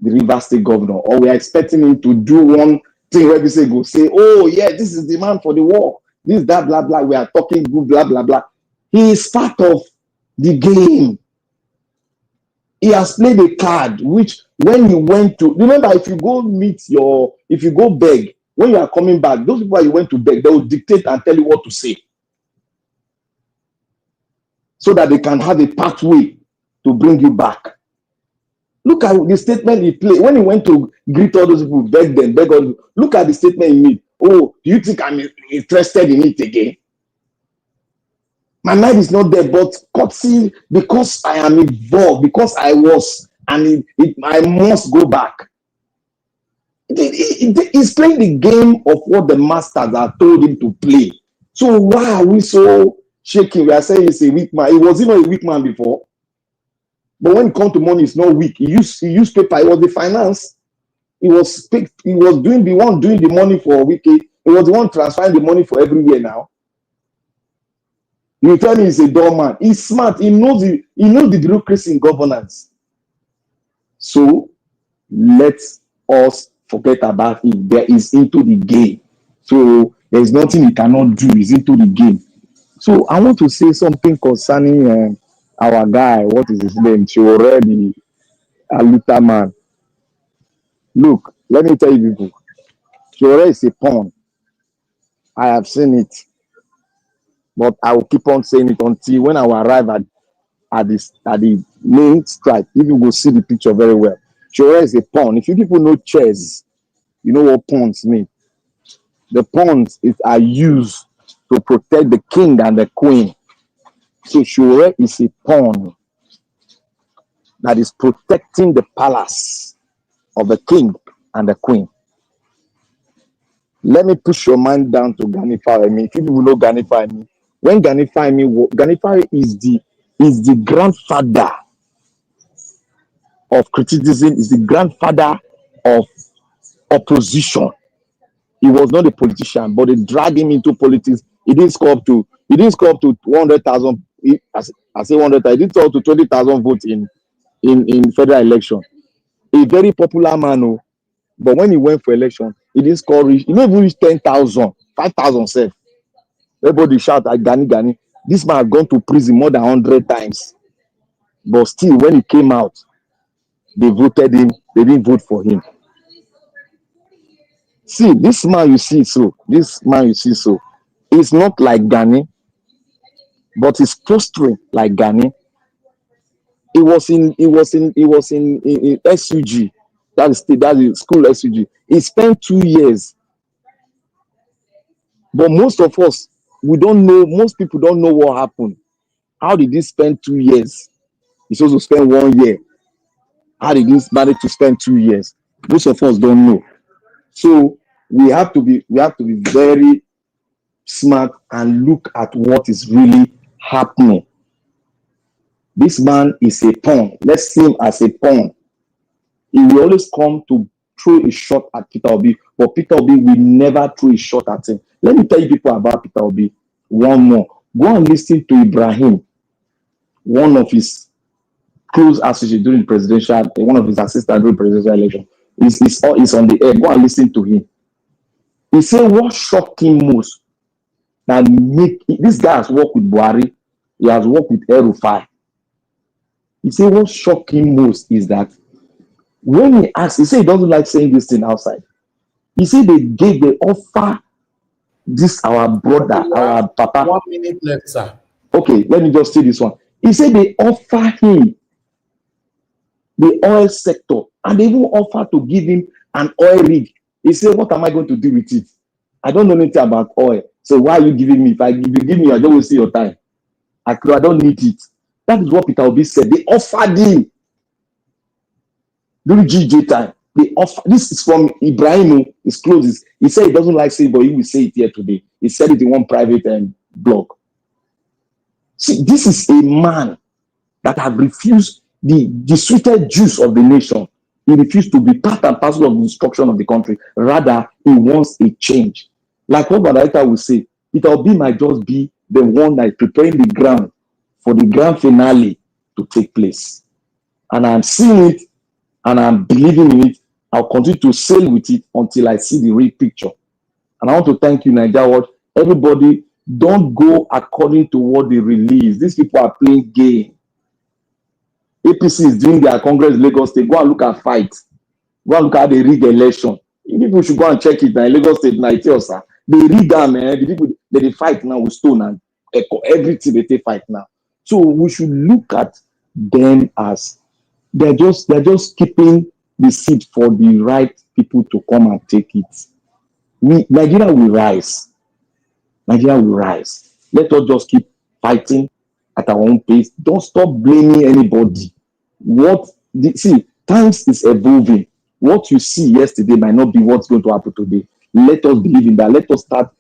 the Rivers State governor, or we are expecting him to do one thing where we say, oh yeah, this is the man for the war. This, that, blah, blah. We are talking good, blah, blah, blah. He is part of the game. He has played a card, which when you went to, remember, if you go beg, when you are coming back, those people you went to beg, they will dictate and tell you what to say. So that they can have a pathway to bring you back. Look at the statement he played. When he went to greet all those people, beg them, beg all. Look at the statement he made. Oh, do you think I'm interested in it again? My mind is not there, but see, because I am involved, because I was, and I must go back. He's playing the game of what the masters have told him to play. So why are we so shaking? We are saying he's a weak man. He was not a weak man before. But when it comes to money, it's not weak. He used paper. It was the finance. He was doing the one doing the money for Wike. He was the one transferring the money for everywhere now. You tell me he's a dumb man. He's smart. He knows the bureaucracy in governance. So let us forget about him. There is into the game. So there's nothing he cannot do. He's into the game. So I want to say something concerning our guy. What is his name? Sowore, the Aluta man. Look, let me tell you people. Sowore is a pawn. I have seen it. But I will keep on saying it until when I will arrive at the main strike. You will see the picture very well. Sowore is a pawn. If you people know chess, you know what pawns mean. The pawns are used to protect the king and the queen. So Sowore is a pawn that is protecting the palace of the king and the queen. Let me push your mind down to Gani Fawemi. If you people know Gani Fawemi, when Gani Fawemi is the grandfather of criticism, is the grandfather of opposition. He was not a politician, but they dragged him into politics. He didn't score up to 100,000. I say 100,000. He didn't score up to 20,000 votes in federal election. A very popular man, but when he went for election, he didn't score. He never reached 10,000, 5,000 self. Everybody shout at Gani. This man had gone to prison more than 100 times. But still, when he came out, they voted him, they didn't vote for him. See, this man you see so, it's not like Gani, but he's prostrate like Gani. He was in SUG, that is school SUG. He spent 2 years, but most of us, we don't know, most people don't know what happened. How did he spend 2 years? He's supposed to spend 1 year. How did he manage to spend 2 years? Most of us don't know. So we have to be very smart and look at what is really happening. This man is a pawn. Let's see him as a pawn. He will always come to throw a shot at Peter Obi, but Peter Obi will never throw a shot at him. Let me tell you people about Peter Obi. One more. Go and listen to Ibrahim, one of his close associates during presidential, one of his assistants during presidential election. Is on the air. Go and listen to him. He said what shocked him most, that make this guy has worked with Buhari, he has worked with El-Rufai. He said what shocked him most is that when he asked, he said he doesn't like saying this thing outside. He said they offer this our brother, our papa. 1 minute left, sir. Okay, let me just say this one. He said they offer him the oil sector and they even offer to give him an oil rig. He said, what am I going to do with it? I don't know anything about oil. So why are you giving me? If you give me, I don't waste your time. I don't need it. That is what Peter Obi said. They offered him during GJ time. They offer. This is from Ibrahim. His closes. He said he doesn't like saying, but he will say it here today. He said it in one private blog. See, this is a man that have refused the sweetest juice of the nation. He refused to be part and parcel of the destruction of the country. Rather, he wants a change. Like what Badaita will say, Peter Obi might just be the one that is preparing the ground for the grand finale to take place. And I'm seeing it and I'm believing in it. I'll continue to sail with it until I see the real picture. And I want to thank you, Nigeria World. Everybody, don't go according to what they release. These people are playing game. APC is doing their Congress in Lagos State. Go and look at fight. Go and look at the rig election. People should go and check it now in Lagos State. Now, they rig them, man. The people they fight now with stone and echo everything they fight now. So we should look at them as they're just keeping the seat for the right people to come and take it. Nigeria will rise. Nigeria will rise. Let us just keep fighting at our own pace. Don't stop blaming anybody. See, times is evolving. What you see yesterday might not be what's going to happen today. Let us believe in that. Let us start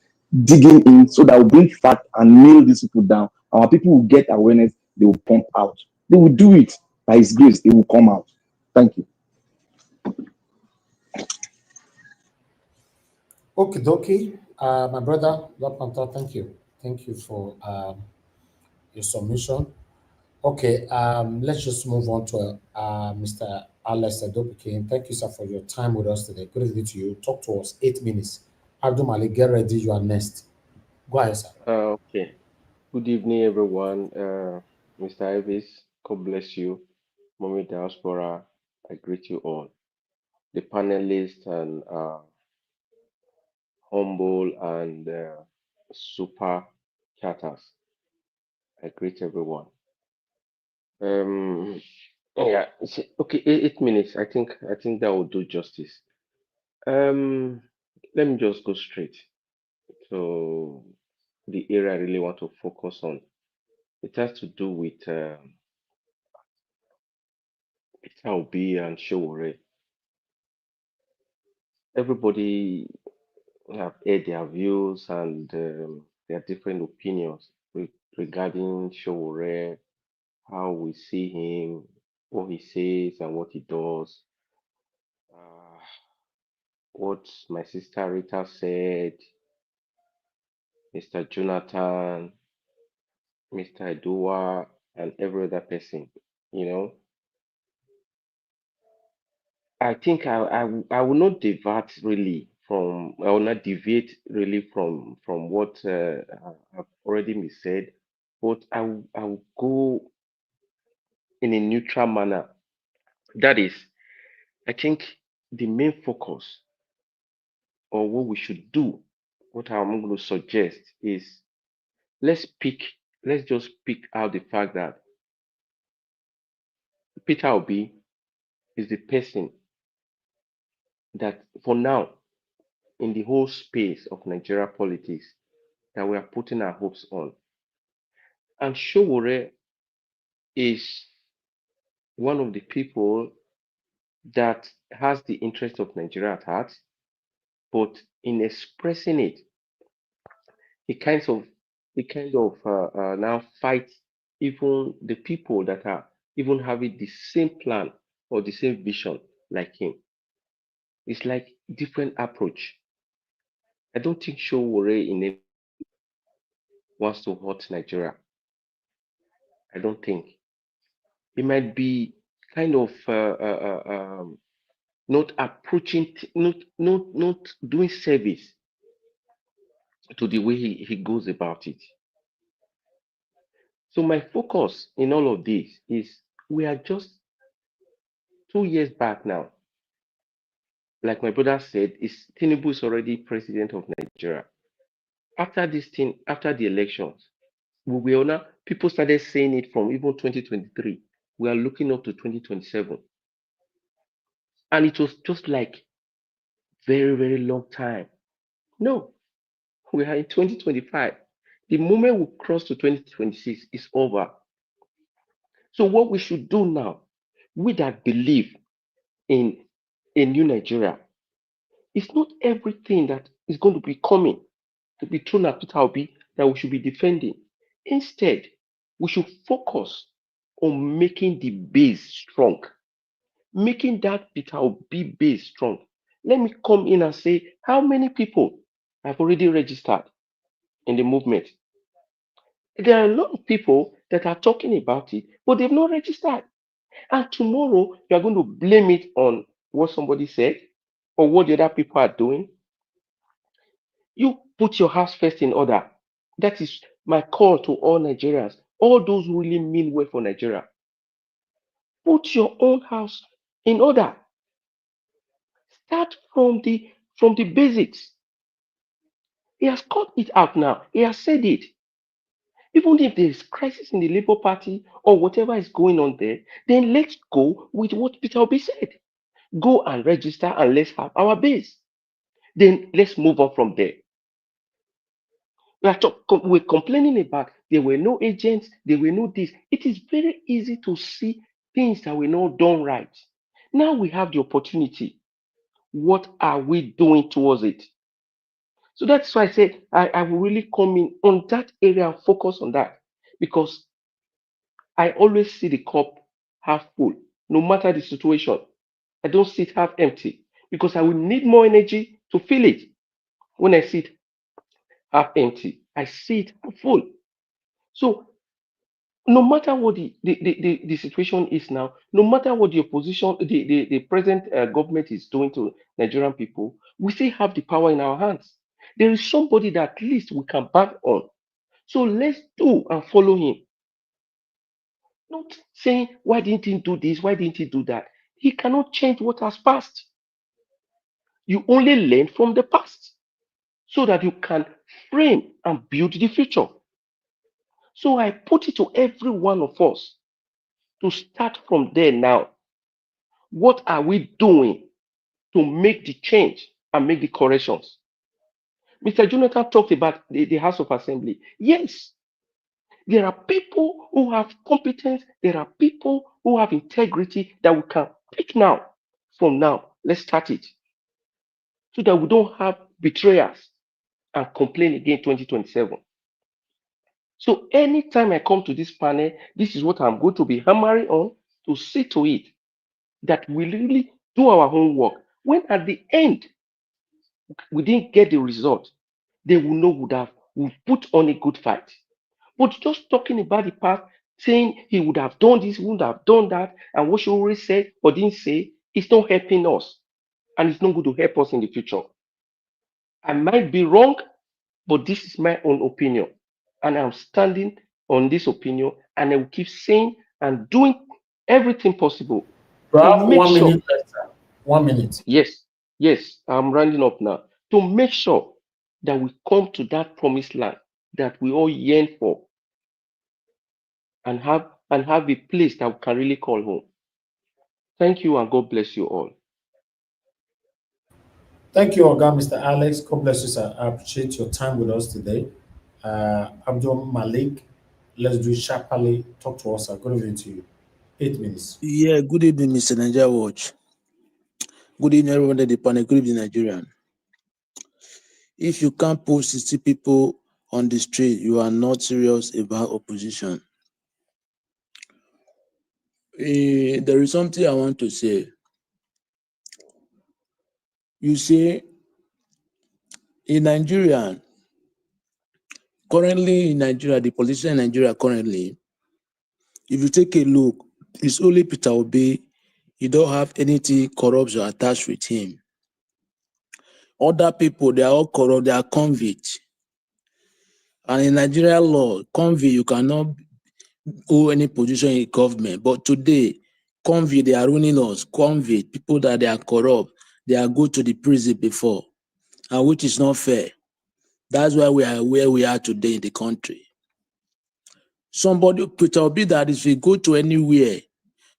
digging in so that we'll bring fact and nail these people down. Our people will get awareness. They will pump out. They will do it by His grace. It will come out. Thank you. Okay, dokie. My brother, Panther, thank you. Thank you for your submission. Okay, let's just move on to Mr. Alex Adopikin. Thank you, sir, for your time with us today. Good evening to you. Talk to us, 8 minutes. Abdul Malik, get ready. You are next. Go ahead, sir. Okay. Good evening, everyone. Mr. Ivis, God bless you. Mommy Diaspora, I greet you all. The panelists and humble and super chatters, I greet everyone. Yeah. Okay. 8 minutes. I think that will do justice. Let me just go straight to the area I really want to focus on. It has to do with Peter Obi and Sowore. Everybody have heard their views and their different opinions regarding Sowore, how we see him, what he says and what he does. What my sister Rita said, Mr. Jonathan, Mr. Edua, and every other person, you know. I think I will not divert really from, I will not deviate really from what have already been said, but I will go in a neutral manner. That is, I think the main focus or what we should do, what I'm going to suggest is let's just pick out the fact that Peter Obi is the person that for now in the whole space of Nigeria politics that we are putting our hopes on. And Sowore is one of the people that has the interest of Nigeria at heart, but in expressing it, he kind of now fights even the people that are even having the same plan or the same vision like him. It's like different approach. I don't think Sowore in it wants to hurt Nigeria. I don't think. He might be kind of not approaching, not doing service to the way he goes about it. So my focus in all of this is we are just 2 years back now. Like my brother said, Tinubu is already president of Nigeria. After this thing, after the elections, we will now, people started saying it from even 2023. We are looking up to 2027. And it was just like very, very long time. No, we are in 2025. The moment we cross to 2026 is over. So what we should do now, we that believe in a new Nigeria, it's not everything that is going to be coming to be thrown at Peter Obi that we should be defending. Instead, we should focus on making the base strong, making that Peter Obi base strong. Let me come in and say how many people have already registered in the movement. There are a lot of people that are talking about it, but they've not registered. And tomorrow, you are going to blame it on what somebody said or what the other people are doing. You put your house first in order. That is my call to all Nigerians, all those who really mean well for Nigeria. Put your own house in order. Start from the basics. He has called it out now. He has said it. Even if there is crisis in the Labour Party or whatever is going on there, then let's go with what Peter Obi said. Go and register and let's have our base. Then let's move on from there. We're complaining about there were no agents, there were no this. It is very easy to see things that were not done right. Now we have the opportunity. What are we doing towards it? So that's why I said I will really come in on that area and focus on that, because I always see the cup half full, no matter the situation. I don't see it half empty, because I will need more energy to fill it. When I see it half empty, I see it half full. So no matter what the situation is now, no matter what the opposition, the present government is doing to Nigerian people, we still have the power in our hands. There is somebody that at least we can bank on. So let's do and follow him. Not saying, why didn't he do this? Why didn't he do that? He cannot change what has passed. You only learn from the past so that you can frame and build the future. So I put it to every one of us to start from there now. What are we doing to make the change and make the corrections? Mr. Jonathan talked about the House of Assembly. Yes, there are people who have competence, there are people who have integrity that we can pick now. From now, let's start it so that we don't have betrayers and complain again 2027. So anytime I come to this panel, this is what I'm going to be hammering on, to see to it that we really do our homework. When at the end we didn't get the result, they will know we've put on a good fight. But just talking about the past, saying he would have done this, would have done that, and what she already said or didn't say, it's not helping us. And it's not going to help us in the future. I might be wrong, but this is my own opinion. And I'm standing on this opinion, and I will keep saying and doing everything possible We to have make 1 sure. minute left. 1 minute. Yes, yes, I'm rounding up now. To make sure that we come to that promised land that we all yearn for and have a place that we can really call home. Thank you and God bless you all. Thank you, Oga, Mr. Alex. God bless you, sir. I appreciate your time with us today. Abdul Malik, let's do it sharply. Talk to us. Good evening to you. 8 minutes. Yeah, good evening, Mr. Nigeria Watch. Good evening, everyone at the panel. Good evening, Nigerian. If you can't post 60 people on the street, you are not serious about opposition. There is something I want to say. You see, in Nigeria, the politicians in Nigeria currently, if you take a look, it's only Peter Obi. You don't have anything corrupt or attached with him. Other people, they are all corrupt, they are convicts. And in Nigerian law, convict, you cannot hold any position in government. But today, convict, they are ruining us. Convict, people that they are corrupt, they are go to the prison before, and which is not fair. That's why we are where we are today in the country. Somebody, Peter Obi, that if you go to anywhere,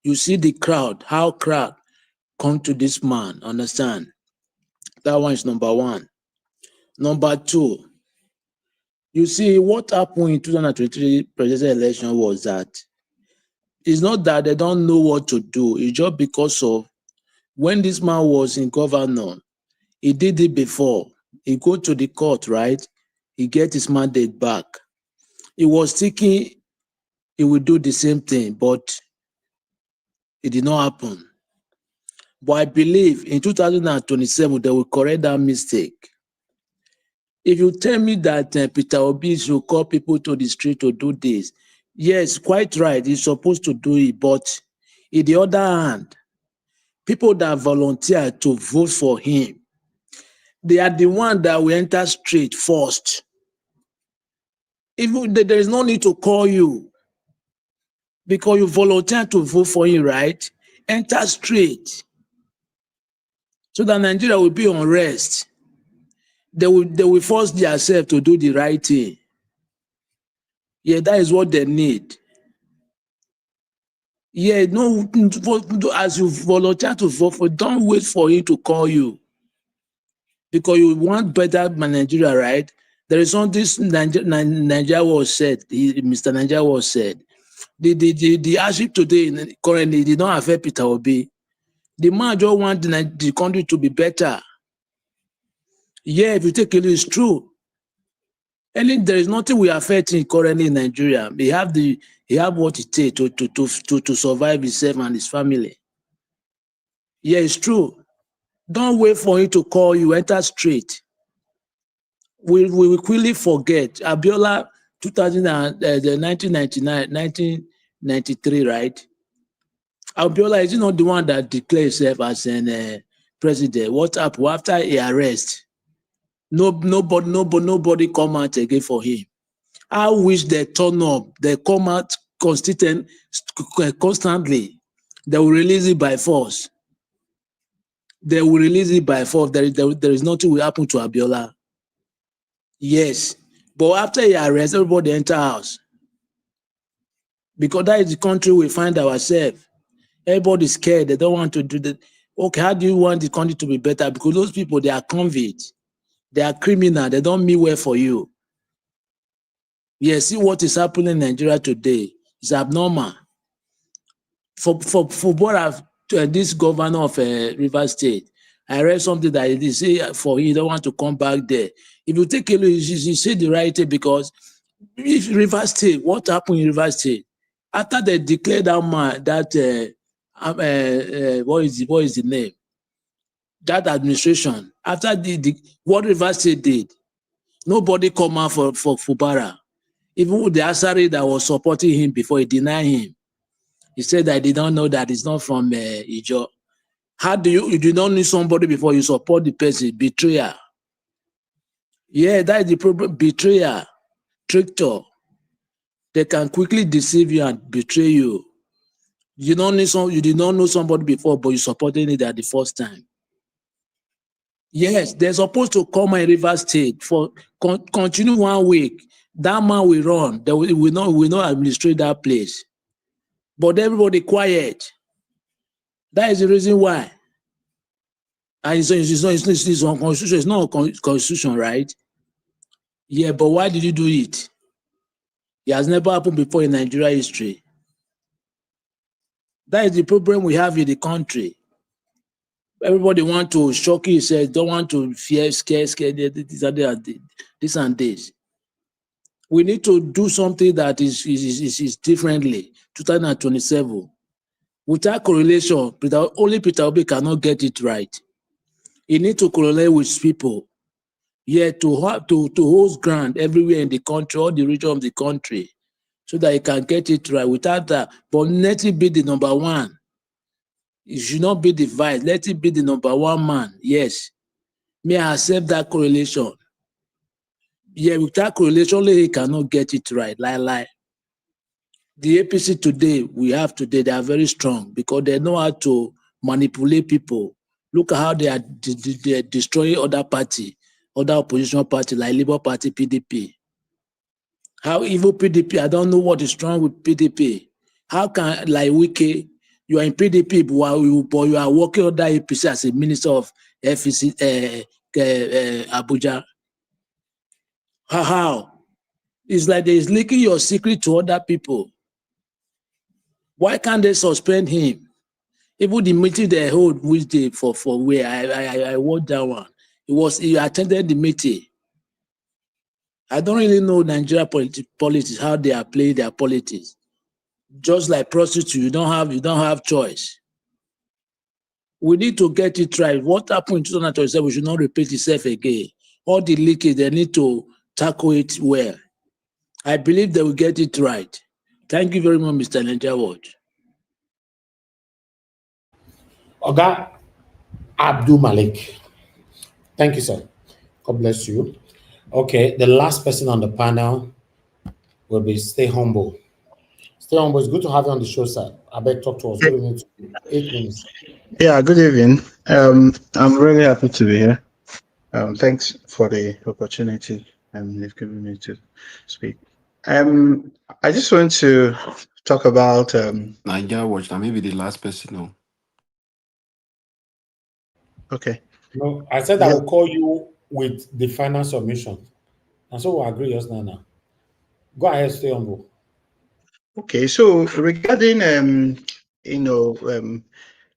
you see the crowd, how crowd come to this man, understand? That one is number one. Number two, you see what happened in 2023 presidential election was that it's not that they don't know what to do, it's just because of when this man was in governor, he did it before. He go to the court, right? He get his mandate back. He was thinking he would do the same thing, but it did not happen. But I believe in 2027, they will correct that mistake. If you tell me that Peter Obi should call people to the street to do this, yes, quite right, he's supposed to do it. But in the other hand, people that volunteer to vote for him, they are the ones that will enter street first. Even there is no need to call you because you volunteer to vote for him, right? Enter street so that Nigeria will be on rest. They will force themselves to do the right thing. Yeah, that is what they need. Yeah, no, as you volunteer to vote for, don't wait for him to call you because you want better Nigeria, right? There is something Nigeria was said, Mr. Nigeria was said. The hardship today currently did not affect Peter Obi. The man just want the country to be better. Yeah, if you take a look, it's true. And there is nothing we are affecting currently in Nigeria. He have what it takes to survive himself and his family. Yeah, it's true. Don't wait for him to call you. Enter straight. We will quickly forget. Abiola, 1993, right? Abiola is not the one that declared himself as an president. What happened after he arrest? Nobody come out again for him. I wish they turn up. They come out constantly. They will release it by force. They will release it by force. There is nothing will happen to Abiola. Yes. But after he arrests, everybody enter house. Because that is the country we find ourselves. Everybody's scared. They don't want to do that. Okay, how do you want the country to be better? Because those people, they are convicts. They are criminal. They don't mean well for you. Yes, see what is happening in Nigeria today. It's abnormal. For Fubara, this governor of Rivers State, I read something that he say for he don't want to come back there. If you take a look, you see the right thing because if Rivers State, what happened in Rivers State? After they declared that man, what is the name? That administration, after what Rivers State did, nobody come out for Fubara. Even with the Asari that was supporting him before, he denied him. He said that they don't know that it's not from Ijo. How do you do not need somebody before you support the person? Betrayer. Yeah, that is the problem. Betrayer, trickster. They can quickly deceive you and betray you. You did not know somebody before, but you supported it at the first time. Yes, they're supposed to come in River State for continue 1 week. That man will run. They will not administrate that place. But everybody quiet. That is the reason why. And it's unconstitutional. It's not a constitution, right? Yeah, but why did you do it? It has never happened before in Nigeria history. That is the problem we have in the country. Everybody want to shock himself, don't want to fear, scare, this and this. We need to do something that is differently. 2027. Without correlation, only Peter Obi cannot get it right. He need to correlate with people. Yeah, to host ground everywhere in the country, all the region of the country, so that he can get it right. Without that, but let it be the number one. It should not be the vice. Let it be the number one man. Yes. May I accept that correlation? Yeah, without correlation, only he cannot get it right. Lie. The APC today, they are very strong because they know how to manipulate people. Look at how they are destroying other party, other opposition party like Labour Party, PDP. How evil PDP, I don't know what is wrong with PDP. How can, like Wike, you are in PDP, but you are working under APC as a minister of FEC, Abuja. How? It's like they're leaking your secret to other people. Why can't they suspend him? Even the meeting they hold Wednesday for where I watched that one. He attended the meeting. I don't really know Nigeria politics, how they are playing their politics. Just like prostitutes, you don't have choice. We need to get it right. What happened in 2027, we should not repeat itself again. All the leakage, they need to tackle it well. I believe they will get it right. Thank you very much, Mr. Nigeria Watch. Oga Abdul Malik. Thank you, sir. God bless you. Okay, the last person on the panel will be Stay Humble. Stay Humble, it's good to have you on the show, sir. I beg talk to us. What do you need to do? 8 minutes. Yeah, good evening. I'm really happy to be here. Thanks for the opportunity you've given me to speak. I just want to talk about Nigeria Watch. Now maybe the last person. No. Okay. No, I said I will call you with the final submission. And so we'll agree just now. Go ahead, Stay Humble. Okay, so regarding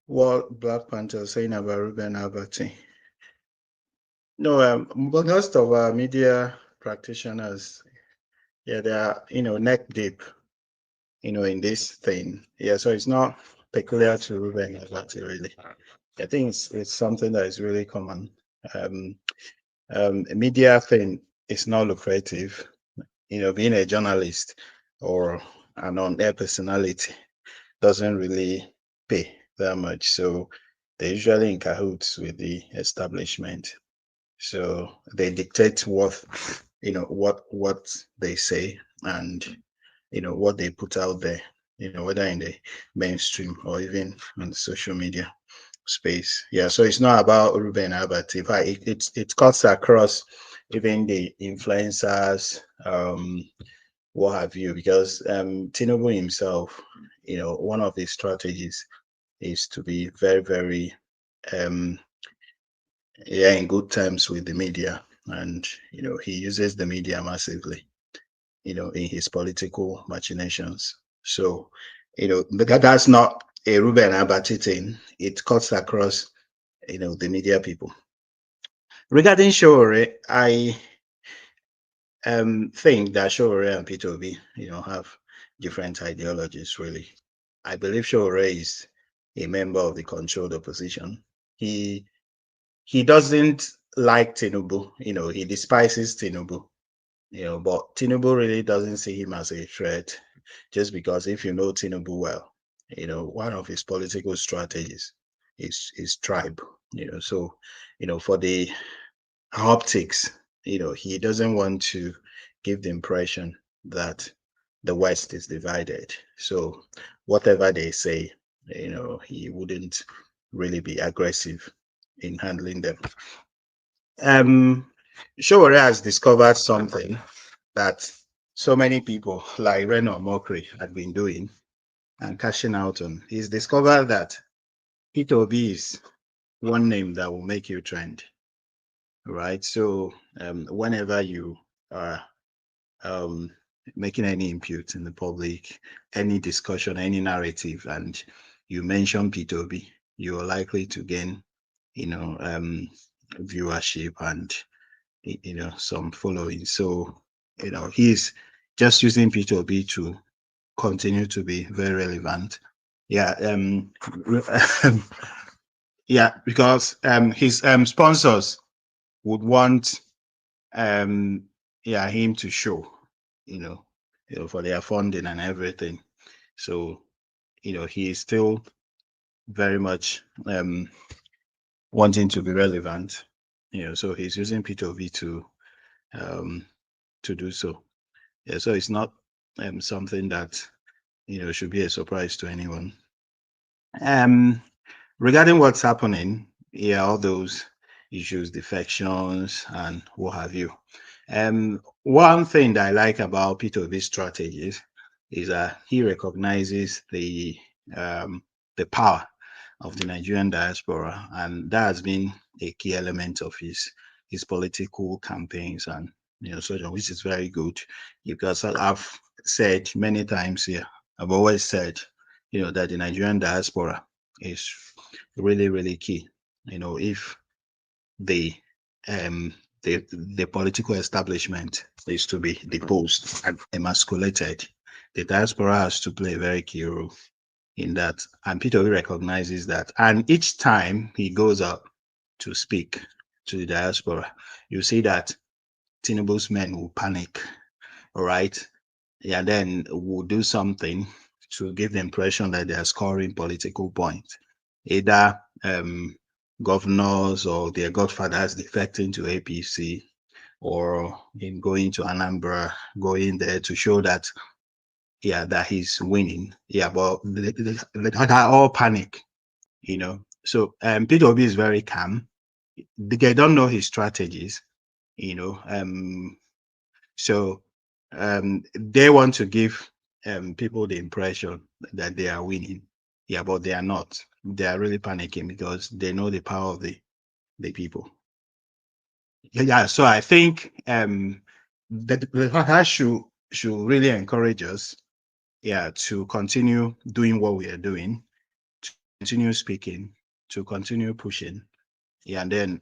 what Black Panther is saying about Ruben Abati. No, but most of our media practitioners, yeah, they are neck deep, in this thing. Yeah, so it's not peculiar to Ruben Abati really. I think it's something that is really common. Media thing is not lucrative. Being a journalist or an on-air personality doesn't really pay that much. So they're usually in cahoots with the establishment. So they dictate what they say and what they put out there, whether in the mainstream or even on the social media space. Yeah, so it's not about Ruben Abati. It cuts across even the influencers, what have you, because Tinubu himself, one of his strategies is to be very, very in good terms with the media, and he uses the media massively, in his political machinations. So, that's not a Ruben Abati thing. It cuts across, the media people. Regarding Sowore, I think that Sowore and Peter Obi, have different ideologies. Really, I believe Sowore is a member of the controlled opposition. He doesn't like Tinubu. He despises Tinubu. But Tinubu really doesn't see him as a threat, just because if you know Tinubu well, one of his political strategies is tribe. So for the optics, he doesn't want to give the impression that the West is divided. So whatever they say, he wouldn't really be aggressive in handling them. Sowore has discovered something that so many people like Reno Mokri had been doing and cashing out on. He's discovered that Peter Obi is one name that will make you trend, right? So whenever you are making any input in the public, any discussion, any narrative, and you mention Peter Obi, you're likely to gain, viewership and some following. So he's just using P2B to continue to be very relevant. Yeah, yeah, because his sponsors would want him to show, for their funding and everything. So he is still very much wanting to be relevant. So he's using P2V to do so. Yeah, so it's not something that should be a surprise to anyone. Regarding what's happening, all those issues, defections, and what have you. One thing that I like about P2V's strategies is that he recognizes the power of the Nigerian diaspora, and that has been a key element of his political campaigns and so on, which is very good. Because I've said many times here, I've always said, that the Nigerian diaspora is really, really key. If the political establishment is to be deposed and emasculated, the diaspora has to play a very key role in that. And Peter recognizes that. And each time he goes out to speak to the diaspora, you see that Tinubu's men will panic, all right? Yeah, then will do something to give the impression that they are scoring political points. Either governors or their godfathers defecting to APC, or in going to Anambra, going there to show that, that he's winning. Yeah, but they all panic, So Peter Obi is very calm. They don't know his strategies, so they want to give people the impression that they are winning. Yeah, but they are not. They are really panicking because they know the power of the people. Yeah, so I think that should really encourage us, to continue doing what we are doing, to continue speaking, to continue pushing, and then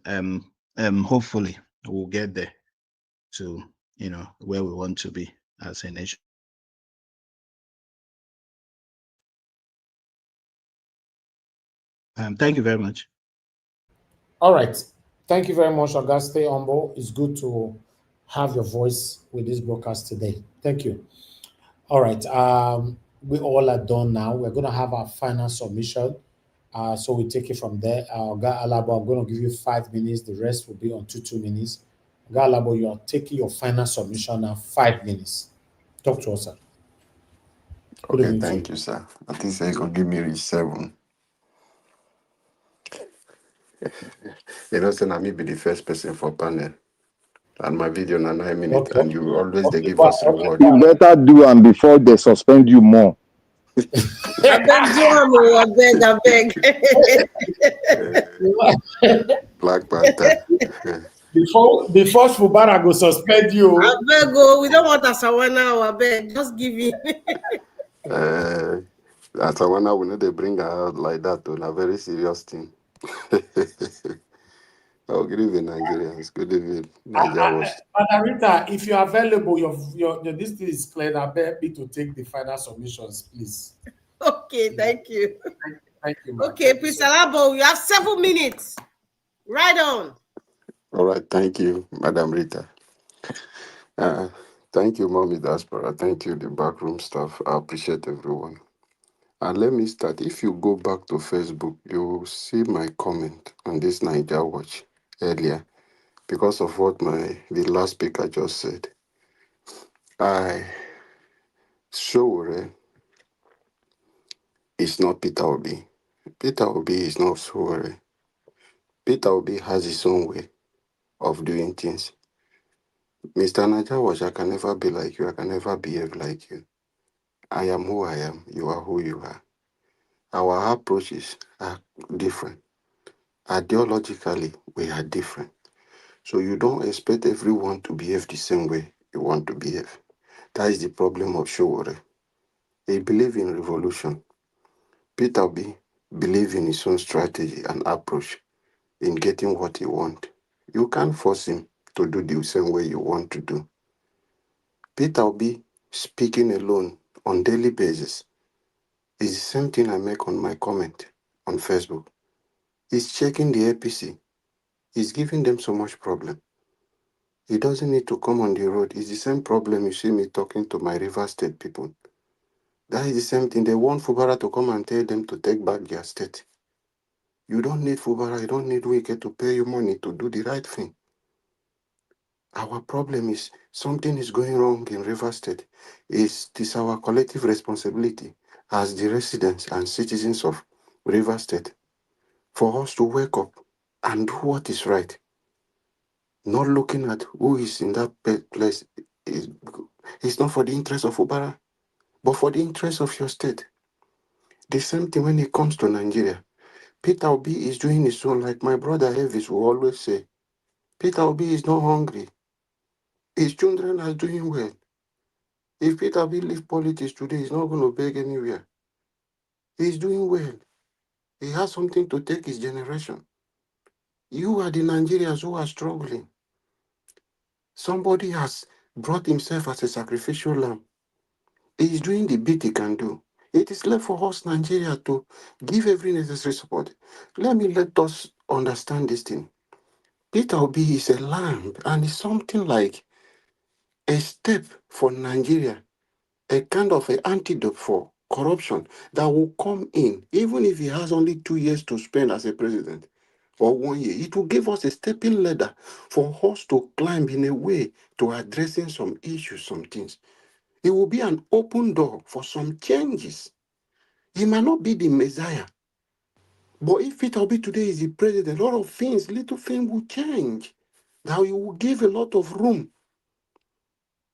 hopefully we'll get there to where we want to be as a nation. Thank you very much. All right. Thank you very much, Auguste Ombo. It's good to have your voice with this broadcast today. Thank you. All right. We all are done now. We're going to have our final submission. So we take it from there. Oga Alabo, I'm going to give you 5 minutes. The rest will be on 2 minutes. Oga Alabo, you are taking your final submission now, 5 minutes. Talk to us, sir. Okay, thank you, sir. I think you could give me 7. Say me be the first person for panel. And my video na 9 minutes, okay. And you always they give us reward. You better do them before they suspend you more. I beg. Black Panther. Before Fubara go suspend you. I beg go. We don't want Asawana. I beg. Just give it. Asawana, we know they bring her out like that on a very serious thing. Oh, good evening, Nigerians. Good evening, Nigeria. Margarita, if you're available, your this thing is clear. I beg me to take the final submissions, please. Okay, thank you. Thank you. Okay, Prince Alabo, you have 7 minutes. Right on. All right, thank you, Madam Rita. Thank you, Mommy Diaspora. Thank you, the backroom staff. I appreciate everyone. And let me start. If you go back to Facebook, you will see my comment on this Niger Watch earlier because of what the last speaker just said. Sowore It's not Peter Obi. Peter Obi is not Sowore. Peter Obi has his own way of doing things. Mr. Najawash, I can never be like you. I can never behave like you. I am who I am. You are who you are. Our approaches are different. Ideologically, we are different. So you don't expect everyone to behave the same way you want to behave. That is the problem of Sowore. He believes in revolution. Peter B believes in his own strategy and approach in getting what he wants. You can't force him to do the same way you want to do. Peter B speaking alone on daily basis is the same thing I make on my comment on Facebook. He's checking the APC. He's giving them so much problem. He doesn't need to come on the road. It's the same problem you see me talking to my River State people. That is the same thing. They want Fubara to come and tell them to take back their state. You don't need Fubara, you don't need Wike to pay you money to do the right thing. Our problem is something is going wrong in River State. It is our collective responsibility as the residents and citizens of River State for us to wake up and do what is right. Not looking at who is in that place. It's not for the interest of Fubara, but for the interest of your state. The same thing when it comes to Nigeria. Peter Obi is doing his own, like my brother Elvis will always say. Peter Obi is not hungry. His children are doing well. If Peter Obi leave politics today, he's not going to beg anywhere. He's doing well. He has something to take his generation. You are the Nigerians who are struggling. Somebody has brought himself as a sacrificial lamb. He is doing the bit he can do. It is left for us, Nigeria, to give every necessary support. Let us understand this thing. Peter Obi is a lamb, and it's something like a step for Nigeria, a kind of an antidote for corruption that will come in, even if he has only 2 years to spend as a president or 1 year. It will give us a stepping ladder for us to climb in a way to addressing some issues, some things. It will be an open door for some changes. He might not be the Messiah, but if Peter Obi today is the president, a lot of things, little things will change. That he will give a lot of room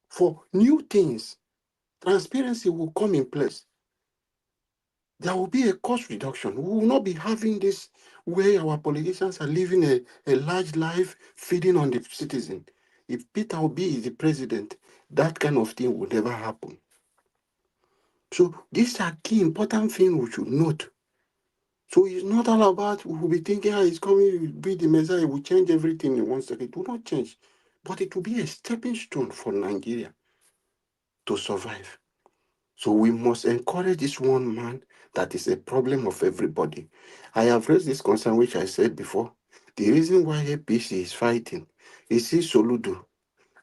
for new things. Transparency will come in place. There will be a cost reduction. We will not be having this where our politicians are living a large life feeding on the citizen. If Peter Obi is the president, that kind of thing will never happen. So these are key important things we should note. So it's not all about we will be thinking he's coming, he will be the Messiah, he will change everything in 1 second. It will not change. But it will be a stepping stone for Nigeria to survive. So we must encourage this one man that is a problem of everybody. I have raised this concern, which I said before. The reason why APC is fighting is Soludo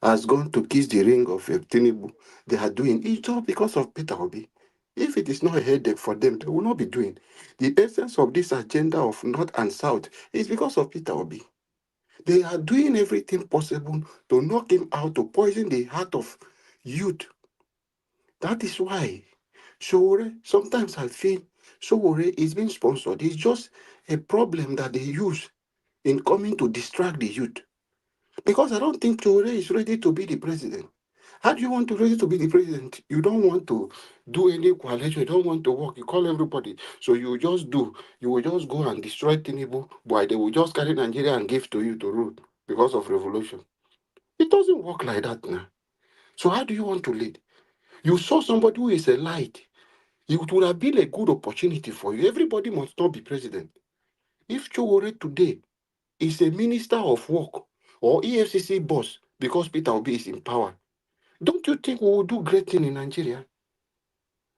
has gone to kiss the ring of Tinubu. They are doing it all because of Peter Obi. If it is not a headache for them, they will not be doing. The essence of this agenda of North and South is because of Peter Obi. They are doing everything possible to knock him out, to poison the heart of youth. That is why Sowore, sometimes I feel Sowore is being sponsored. It's just a problem that they use in coming to distract the youth. Because I don't think Sowore is ready to be the president. How do you want to ready to be the president? You don't want to do any coalition. You don't want to work. You call everybody. So you will just go and destroy Tinubu, but they will just carry Nigeria and give to you to rule because of revolution. It doesn't work like that now. So how do you want to lead? You saw somebody who is a light. It would have been a good opportunity for you. Everybody must not be president. If Sowore today is a minister of work or EFCC boss because Peter Obi is in power, don't you think we will do great thing in Nigeria?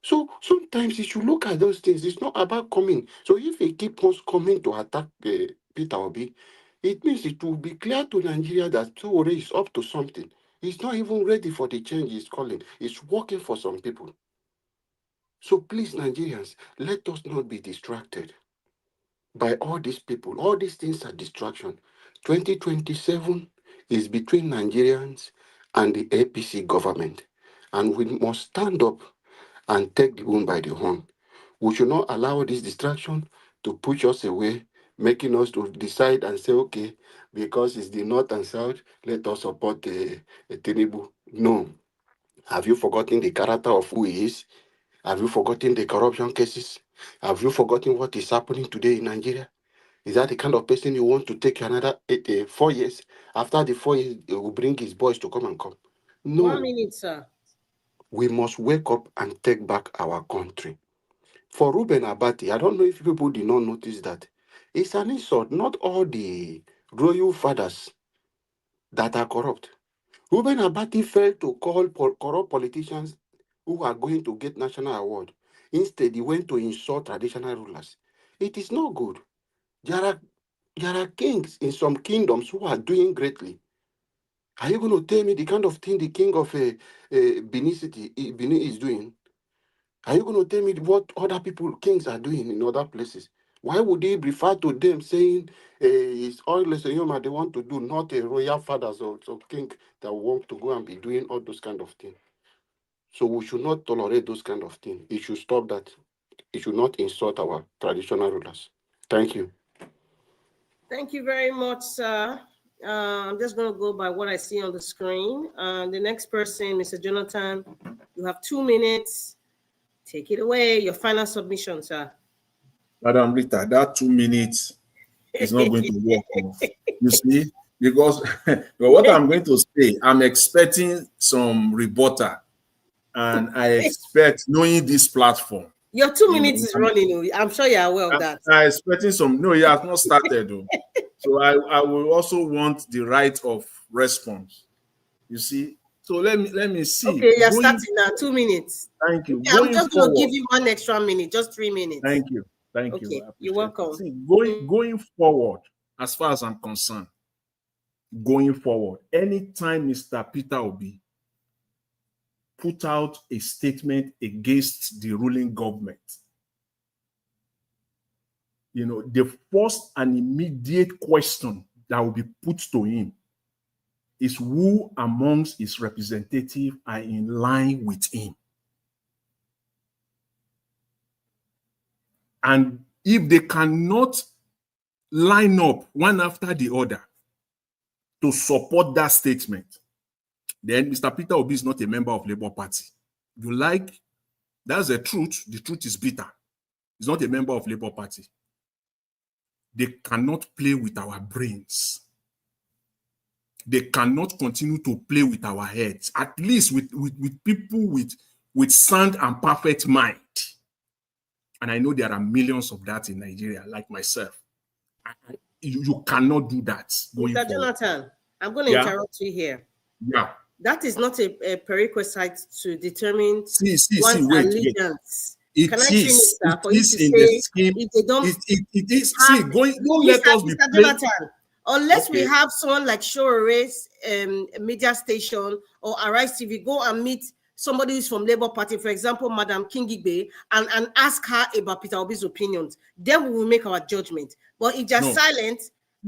So sometimes you should look at those things. It's not about coming. So if he keeps on coming to attack Peter Obi, it means it will be clear to Nigeria that Sowore is up to something. He's not even ready for the change he's calling. It's working for some people. So please, Nigerians, let us not be distracted by all these people. All these things are distraction. 2027 is between Nigerians and the APC government. And we must stand up and take the wound by the horn. We should not allow this distraction to push us away, making us to decide and say, okay, because it's the north and south, let us support Tinubu. No. Have you forgotten the character of who he is? Have you forgotten the corruption cases? Have you forgotten what is happening today in Nigeria? Is that the kind of person you want to take another 4 years? After the 4 years, he will bring his boys to come and come. 1 No. minute, sir. We must wake up and take back our country. For Ruben Abati, I don't know if people did not notice that. It's an insult. Not all the royal fathers that are corrupt. Ruben Abati failed to call corrupt politicians who are going to get national award. Instead, he went to insult traditional rulers. It is not good. There are kings in some kingdoms who are doing greatly. Are you going to tell me the kind of thing the king of Benin is doing? Are you going to tell me what other kings are doing in other places? Why would he refer to them saying it's always a human they want to do, not a royal fathers or king that want to go and be doing all those kind of things? So we should not tolerate those kind of things. It should stop that. It should not insult our traditional rulers. Thank you. Thank you very much, sir. I'm just going to go by what I see on the screen. The next person, Mr. Jonathan, you have 2 minutes. Take it away. Your final submission, sir. Madam Rita, that 2 minutes is not going to work. You see, because what I'm going to say, I'm expecting some rebuttal, and I expect, knowing this platform. Your 2 minutes is running. I'm sure you're aware of that. I'm expecting some. No, you have not started, though. So I will also want the right of response. You see. So let me see. Okay, you're starting now. 2 minutes. Thank you. Okay, I'm just going to give you 1 extra minute, just 3 minutes. Thank you. Thank you. Okay, You're welcome. See, going forward, as far as I'm concerned, going forward, anytime Mr. Peter Obi put out a statement against the ruling government, the first and immediate question that will be put to him is who amongst his representatives are in line with him. And if they cannot line up one after the other to support that statement, then Mr. Peter Obi is not a member of Labour Party. You like, that's the truth. The truth is bitter. He's not a member of Labour Party. They cannot play with our brains. They cannot continue to play with our heads, at least with people with sound and perfect mind. And I know there are millions of that in Nigeria, like myself. You cannot do that. Mr. Jonathan, I'm going to interrupt you here. Yeah. That is not a prerequisite to determine one's allegiance. It Can is. I finish, sir, for It you is to in say the scheme. If they don't it is. See, don't let us be Mr. Jonathan, unless we Okay. have someone like Sowore's media station or Arise TV, go and meet somebody who's from Labour Party, for example, Madam Kingigbe, and ask her about Peter Obi's opinions. Then we will make our judgment. But if they're silent,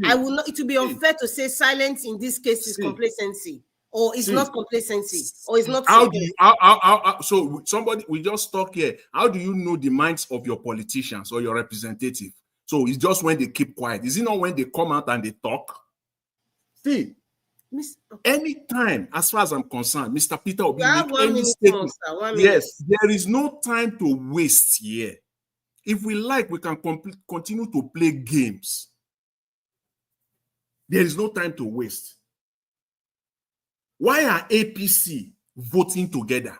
I will not. It will be unfair to say silence in this case is complacency, or it's not complacency, or it's not. How do you? So somebody we just talk here. How do you know the minds of your politicians or your representative? So it's just when they keep quiet. Is it not when they come out and they talk? See, anytime, as far as I'm concerned, Mr. Peter Obi make any statement. Yes, there is no time to waste here. If we like, we can continue to play games. There is no time to waste. Why are APC voting together?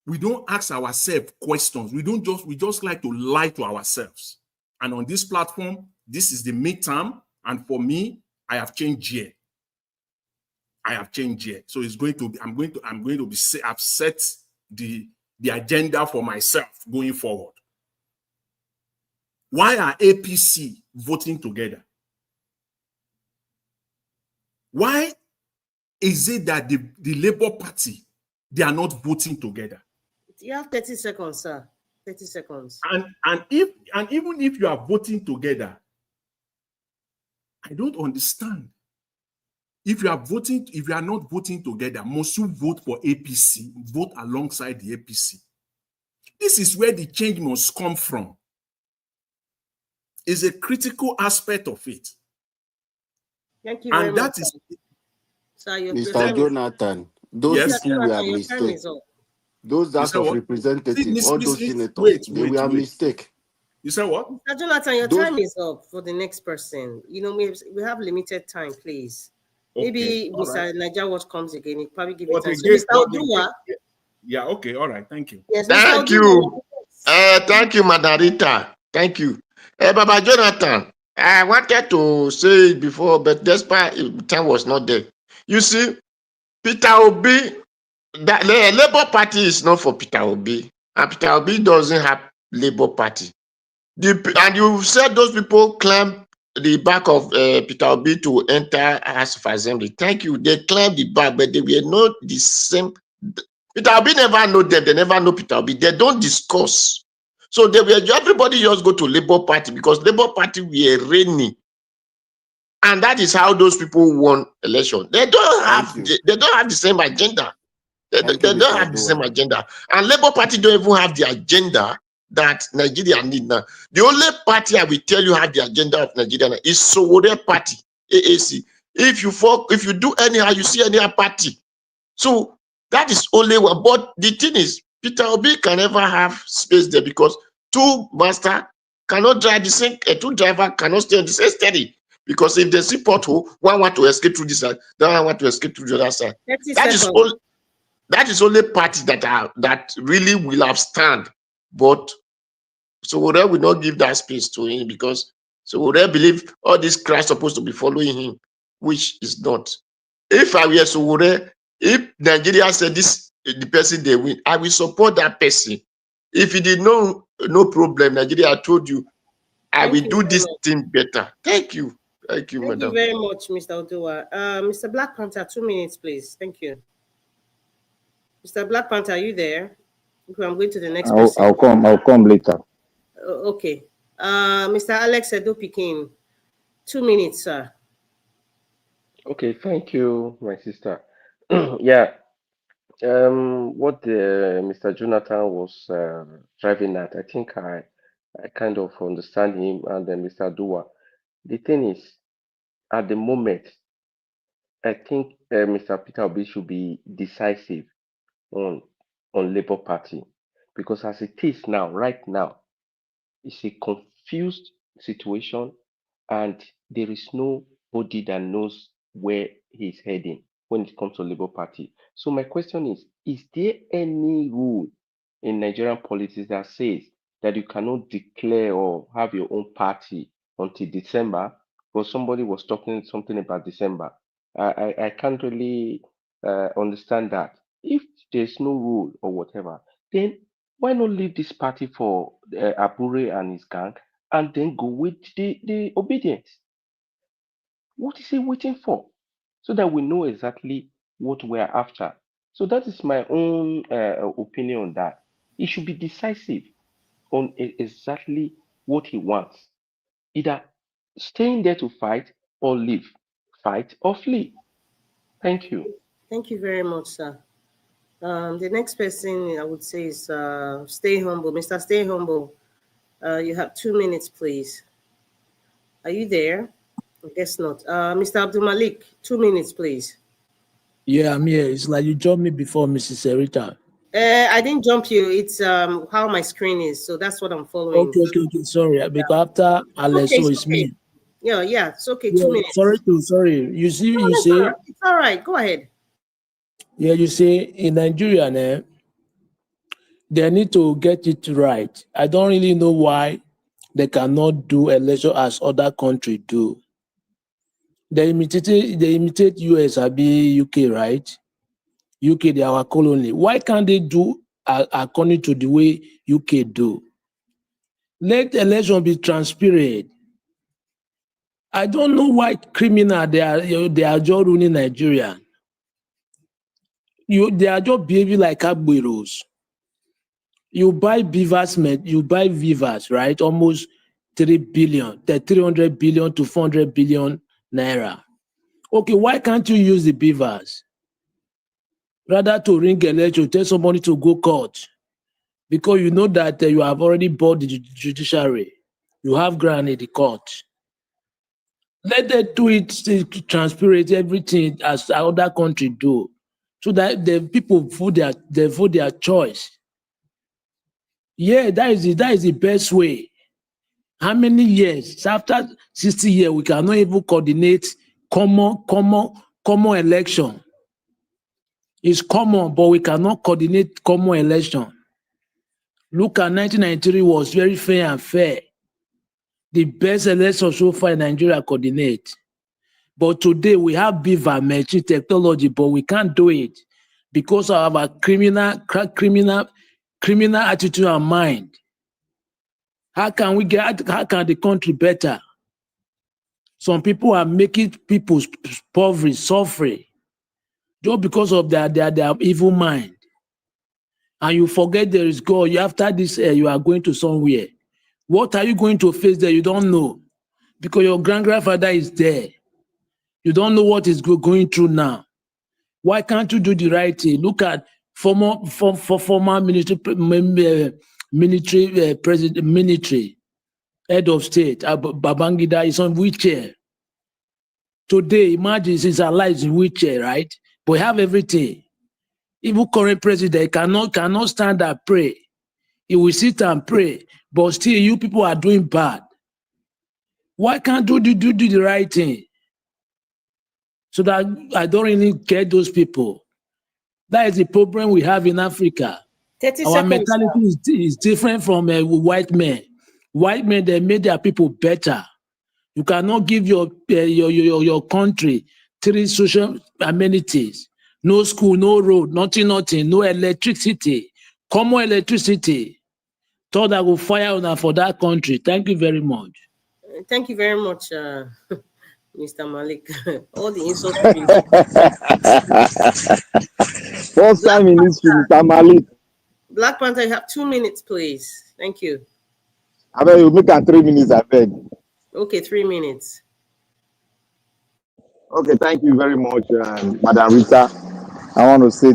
We don't ask ourselves questions. We just like to lie to ourselves. And on this platform, this is the midterm. And for me, I have changed here. So it's going to be, I've set the agenda for myself going forward. Why are APC voting together? Why is it that the Labour Party, they are not voting together? You have 30 seconds, sir. 30 seconds. And even if you are voting together, I don't understand. If you are not voting together, must you vote for APC, vote alongside the APC? This is where the change must come from. It's a critical aspect of it. Thank you very And much. that is Sir, your Mr. time is Jonathan, those yes. people were your time mistake. is up. Those You House said of what? Representatives, all those senators, Wait. they were mistake. You said what? Sir Jonathan, your Those- time is up for the next person. You know, we have limited time, please. Okay, Maybe all Mr. right. Niger Watch comes again, he probably give you But time. So again, Mr. Odua, yeah, okay, all right, thank you. yes, Mr. Thank you. Thank you, Madarita. Thank you. Baba Jonathan, I wanted to say it before, but despite time was not there. You see, Peter Obi, the Labour Party is not for Peter Obi, and Peter Obi doesn't have Labour Party. And you said those people climb the back of Peter Obi to enter House of Assembly. Thank you. They climbed the back, but they were not the same. Peter Obi never know them. They never know Peter Obi. They don't discuss. So they were everybody just go to Labour Party because Labour Party were reigning. And that is how those people won election. They don't have the same agenda. They don't have the same agenda. And Labour Party don't even have the agenda that Nigeria need now. The only party I will tell you have the agenda of Nigeria now is Sowore Party, AAC. If you do anyhow, you see any party. So that is only one. But the thing is, Peter Obi can never have space there because two master cannot drive the same, two driver cannot stay on the same steady. Because if they see pothole, one want to escape through this side, the other want to escape through the other side. That is only party that really will have stand. But Sowore will not give that space to him because Sowore believe all this Christ supposed to be following him, which is not. If I were Sowore, if Nigeria said this the person they win, I will support that person. If he did no problem, Nigeria, I told you, I will do this thing better. Thank you. Thank you, Thank madam. you very much, Mr. Odua. Mr. Black Panther, 2 minutes, please. Thank you. Mr. Black Panther, are you there? Okay, I'm going to the next person. I'll come later. Okay. Mr. Alex Edo Pikin, 2 minutes, sir. Okay, thank you, my sister. Yeah, what Mr. Jonathan was driving at, I think I kind of understand him and then Mr. Dua. The thing is, at the moment, I think Mr. Peter Obi should be decisive on Labour Party because as it is now, right now, it's a confused situation and there is nobody that knows where he's heading when it comes to Labour Party. So my question is there any rule in Nigerian politics that says that you cannot declare or have your own party until December? Because somebody was talking something about December. I can't really understand that. If there's no rule or whatever, then why not leave this party for Abure and his gang and then go with the obedience? What is he waiting for? So that we know exactly what we're after. So that is my own opinion on that. He should be decisive on exactly what he wants. Either staying there to fight or leave. Fight or flee. Thank you. Thank you very much, sir. The next person I would say is Stay Humble. Mr. Stay Humble, you have 2 minutes, please. Are you there? I guess not. Mr. Abdul Malik, 2 minutes, please. Yeah, I'm here. It's like you jumped me before, Mrs. Erita. I didn't jump you. It's how my screen is, so that's what I'm following. Okay. Sorry, because after Alesso, it's me. Yeah, it's okay. Yeah, 2 minutes. Sorry. You see, No, you say it's all right. Go ahead. Yeah, you say in Nigeria, they need to get it right. I don't really know why they cannot do election as other countries do. They imitate US, UK, right? UK, they are our colony. Why can't they do according to the way UK do? Let election be transparent. I don't know why criminal they are just ruling Nigeria. They are just behaving like Akpabios. You buy Vivas, right? Almost 300 billion to 400 billion naira. Okay, why can't you use the Beavers? Rather to ring election, tell somebody to go court. because you know that you have already bought the judiciary. You have ground in the court. Let them do it transparent, everything as other country do, so that the people vote their choice. Yeah, that is the best way. How many years after 60 years we cannot even coordinate common election? It's common, but we cannot coordinate common election. Look at 1993 was very fair and fair. The best election so far in Nigeria coordinate. But today we have beaver machine technology, but we can't do it because of our criminal attitude and mind. How can the country better? Some people are making people poverty, suffering, just because of their evil mind. And you forget there is God. After this, you are going to somewhere. What are you going to face there? You don't know. Because your grandfather is there. You don't know what is going through now. Why can't you do the right thing? Look at former military president, head of state, Babangida is on wheelchair. Today, imagine he's alive in wheelchair, right? But we have everything. Even current president cannot stand and pray. He will sit and pray, but still you people are doing bad. Why can't you do the right thing? So that I don't really get those people. That is the problem we have in Africa. 30 Our seconds. mentality is different from white men. White men, they made their people better. You cannot give your country 3 social amenities. No school, no road, nothing, no electricity. Common electricity. Thought I will fire on for that country. Thank you very much. Thank you very much, Mr. Malik. All the insults. First time in history, Mr. Malik. Black Panther, you have 2 minutes, please. Thank you. I bet you make it 3 minutes, I beg. Okay, 3 minutes. Okay, thank you very much, Madam Rita. I want to say,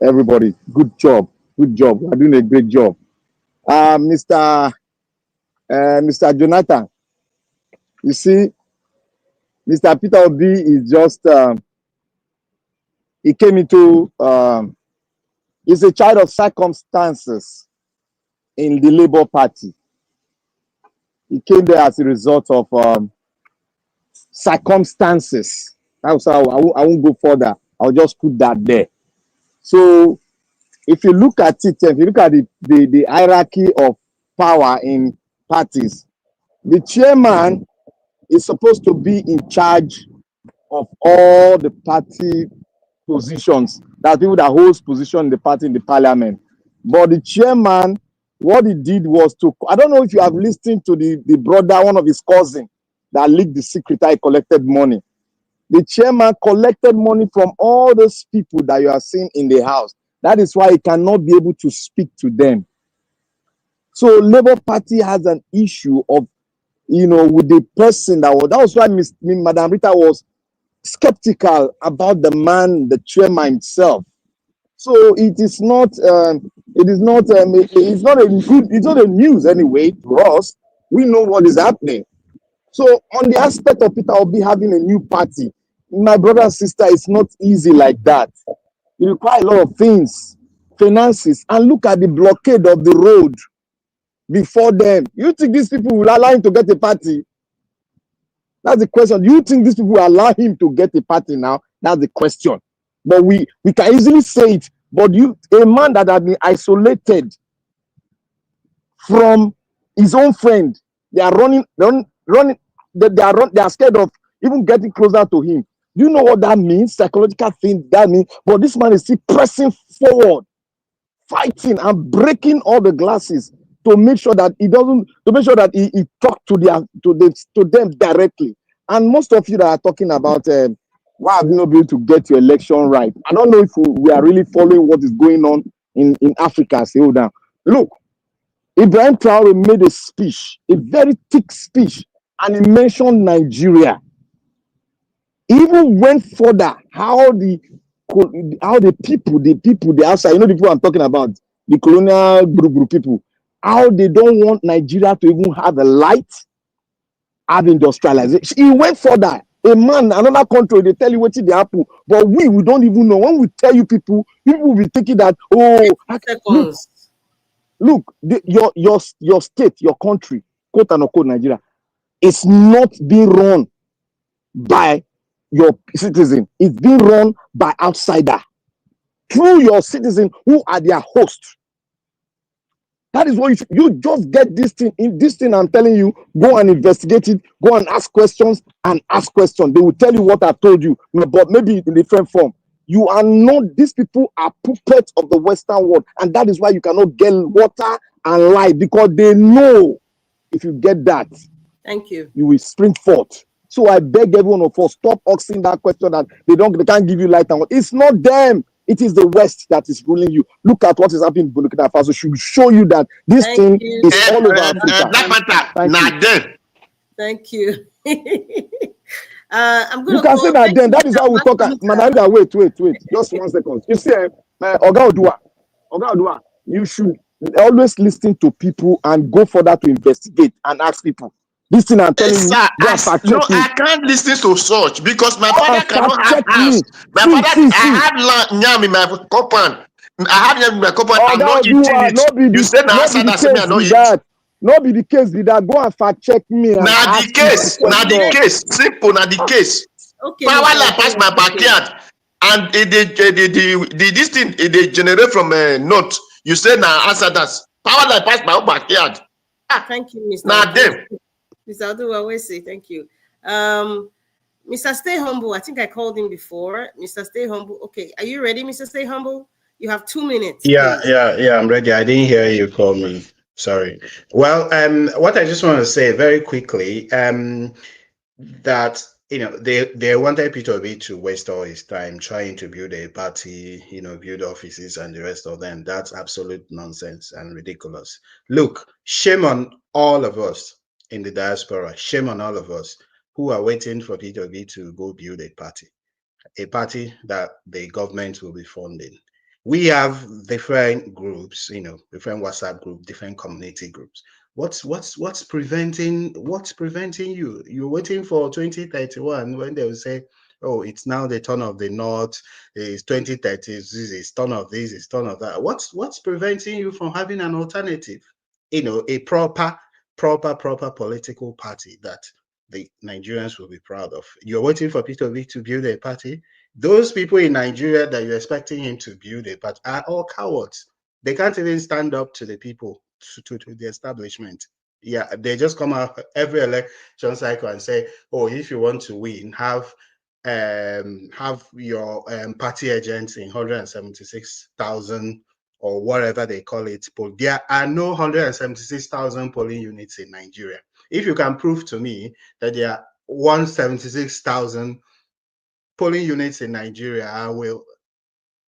everybody, good job. Good job. You're doing a great job. Mr. Jonathan, you see, Mr. Peter Obi is just, he came into, he's a child of circumstances in the Labour Party. He came there as a result of circumstances. That's how I won't go further. I'll just put that there. So if you look at it, if you look at the hierarchy of power in parties, the chairman is supposed to be in charge of all the party positions. That people that holds position in the party in the parliament. But the chairman, what he did was to, I don't know if you have listened to the brother, one of his cousins, that leaked the secret that he collected money. The chairman collected money from all those people that you are seeing in the house. That is why he cannot be able to speak to them. So Labour Party has an issue of, with the person that was why Madam Rita was skeptical about the man, the chairman himself. So it's not a news anyway to us. We know what is happening. So on the aspect of Peter Obi having a new party, my brother and sister, it's not easy like that. It requires a lot of things, finances, and look at the blockade of the road before them. You think these people will allow him to get a party? That's the question. You think these people will allow him to get a party now? That's the question. But we can easily say it. But a man that has been isolated from his own friend, they are running. They are scared of even getting closer to him. Do you know what that means? Psychological thing that means. But this man is still pressing forward, fighting and breaking all the glasses to make sure that he doesn't, to make sure that he talk to them directly. And most of you that are talking about why have you not been able to get your election right? I don't know if we are really following what is going on in Africa. So hold on. Look, Ibrahim Traore made a speech, a very thick speech, and he mentioned Nigeria. He even went further how the people, the outside, the people I'm talking about, the colonial group people, how they don't want Nigeria to even have a light, have industrialization. He went further. A man, another country, they tell you what they happen, but we don't even know. When we tell you, people will be thinking that, oh, look, your state, your country, quote unquote Nigeria, is not being run by your citizen. It's being run by outsider through your citizen who are their hosts. That is what you just get this thing. In this thing, I'm telling you, go and investigate it, go and ask questions and ask questions. They will tell you what I told you, but maybe in different form. You are not, these people are puppets of the Western world, and that is why you cannot get water and light, because they know if you get that, thank you, you will spring forth. So I beg everyone of us, stop asking that question that they can't give you light and water. It's not them. It is the West that is ruling you. Look at what is happening in Burkina Faso. Should show you that this thing is all over Africa. Thank you. I'm going you can say that then. That is how we talk. Madam, wait. Just 1 second. You see, Oga Odua, you should always listen to people and go further to investigate and ask people. This thing I'm telling you, I can't listen to such because my father cannot have house. My father, I have yam in my compound. I have yam in my compound. I'm not eating it. You said now answer that me I not eat. Not be the case with that. Go and fact check me. Now the case, simple. Now the case. Okay. Power line pass my backyard, and this thing they generate from north. You said now answer that. Power line pass my own backyard. Thank you, Mr. Now them. Mr. Odua, thank you. Mr. Stay Humble, I think I called him before. Mr. Stay Humble. Okay, are you ready, Mr. Stay Humble? You have 2 minutes. Yeah, please. I'm ready. I didn't hear you call me. Sorry. Well, what I just want to say very quickly, that they wanted Peter Obi to waste all his time trying to build a party, build offices and the rest of them. That's absolute nonsense and ridiculous. Look, shame on all of us in the diaspora. Shame on all of us who are waiting for Peter Obi to go build a party that the government will be funding. We have different groups, different WhatsApp groups, different community groups. What's preventing you? You're waiting for 2031 when they will say, oh, it's now the turn of the North, it's 2030, it's turn of this, it's turn of that. What's preventing you from having an alternative? A proper political party that the Nigerians will be proud of. You're waiting for Peter Obi to build a party. Those people in Nigeria that you're expecting him to build a party are all cowards. They can't even stand up to the people, to the establishment. Yeah, they just come out every election cycle and say, oh, if you want to win, have your party agents in 176,000 or whatever they call it. But there are no 176,000 polling units in Nigeria. If you can prove to me that there are 176,000 polling units in Nigeria, I will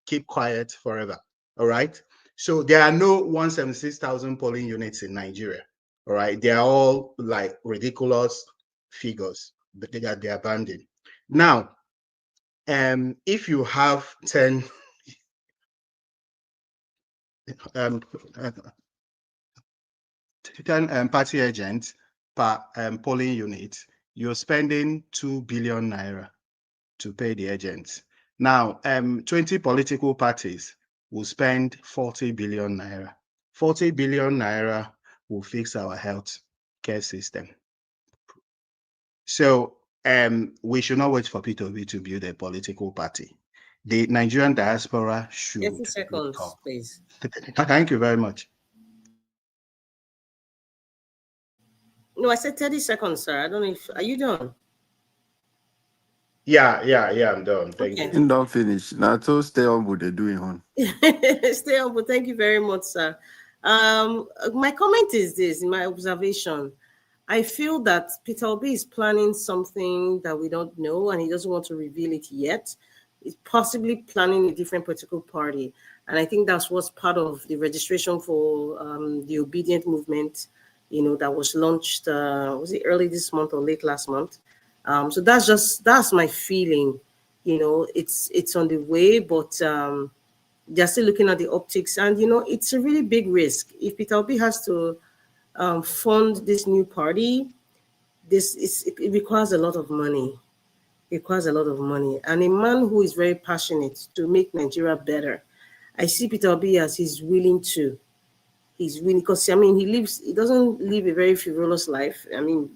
keep quiet forever. All right. So there are no 176,000 polling units in Nigeria. All right. They are all like ridiculous figures that they are banding. Now, if you have 10 party agents per polling unit, you're spending 2 billion naira to pay the agents. Now, 20 political parties will spend 40 billion naira. 40 billion naira will fix our health care system. So we should not wait for Peter Obi to build a political party. The Nigerian diaspora should 30 seconds, please. Thank you very much. No, I said 30 seconds, sir. I don't know if, are you done? Yeah, I'm done. Thank you. You don't finish. Now, so stay on what they're doing on. Stay on, but thank you very much, sir. My comment is this, in my observation, I feel that Peter Obi is planning something that we don't know, and he doesn't want to reveal it yet. He's possibly planning a different political party. And I think that's what's part of the registration for the Obedient movement, that was launched, was it early this month or late last month? So that's my feeling. It's on the way, but they're still looking at the optics, and you know, it's a really big risk. If Peter Obi has to fund this new party, it requires a lot of money. It requires a lot of money, and a man who is very passionate to make Nigeria better, I see Peter Obi as he's willing, because I mean, he doesn't live a very frivolous life. I mean,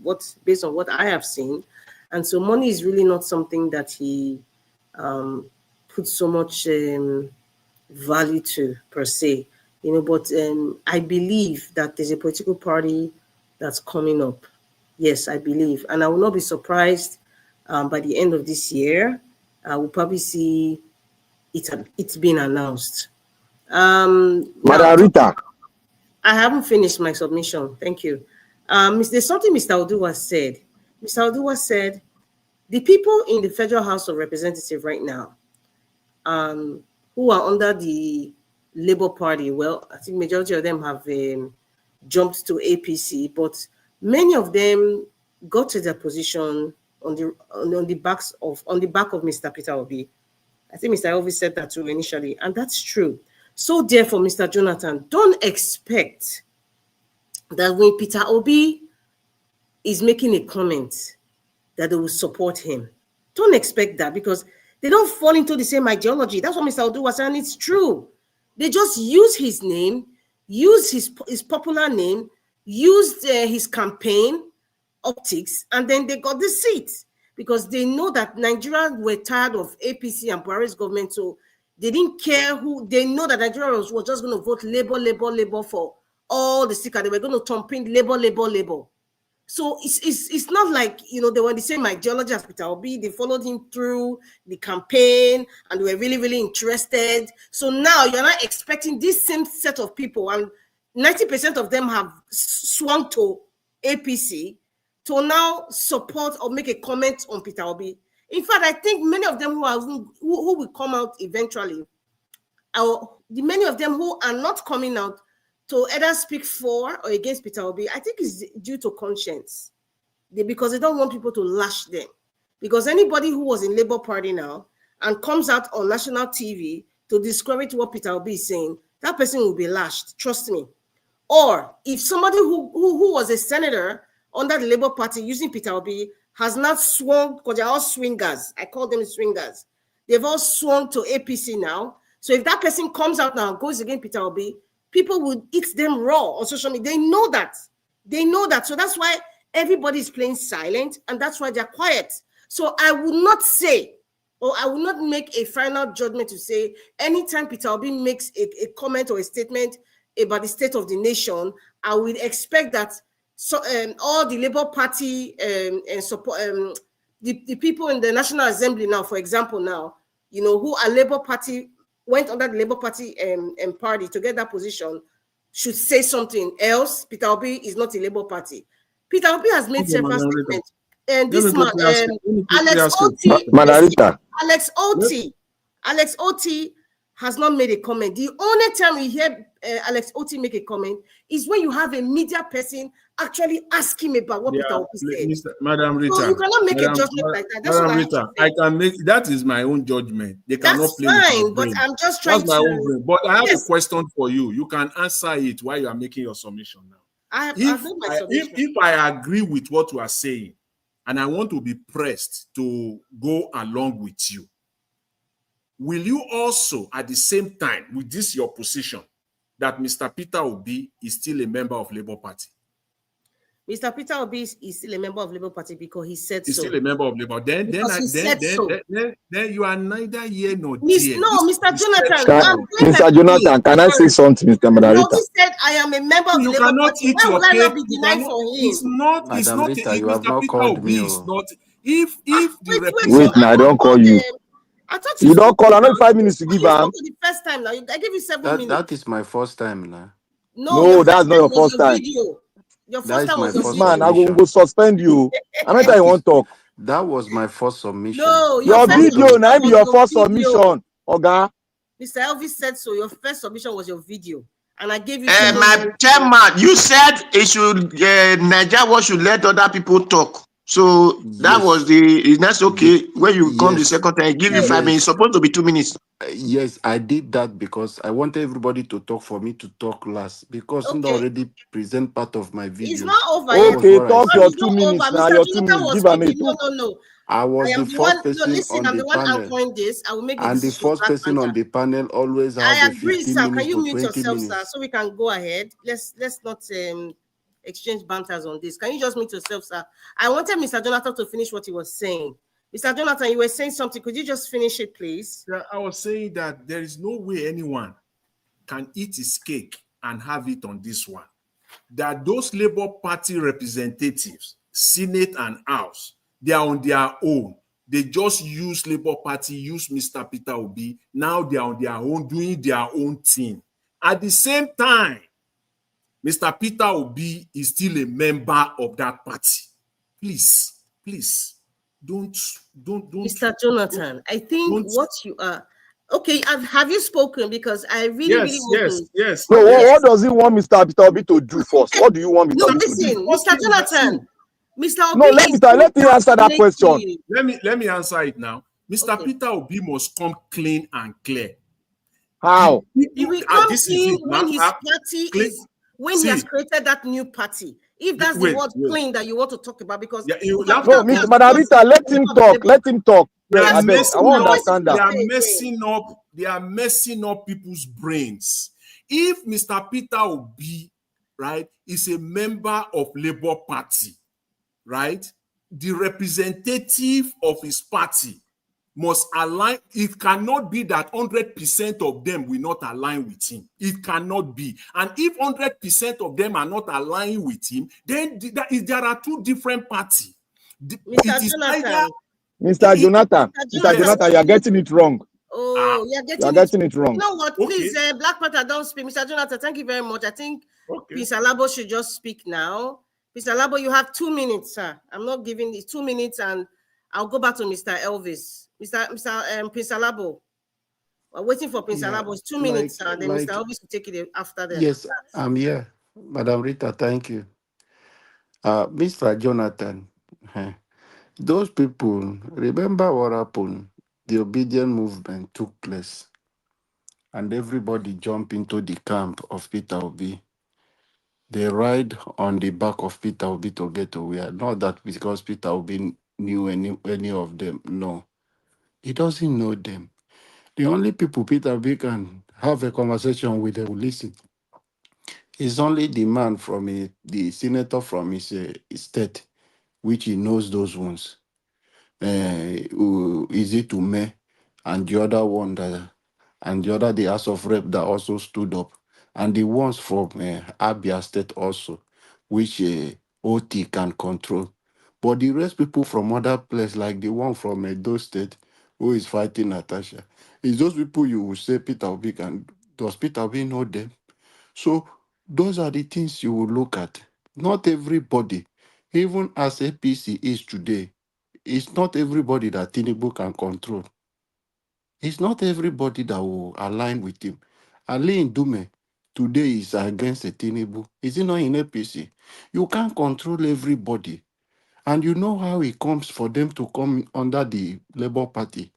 based on what I have seen, and so money is really not something that he puts so much value to per se, you know. But I believe that there's a political party that's coming up. Yes, I believe, and I will not be surprised by the end of this year. I will probably see it's been announced. Madam Rita. I haven't finished my submission. Thank you. There's something Mr. Oduwa said. Mr. Oduwa said, the people in the Federal House of Representatives right now, who are under the Labour Party, well, I think majority of them have jumped to APC, but many of them got to their position on the back of Mr. Peter Obi. I think Mr. Obi said that too initially, and that's true. So therefore, Mr. Jonathan, don't expect that when Peter Obi is making a comment that they will support him. Don't expect that, because they don't fall into the same ideology. That's what Mr. Odu was saying. It's true. They just use his name, use his popular name, used his campaign optics, and then they got the seat, because they know that Nigerians were tired of APC and Buhari's government, so they didn't care who. They know that Nigerians were just going to vote Labour for all the sticker. They were going to thump in Labour. So it's not like, you know, they were the same ideology as Peter Obi. They followed him through the campaign and they were really, really interested. So now you're not expecting this same set of people, and 90% of them have swung to APC, to now support or make a comment on Peter Obi. In fact, I think many of them who will come out eventually, or many of them who are not coming out to either speak for or against Peter Obi, I think it's due to conscience. Because they don't want people to lash them. Because anybody who was in Labour Party now and comes out on national TV to discredit what Peter Obi is saying, that person will be lashed, trust me. Or if somebody who was a senator under the Labour Party using Peter Obi has not swung, because they're all swingers, I call them swingers, they've all swung to APC now. So if that person comes out now and goes against Peter Obi, people will eat them raw on social media. They know that. So that's why everybody is playing silent, and that's why they're quiet. So I will not say, or I will not make a final judgment to say, anytime Peter Obi makes a comment or a statement about the state of the nation, I will expect that all the Labour Party and support the people in the National Assembly now, for example, now, you know, who are Labour Party, went under the Labour Party and party to get that position, should say something else. Peter Obi is not a Labour Party. Peter Obi has made several statements. And this man, Alex Oti has not made a comment. The only time we hear Alex Oti make a comment is when you have a media person actually ask him about what Peter Obi said. Madam Rita, so you cannot make a judgment like that. That's Madam Rita, I can make that is my own judgment. They cannot play fine, but I'm just trying That's my own brain. But I have a question for you. You can answer it while you are making your submission now. If I agree with what you are saying, and I want to be pressed to go along with you, will you also, at the same time, with this your position, that Mr. Peter Obi is still a member of Labour Party? Mr. Peter Obi is still a member of Labour Party because he said He's so. He's still a member of Labour. Then you are neither here nor there. Mr. Jonathan. Mr. Jonathan, can I say something, Mr. Madarita? He said, I am a member of the Labour Party. Why would I not be denied for him? It's not. You have not called me. If wait, now I don't call you. I thought you don't call. I know 5 minutes to give him. The first time now, I give you 7 minutes. That is my first time now. No, that's not your first time. Your first time was this man, I will go suspend you. I mean, I won't talk. That was my first submission. No, your video, now be your first submission. Okay. Mr. Elvis said so. Your first submission was your video, and I gave you. My chairman, you said it should Nigeria should let other people talk. So that was Yes. that's okay. When you come the Yes. second time, I give you 5 minutes. It's Yes. supposed to be 2 minutes. Yes, I did that because I wanted everybody to talk for me to talk last because you Okay, already present part of my it's video. not over That yet. was Okay, what I talk Sorry, your said. it's two not minutes over. now. Mr. Your two Jonathan minutes. was Give him a speaking. two. No. I I was am the the one. first No, person listen, on I'm the the one panel. anchoring this. I will make the And the decision with first Black person on Panther. the panel always have I a agree, 15 sir. Can minutes you to mute 20 yourself, sir, minutes. so we can go ahead? Let's not exchange banters on this. Can you just mute yourself, sir? I wanted Mr. Jonathan to finish what he was saying. Mr. Jonathan, you were saying something. Could you just finish it, please? Yeah, I was saying that there is no way anyone can eat his cake and have it on this one. That those Labour Party representatives, Senate and House, they are on their own. They just use Labour Party, use Mr. Peter Obi. Now they are on their own, doing their own thing. At the same time, Mr. Peter Obi is still a member of that party. Please, don't. Mr. Jonathan, I think don't. what you are. Okay, have you spoken? Because I really want to. No, Yes. what does he want Mr. Peter Obi to do first? What do you want No, Mr. Obi to do? listen, Mr. Jonathan, Mr. No, Obi is let me answer that question. Let me answer it now. Mr. Peter Obi must come clean and clear. How? He will come This is clean it when now. his party is when he has created that new party. If that's the word clean that you want to talk about, because No, Madam Rita, let him talk. Let him talk. They are I beg. I won't understand that. They are messing up people's brains. If Mr. Peter Obi, right, is a member of Labour Party, right, the representative of his party must align. It cannot be that 100% of them will not align with him. It cannot be. And if 100% of them are not aligning with him, then there are two different parties. Mr. Jonathan. Mr. Jonathan, you are getting it wrong. Oh, you are getting it wrong. You know what? Please, Black Panther, don't speak. Mr. Jonathan, thank you very much. I think Peace Alabo should just speak now. Peace Alabo, you have 2 minutes, sir. I'm not giving it 2 minutes, and I'll go back to Mr. Elvis. Mr. Prince Alabo. We're waiting for Prince Alabo. It's 2 minutes, sir. Then Mr. Elvis will take it after that. Yes, I'm here. Madam Rita, thank you. Mr. Jonathan, those people, remember what happened? The obedient movement took place and everybody jumped into the camp of Peter Obi. They ride on the back of Peter Obi to get away. Not that because Peter Obi knew any of them. No, he doesn't know them. The only people Peter Obi can have a conversation with them will listen. It's only the man from the senator from his state, which he knows those ones. Is it Ume and the other one the House of Rep that also stood up, and the ones from Abia State also, which OT can control. But the rest people from other places, like the one from Edo State, who is fighting Natasha, is those people you will say Peter Obi can. Does Peter Obi know them? So those are the things you will look at. Not everybody, even as APC is today, it's not everybody that Tinubu can control. It's not everybody that will align with him. Ali Ndume today is against the Tinubu. Is he not in APC? You can't control everybody. And you know how it comes for them to come under the Labour Party.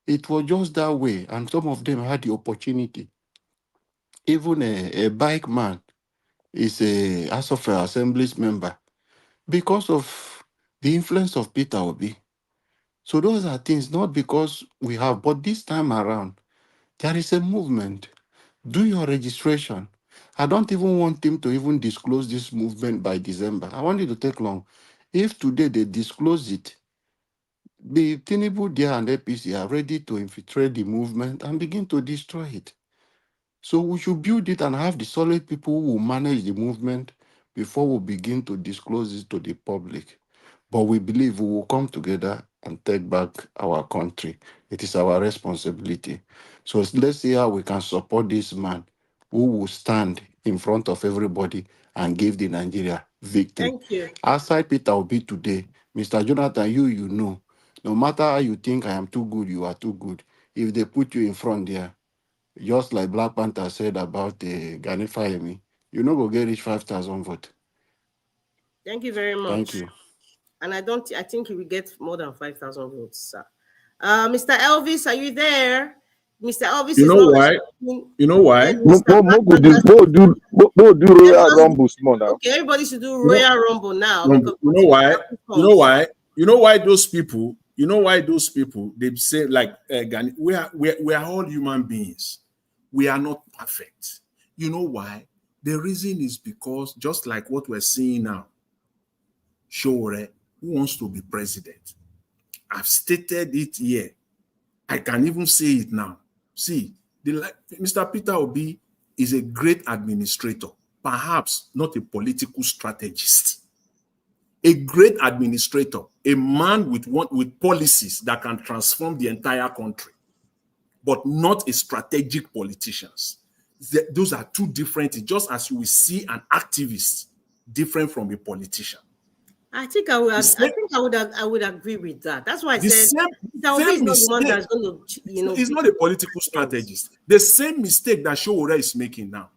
It was just that way, and some of them had the opportunity. Even a bike man is a House of Assembly's member because of the influence of Peter Obi. So those are things, not because we have, but this time around, there is a movement. Do your registration. I don't even want him to even disclose this movement by December. I want it to take long. If today they disclose it, the Tinubu there and APC are ready to infiltrate the movement and begin to destroy it. So we should build it and have the solid people who will manage the movement before we begin to disclose it to the public. But we believe we will come together and take back our country. It is our responsibility. So let's see how we can support this man who will stand in front of everybody and give the Nigeria victory. Thank you. Outside Peter Obi today, Mr. Jonathan, you know, no matter how you think I am too good, you are too good. If they put you in front there, just like Black Panther said about Gani Fayemi, you know go get reach 5,000 votes. Thank you very much. Thank you. And I think he will get more than 5,000 votes, sir. Mr. Elvis, are you there? Mr. Elvis You is know not why? responding. You know why? Mr. do Royal Rumble small now. Okay, everybody should do Royal Rumble now. You know why? You know why? You know why those people? You know why those people? They say like, we are all human beings. We are not perfect. You know why? The reason is because just like what we're seeing now, Sowore, who wants to be president? I've stated it here. I can even say it now. See, Mr. Peter Obi is a great administrator, perhaps not a political strategist. A great administrator, a man with policies that can transform the entire country, but not a strategic politician. Those are two different things, just as you will see an activist different from a politician. I think I would agree with that. That's why I said Obi is not the one that's going to, He's not a political strategist. The same mistake that Sowore is making now.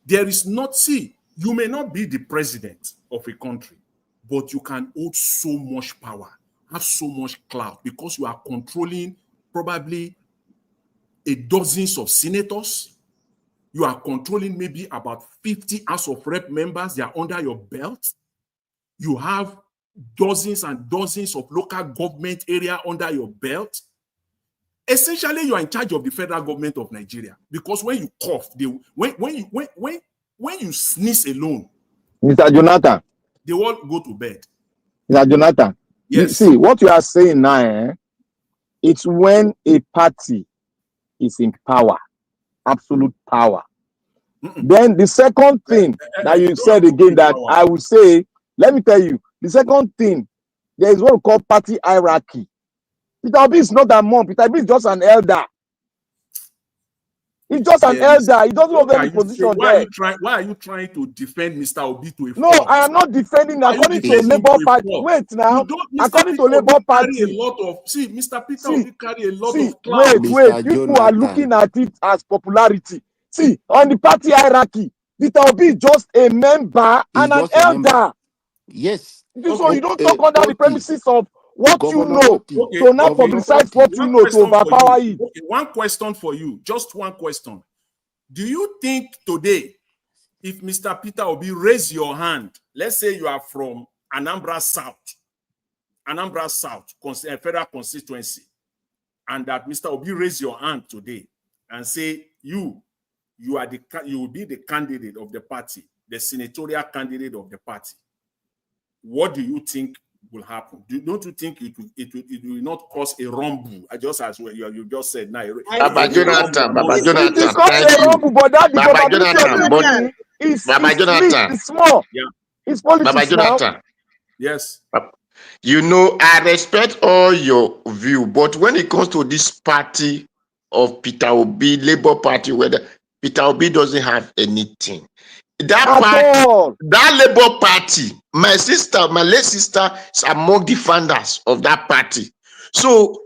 There is not, you may not be the president of a country, but you can hold so much power, have so much clout, because you are controlling probably dozens of senators. You are controlling maybe about 50 House of Rep members. They are under your belt. You have dozens and dozens of local government area under your belt. Essentially, you are in charge of the federal government of Nigeria, because when you cough, when you sneeze alone, Mr. Jonathan, they all go to bed. Mr. Jonathan, yes. See what you are saying now. It's when a party is in power, absolute power. Then the second thing that you said again that I would say, let me tell you, the second thing, there is what we call party hierarchy. Peter Obi is not a monk. Peter Obi is just an elder. He's just an elder. He doesn't have any position there. Why are you trying to defend Mr. Obi to a No, fault? I am not defending according to Labour Party. Wait now. According to Labour Party. Mr. Peter Obi carry a lot of clout. Wait. People are looking at it as popularity. See, on the party hierarchy, Peter Obi is just a member and an elder. Yes. So you don't talk under the premises of what you know. So now publicize what you know to overpower it. Okay, one question for you. Just one question. Do you think today, if Mr. Peter Obi raise your hand, let's say you are from Anambra South, federal constituency, and that Mr. Obi raise your hand today and say you will be the candidate of the party, the senatorial candidate of the party, what do you think will happen? Don't you think it will not cause a rumble? Just as you just said now. Baba Jonathan, it is not a rumble, but that the government is small. Yeah. It's politics Baba Jonathan. now. Yes. You know, I respect all your view, but when it comes to this party of Peter Obi, Labour Party, whether Peter Obi doesn't have anything. That Labour Party, my late sister is among the founders of that party. So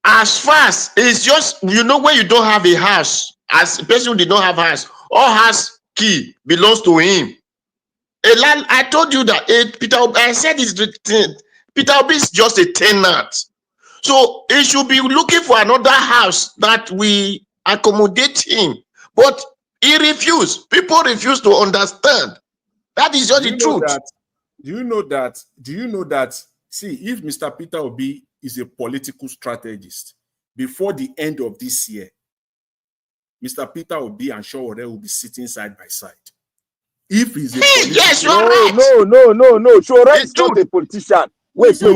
as fast it's just, you know, when you don't have a house, as a person who did not have a house, all house key belongs to him. I told you that Peter Obi, I said it's the thing. Peter Obi is just a tenant. So he should be looking for another house that we accommodate him. But he refused. People refuse to understand. That is just the truth. Do you know that? See, if Mr. Peter Obi is a political strategist, before the end of this year, Mr. Peter Obi and Sowore will be sitting side by side. If he's a yes, you're right. No. Sowore is not a politician. Wait. I said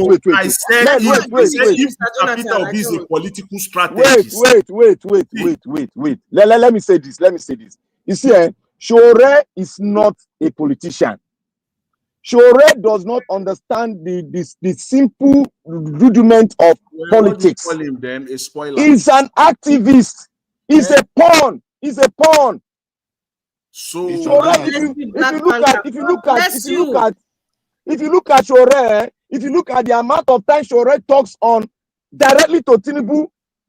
if Mr. Peter Obi is a political strategist. Wait. Let me say this. You see, Sowore is not a politician. Sowore does not understand the simple rudiment of politics. What do you call him then? A spoiler. He's an activist. He's a pawn. So Sowore, if you look at Sowore, if you look at the amount of time Sowore talks on directly to Tinubu,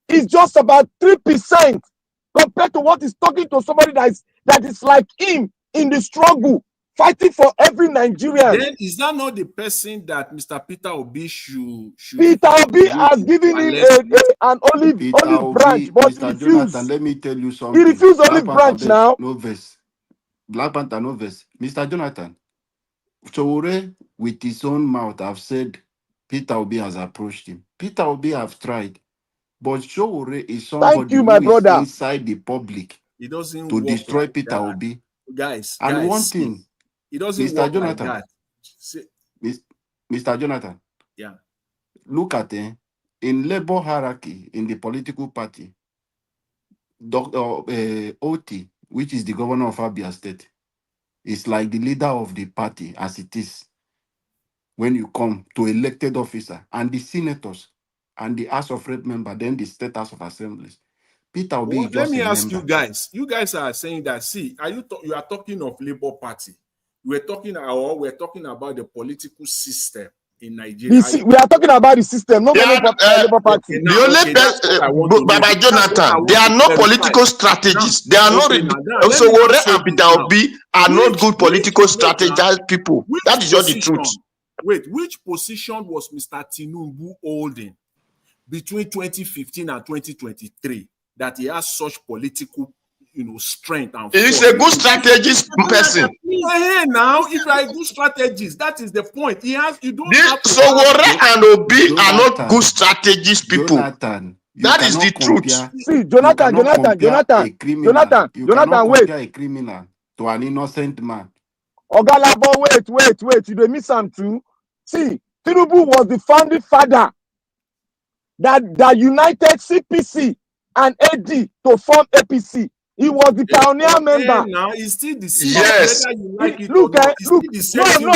it's just about 3% compared to what he's talking to somebody that is like him in the struggle. fighting for every Nigerian. Then is that not the person that Mr. Peter Obi should Peter Obi use has to given him coalesce with? an Peter olive Obi, branch, but he Mr. Jonathan, refused. let me tell you He something. refused Black olive Panther, branch now. no verse. Black Panther, no verse. Mr. Jonathan, Sowore, with his own mouth, have said Peter Obi has approached him. Peter Obi have tried. But Sowore is Thank somebody you, my who is brother. inside the public It doesn't to work destroy like Peter that. Obi. Guys, And one see, thing, it doesn't Mr. work like Jonathan, that. See, Mr. Jonathan, yeah. look at in labor hierarchy in the political party, Dr. Oti, which is the governor of Abia State, is like the leader of the party as it is when you come to elected officer and the senators and the House of Rep member, then the State House of Assemblies. Peter Obi is Let just me a ask member. you guys. You guys are saying that. See, you are talking of Labour Party. We're talking about the political system in Nigeria. We are talking about the system, not Yeah, Labour Party. the only person, Baba Jonathan, they are not political strategists. They are not. Sowore and Peter Obi are not good political strategized people. That is just the truth. Wait, which position was Mr. Tinubu holding between 2015 and 2023 that he has such political, strength and force? He's a good strategist person. Now, if you are a good strategist, that is the point. You don't have to. Sowore and Obi are not good strategist people. Jonathan, that is the truth. See, Jonathan, wait. A criminal to an innocent man. Ogalabo, wait. You dey miss am too. See, Tinubu was the founding father that united CPC and AD to form APC. He was the pioneer member. Now it's still the same. Yes. Whether you like it Look, or not, it's still the same.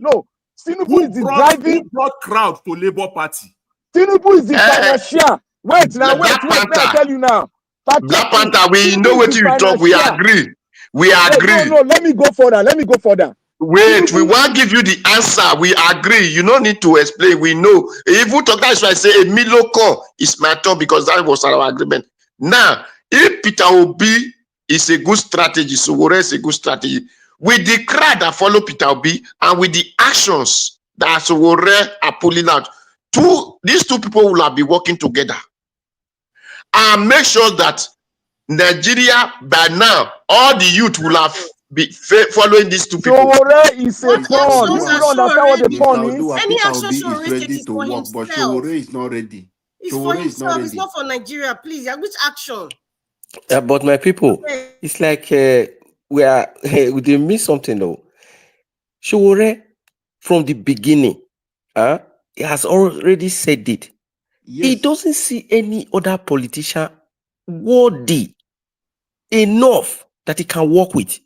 No. Tinubu is the driving. Who brought crowd to Labour Party? Tinubu is the financier. Wait, let me tell you now. Black Panther, we know what you talk. We agree. No, let me go further. Wait, we won't give you the answer. We agree. You don't need to explain. We know. Even talk, that's why I say a Miloko is my turn because that was our agreement. Now, if Peter Obi is a good strategy, Sowore is a good strategy, with the crowd that follow Peter Obi and with the actions that Sowore are pulling out, these two people will have been working together and make sure that Nigeria by now, all the youth will have be following these two people. Sowore is a pawn. You don't understand what the pawn is. Peter Obi is ready to work, but Sowore is not ready. It's for himself. It's not for Nigeria. Please, which action? But my people, it's like we did miss something though. Sowore, from the beginning, he has already said it. Yes. He doesn't see any other politician worthy enough that he can work with.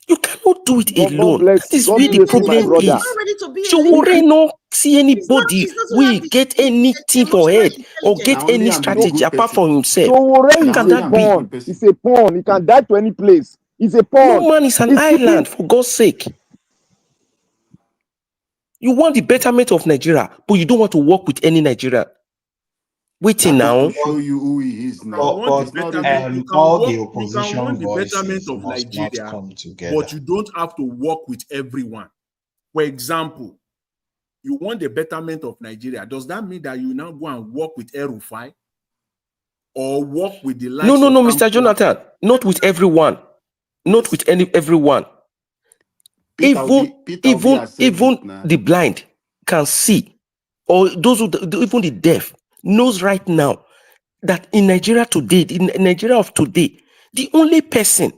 You cannot do it alone. That is where the problem is. Sowore not see anybody will get anything for head or get any strategy apart from himself. Sowore is a pawn. He's a pawn. He can die to any place. He's a pawn. No man is an island, for God's sake. You want the betterment of Nigeria, but you don't want to work with any Nigeria. Waiting now. Show you who he is now. All the opposition voices must not come together. But you don't have to work with everyone. For example, you want the betterment of Nigeria. Does that mean that you now go and work with El-Rufai or work with the likes No, Mr. Jonathan. Not with everyone. Not with everyone. Even the blind can see, or those who even the deaf knows right now that in Nigeria today, in Nigeria of today, the only person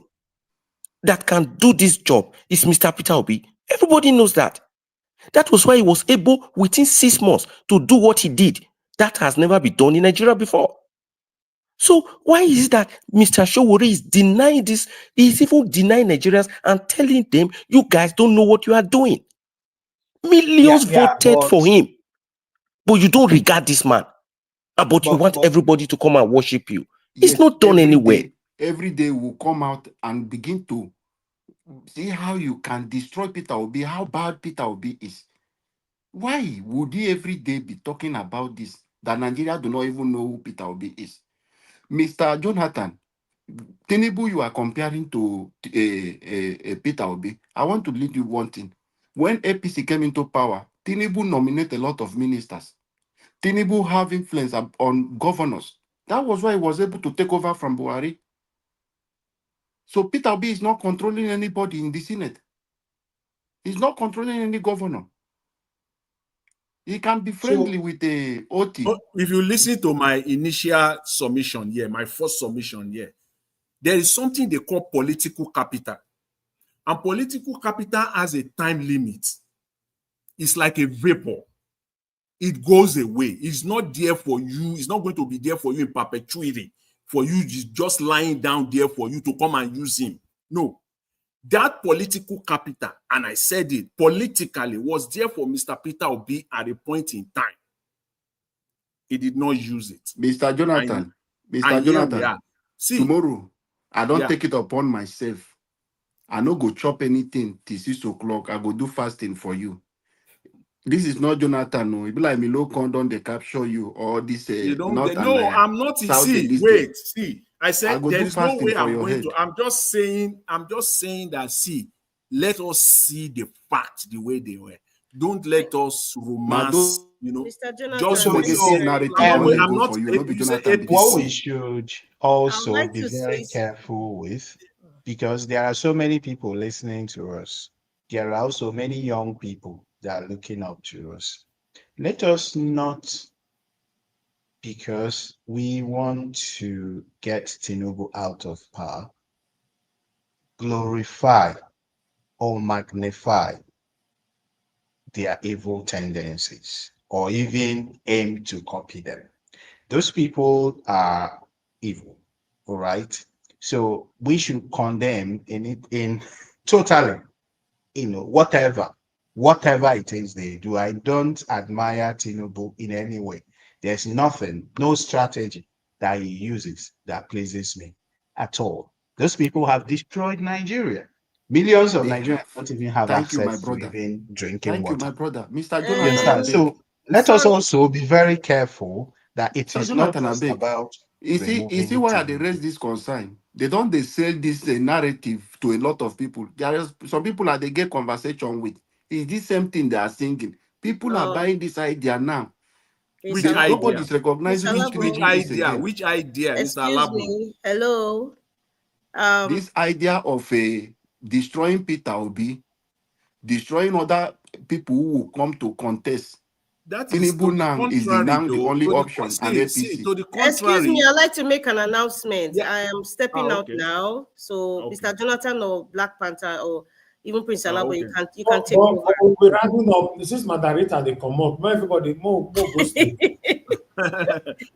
that can do this job is Mr. Peter Obi. Everybody knows that. That was why he was able within 6 months to do what he did. That has never been done in Nigeria before. So why is it that Mr. Sowore is denying this? He's even denying Nigerians and telling them, you guys don't know what you are doing. Millions voted for him. But you don't regard this man. But you want everybody to come and worship you. It's not done anywhere. Every day we'll come out and begin to see how you can destroy Peter Obi, how bad Peter Obi is. Why would he every day be talking about this? That Nigeria do not even know who Peter Obi is. Mr. Jonathan, Tinubu, you are comparing to Peter Obi. I want to lead you one thing. When APC came into power, Tinubu nominated a lot of ministers. Tinubu have influence on governors. That was why he was able to take over from Buhari. So Peter Obi is not controlling anybody in the Senate. He's not controlling any governor. He can be friendly with the OT. If you listen to my initial submission here, my first submission here, there is something they call political capital. And political capital has a time limit. It's like a vapor. It goes away. It's not there for you. It's not going to be there for you in perpetuity. For you just lying down there for you to come and use him. No. That political capital, and I said it, politically was there for Mr. Peter Obi at a point in time. He did not use it. Mr. Jonathan, see, tomorrow, I don't take it upon myself. I no go chop anything till 6 o'clock. I go do fasting for you. This is not Jonathan. No, it be like me low condom they capture you or this. You don't. I'm not. See. I said there is no way I'm going to. I'm just saying that. See, let us see the facts the way they were. Don't let us romance. Mr. Jonathan, just what we should also be very careful with, because there are so many people listening to us. There are also many young people that are looking up to us. Let us not, because we want to get Tinubu out of power, glorify or magnify their evil tendencies or even aim to copy them. Those people are evil, all right? So we should condemn in totally, whatever it is they do. I don't admire Tinubu in any way. There's nothing, no strategy that he uses that pleases me at all. Those people have destroyed Nigeria. Millions of Nigerians don't even have access to even drinking water. Thank you, my brother. Mr. Jonathan. So let us also be very careful that it is not just about. You see why they raise this concern? They sell this narrative to a lot of people. There are some people that they get conversation with. It's the same thing they are singing. People are buying this idea now. Nobody's recognizing which idea? Excuse me. Hello. This idea of destroying Peter Obi, destroying other people who will come to contest. That is the only option. Excuse me, I'd like to make an announcement. I am stepping out now. So Mr. Jonathan or Black Panther or even Prince Alabo, you can take over. We're rounding up. This is Madarita, they come up. Not everybody more go sleep. They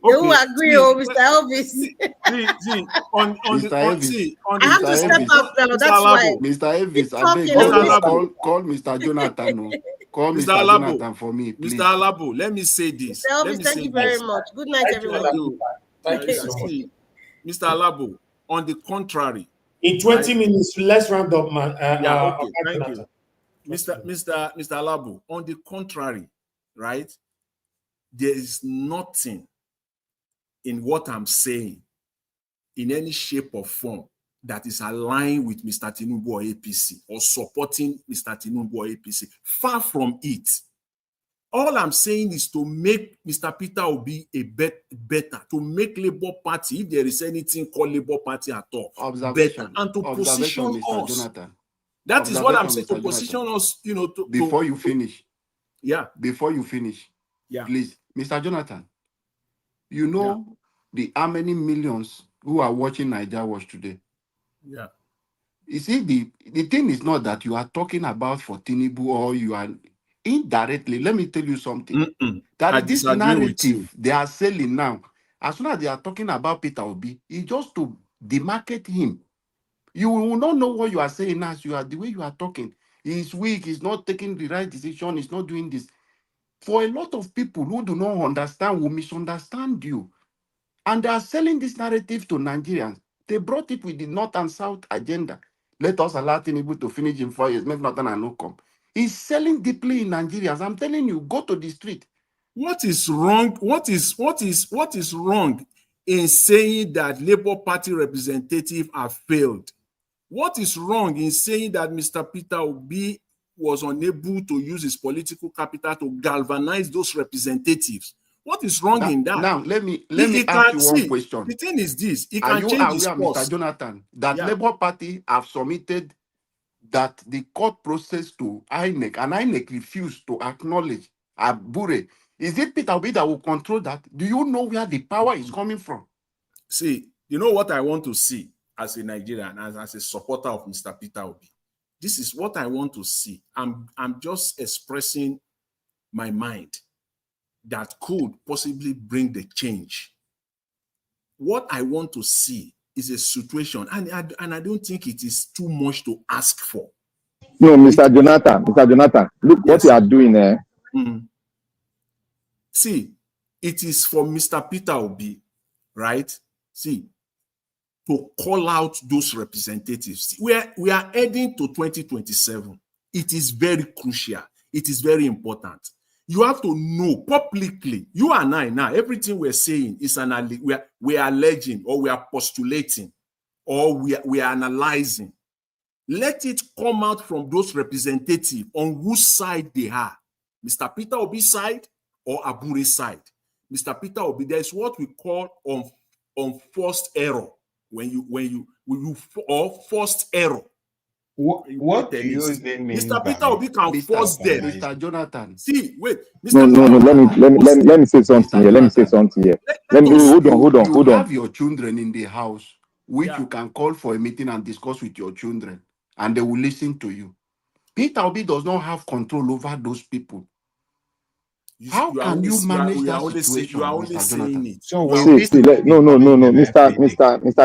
will agree, Mr. Elvis. I have to step up now. That's why. Mr. Elvis, I beg call Mr. Jonathan. Call Mr. Jonathan for me, please. Mr. Alabo, let me say this. Mr. Elvis, thank you very much. Good night, everyone. Thank you so much. Mr. Alabo, on the contrary. In 20 minutes, let's round up, man. Thank you. Mr. Alabo, on the contrary, right? There is nothing in what I'm saying in any shape or form that is aligned with Mr. Tinubu or APC or supporting Mr. Tinubu or APC. Far from it. All I'm saying is to make Mr. Peter Obi a better, to make Labour Party, if there is anything called Labour Party at all, better, and to position us. Jonathan. That is what I'm saying, to position us, Before you finish. Yeah. Before you finish. Yeah. Please, Mr. Jonathan, how many millions who are watching Niger Watch today? Yeah. You see, the thing is not that you are talking about for Tinubu or you are indirectly. Let me tell you something. That this narrative they are selling now, as soon as they are talking about Peter Obi, it's just to demarcate him. You will not know what you are saying as you are the way you are talking. He's weak, he's not taking the right decision, he's not doing this. For a lot of people who do not understand, will misunderstand you. And they are selling this narrative to Nigerians. They brought it with the North and South agenda. Let us allow Tinubu to finish in 4 years, make nothing and no come. He's selling deeply in Nigerians. I'm telling you, go to the street. What is wrong? What is wrong in saying that Labour Party representatives have failed? What is wrong in saying that Mr. Peter Obi was unable to use his political capital to galvanize those representatives? What is wrong in that? Now, let me ask you one question. The thing is this: he Are can you change his aware, course. Mr. Jonathan, that Yeah. Labour Party have submitted that the court process to INEC, and INEC refused to acknowledge Abure? Is it Peter Obi that will control that? Do you know where the power is coming from? See, you know what I want to see as a Nigerian, as a supporter of Mr. Peter Obi? This is what I want to see. I'm just expressing my mind that could possibly bring the change. What I want to see is a situation, and I don't think it is too much to ask for. No, Mr. Jonathan, look what you are doing there. See, it is for Mr. Peter Obi, right? See, to call out those representatives. We are heading to 2027. It is very crucial. It is very important. You have to know publicly, you and I now, everything we're saying is we are alleging, or we are postulating, or we are analyzing. Let it come out from those representatives on whose side they are. Mr. Peter Obi's side or Abure's side. Mr. Peter Obi, there is what we call unforced error. When you or forced error. What do you even mean Mr. by Peter Obi can force them. Mr. Jonathan. See, wait. No. Let me say something here. Let me say something here. Hold on. You have your children in the house, which you can call for a meeting and discuss with your children, and they will listen to you. Peter Obi does not have control over those people. How can you manage that situation? You are only saying it. No, Mr.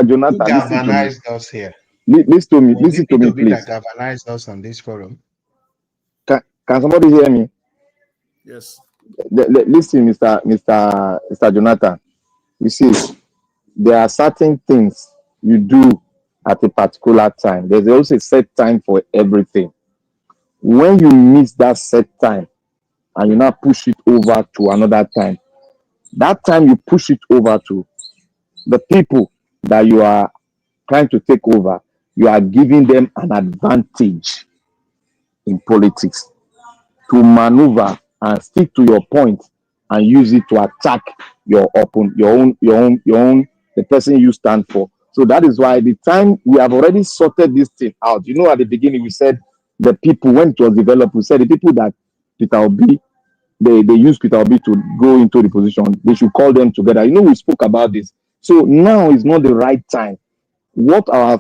Jonathan, who galvanized us here? Listen to me, please. That galvanized us on this forum. Can somebody hear me? Yes. Listen, Mr. Jonathan. You see, there are certain things you do at a particular time. There's also a set time for everything. When you miss that set time and you now push it over to another time, that time you push it over to the people that you are trying to take over, you are giving them an advantage in politics to maneuver and stick to your point and use it to attack your own, the person you stand for. So that is why the time we have already sorted this thing out. You know, at the beginning we said the people, when it was developed, we said the people that Peter Obi, they use Peter Obi to go into the position, they should call them together. You know, we spoke about this. So now is not the right time. What our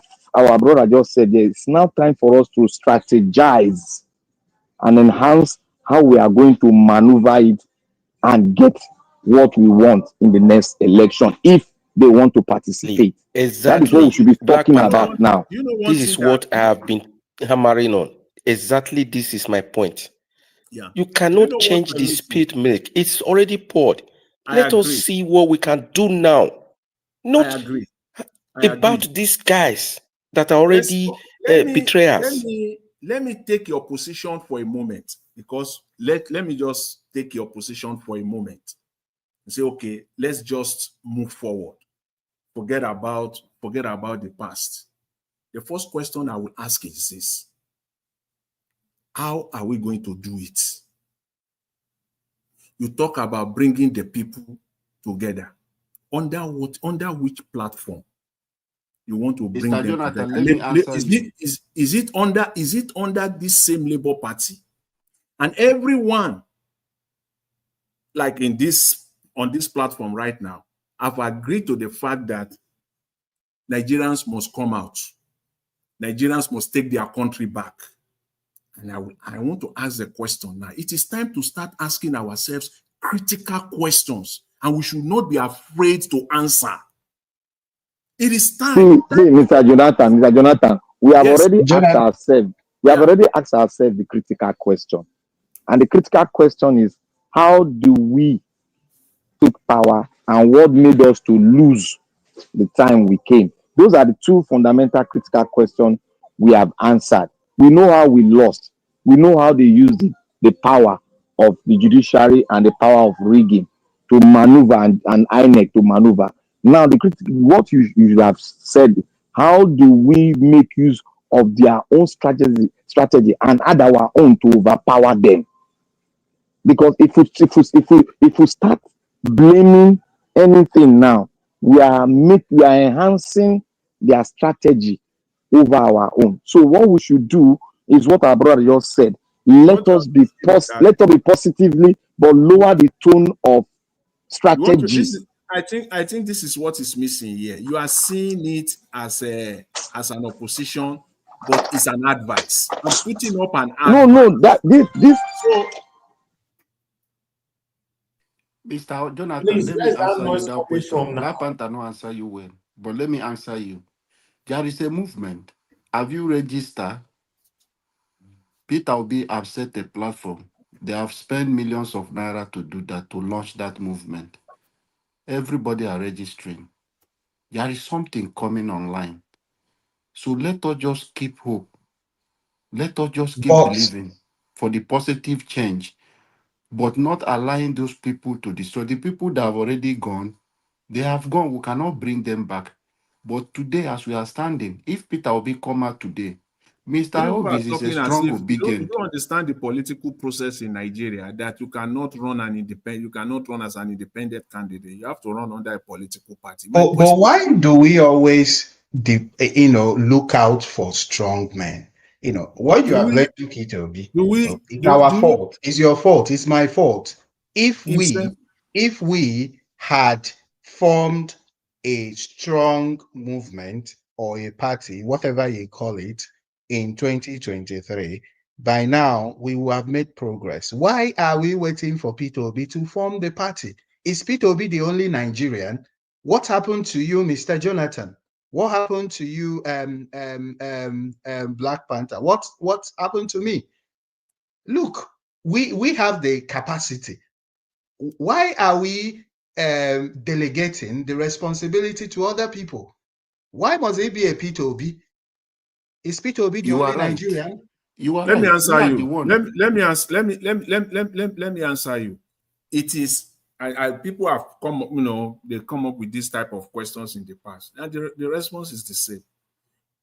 brother just said, it's now time for us to strategize and enhance how we are going to maneuver it and get what we want in the next election if they want to participate. Exactly. That is what we should be talking about now. This is what I have been hammering on. Exactly, this is my point. Yeah. You cannot change the spilled milk. It's already poured. Let us see what we can do now. Not about these guys that are already betrayers. Let me take your position for a moment, because let me just take your position for a moment and say, okay, let's just move forward. Forget about the past. The first question I will ask is this: how are we going to do it? You talk about bringing the people together. Under which platform you want to bring them Jonathan, together? let me answer you. Is it under this same Labour Party? And everyone, like on this platform right now, have agreed to the fact that Nigerians must come out. Nigerians must take their country back. And I want to ask the question now. It is time to start asking ourselves critical questions, and we should not be afraid to answer. It is time. See, Mr. Jonathan, we have already asked ourselves. We have already asked ourselves the critical question, and the critical question is: how do we take power, and what made us to lose the time we came? Those are the two fundamental critical questions we have answered. We know how we lost. We know how they used the power of the judiciary and the power of rigging to maneuver and INEC to maneuver. Now, what you have said, how do we make use of their own strategy and add our own to overpower them? Because if we start blaming anything now, we are enhancing their strategy over our own. So what we should do is what our brother just said. Let us be positively, but lower the tone of strategy. I think this is what is missing here. You are seeing it as an opposition, but it's an advice. I'm putting up an advice. No, this. So, Mr. Jonathan, Please, let me where's that answer you noise that coming question. from Black now? Panther no answer you well, but let me answer you. There is a movement. Have you registered? Peter Obi have set a platform. They have spent millions of naira to do that, to launch that movement. Everybody are registering. There is something coming online. So let us just keep hope. Let us just keep believing for the positive change, but not allowing those people to destroy. The people that have already gone, they have gone. We cannot bring them back. But today, as we are standing, if Peter Obi come out today, Mr. Elvis is a strong you don't understand the political process in Nigeria, that you cannot run as an independent candidate. You have to run under a political party. But why do we always, look out for strong men? What you have led to Peter Obi, it's our fault. It's your fault. It's my fault. If we had formed a strong movement or a party, whatever you call it, in 2023, by now we will have made progress. Why are we waiting for Peter Obi to form the party? Is Peter Obi the only Nigerian? What happened to you, Mr. Jonathan? What happened to you, Black Panther? What happened to me? Look, we have the capacity. Why are we delegating the responsibility to other people? Why must it be a Peter Obi? Is Peter Obi the only Nigerian? You are Let me right. answer you. Let me answer you. It is people have come up, they come up with this type of questions in the past, and the response is the same.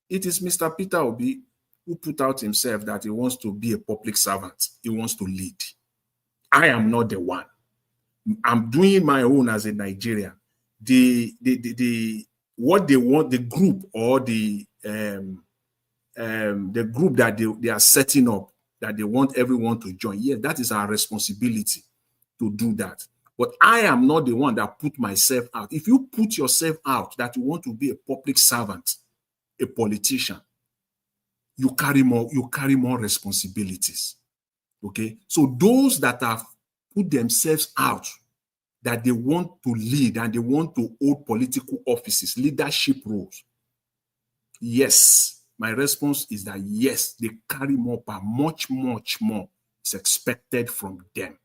It is Mr. Peter Obi who put out himself that he wants to be a public servant. He wants to lead. I am not the one. I'm doing my own as a Nigerian. What they want, the group or the group that they are setting up, that they want everyone to join. Yeah, that is our responsibility to do that. But I am not the one that put myself out. If you put yourself out that you want to be a public servant, a politician, you carry more responsibilities. Okay, so those that have put themselves out, that they want to lead and they want to hold political offices, leadership roles, yes, my response is that yes, they carry more power, much more is expected from them.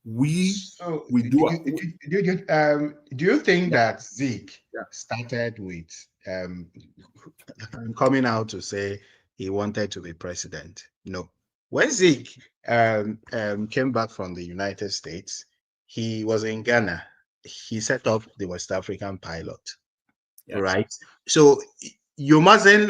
Do you think that Zeke started with coming out to say he wanted to be president? No. When Zeke came back from the United States, he was in Ghana. He set up the West African Pilot, right? So you mustn't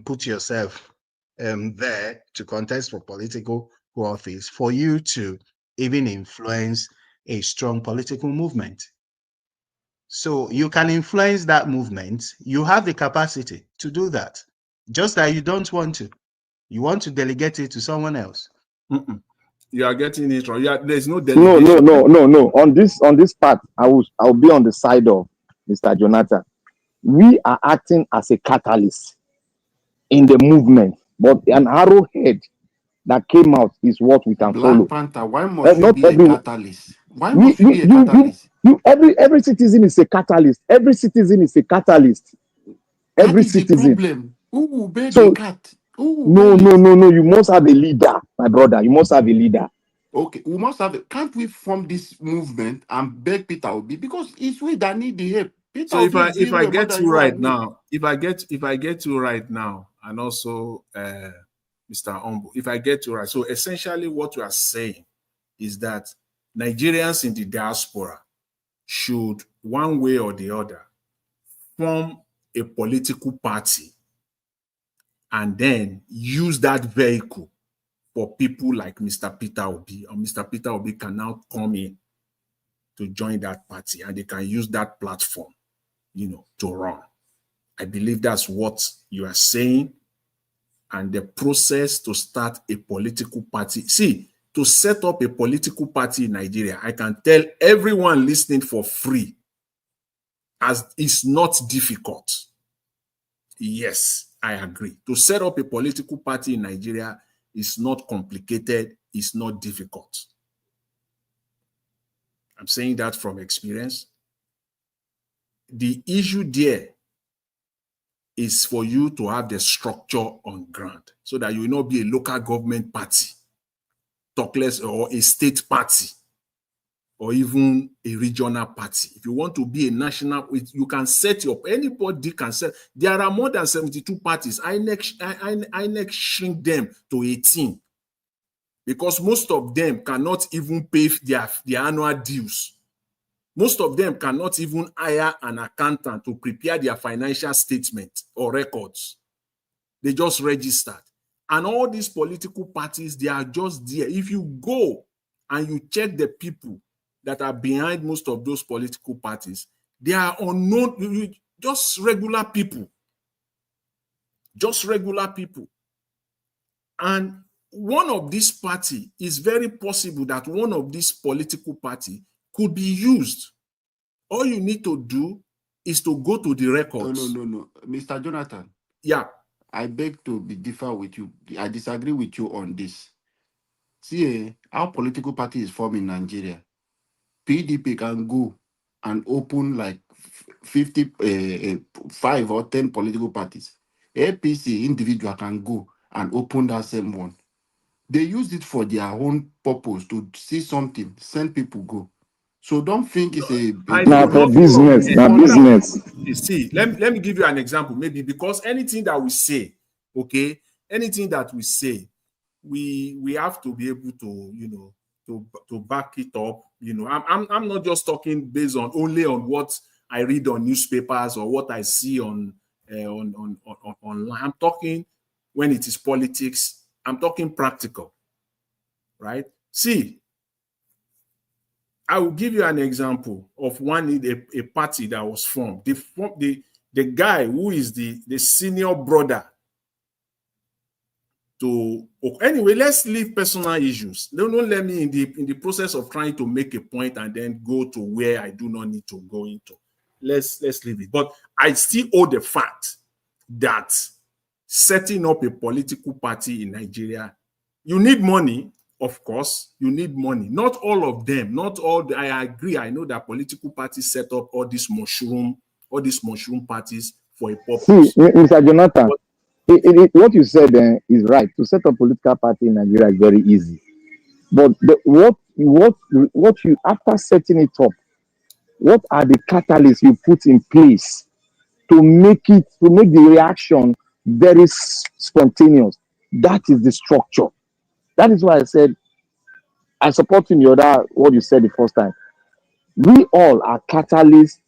put yourself there to contest for political office for you to even influence a strong political movement. So you can influence that movement. You have the capacity to do that. Just that you don't want to. You want to delegate it to someone else. You are getting it wrong. There's no delegation. No. On this part, I'll be on the side of Mr. Jonathan. We are acting as a catalyst in the movement, but an arrowhead that came out is what we can follow. Black Panther, why must you Not be everyone. a catalyst? Why must you be a catalyst? Every citizen is a catalyst. Every citizen is a catalyst. Every citizen. The problem. Who will bear So, the cat? No. You must have a leader, my brother. You must have a leader. Okay, we must have. Can't we form this movement and beg Peter Obi, because it's we that need the help. Peter So Obi if I get you right and me. now, if I get you right now, and also Mr. Ombu, if I get you right, so essentially what you are saying is that Nigerians in the diaspora should one way or the other, form a political party and then use that vehicle for people like Mr. Peter Obi, or Mr. Peter Obi can now come in to join that party and they can use that platform, to run. I believe that's what you are saying. And the process to start a political party. See, to set up a political party in Nigeria, I can tell everyone listening for free, as it's not difficult. Yes, I agree. To set up a political party in Nigeria is not complicated, it's not difficult. I'm saying that from experience. The issue there is for you to have the structure on ground so that you will not be a local government party, talk less, or a state party, or even a regional party. If you want to be a national, you can set up, anybody can set. There are more than 72 parties. INEC shrink them to 18 because most of them cannot even pay their annual dues. Most of them cannot even hire an accountant to prepare their financial statement or records. They just registered. And all these political parties, they are just there. If you go and you check the people that are behind most of those political parties, they are unknown, just regular people. Just regular people. And one of these parties, is very possible that one of these political party could be used. All you need to do is to go to the records. No. Mr. Jonathan. Yeah. I beg to be differ with you. I disagree with you on this. See, our political party is formed in Nigeria. PDP can go and open like 5 or 10 political parties. APC individual can go and open that same one. They use it for their own purpose to see something, send people go. So don't think it's a business. See, let me give you an example, maybe, because anything that we say, okay, anything that we say, we have to be able to, to back it up. I'm not just talking based on only on what I read on newspapers or what I see on online. I'm talking when it is politics. I'm talking practical, right? See, I will give you an example of a party that was formed. The guy who is the senior brother to, anyway, let's leave personal issues. Don't let me in the process of trying to make a point and then go to where I do not need to go into. Let's leave it. But I still hold the fact that setting up a political party in Nigeria, you need money. Of course, you need money. Not all of them, I agree. I know that political parties set up all these mushroom parties for a purpose. See, Mr. Jonathan, what you said is right. To set up a political party in Nigeria is very easy. But what you, after setting it up, what are the catalysts you put in place to make the reaction very spontaneous? That is the structure. That is why I said, I support in what you said the first time. We all are catalysts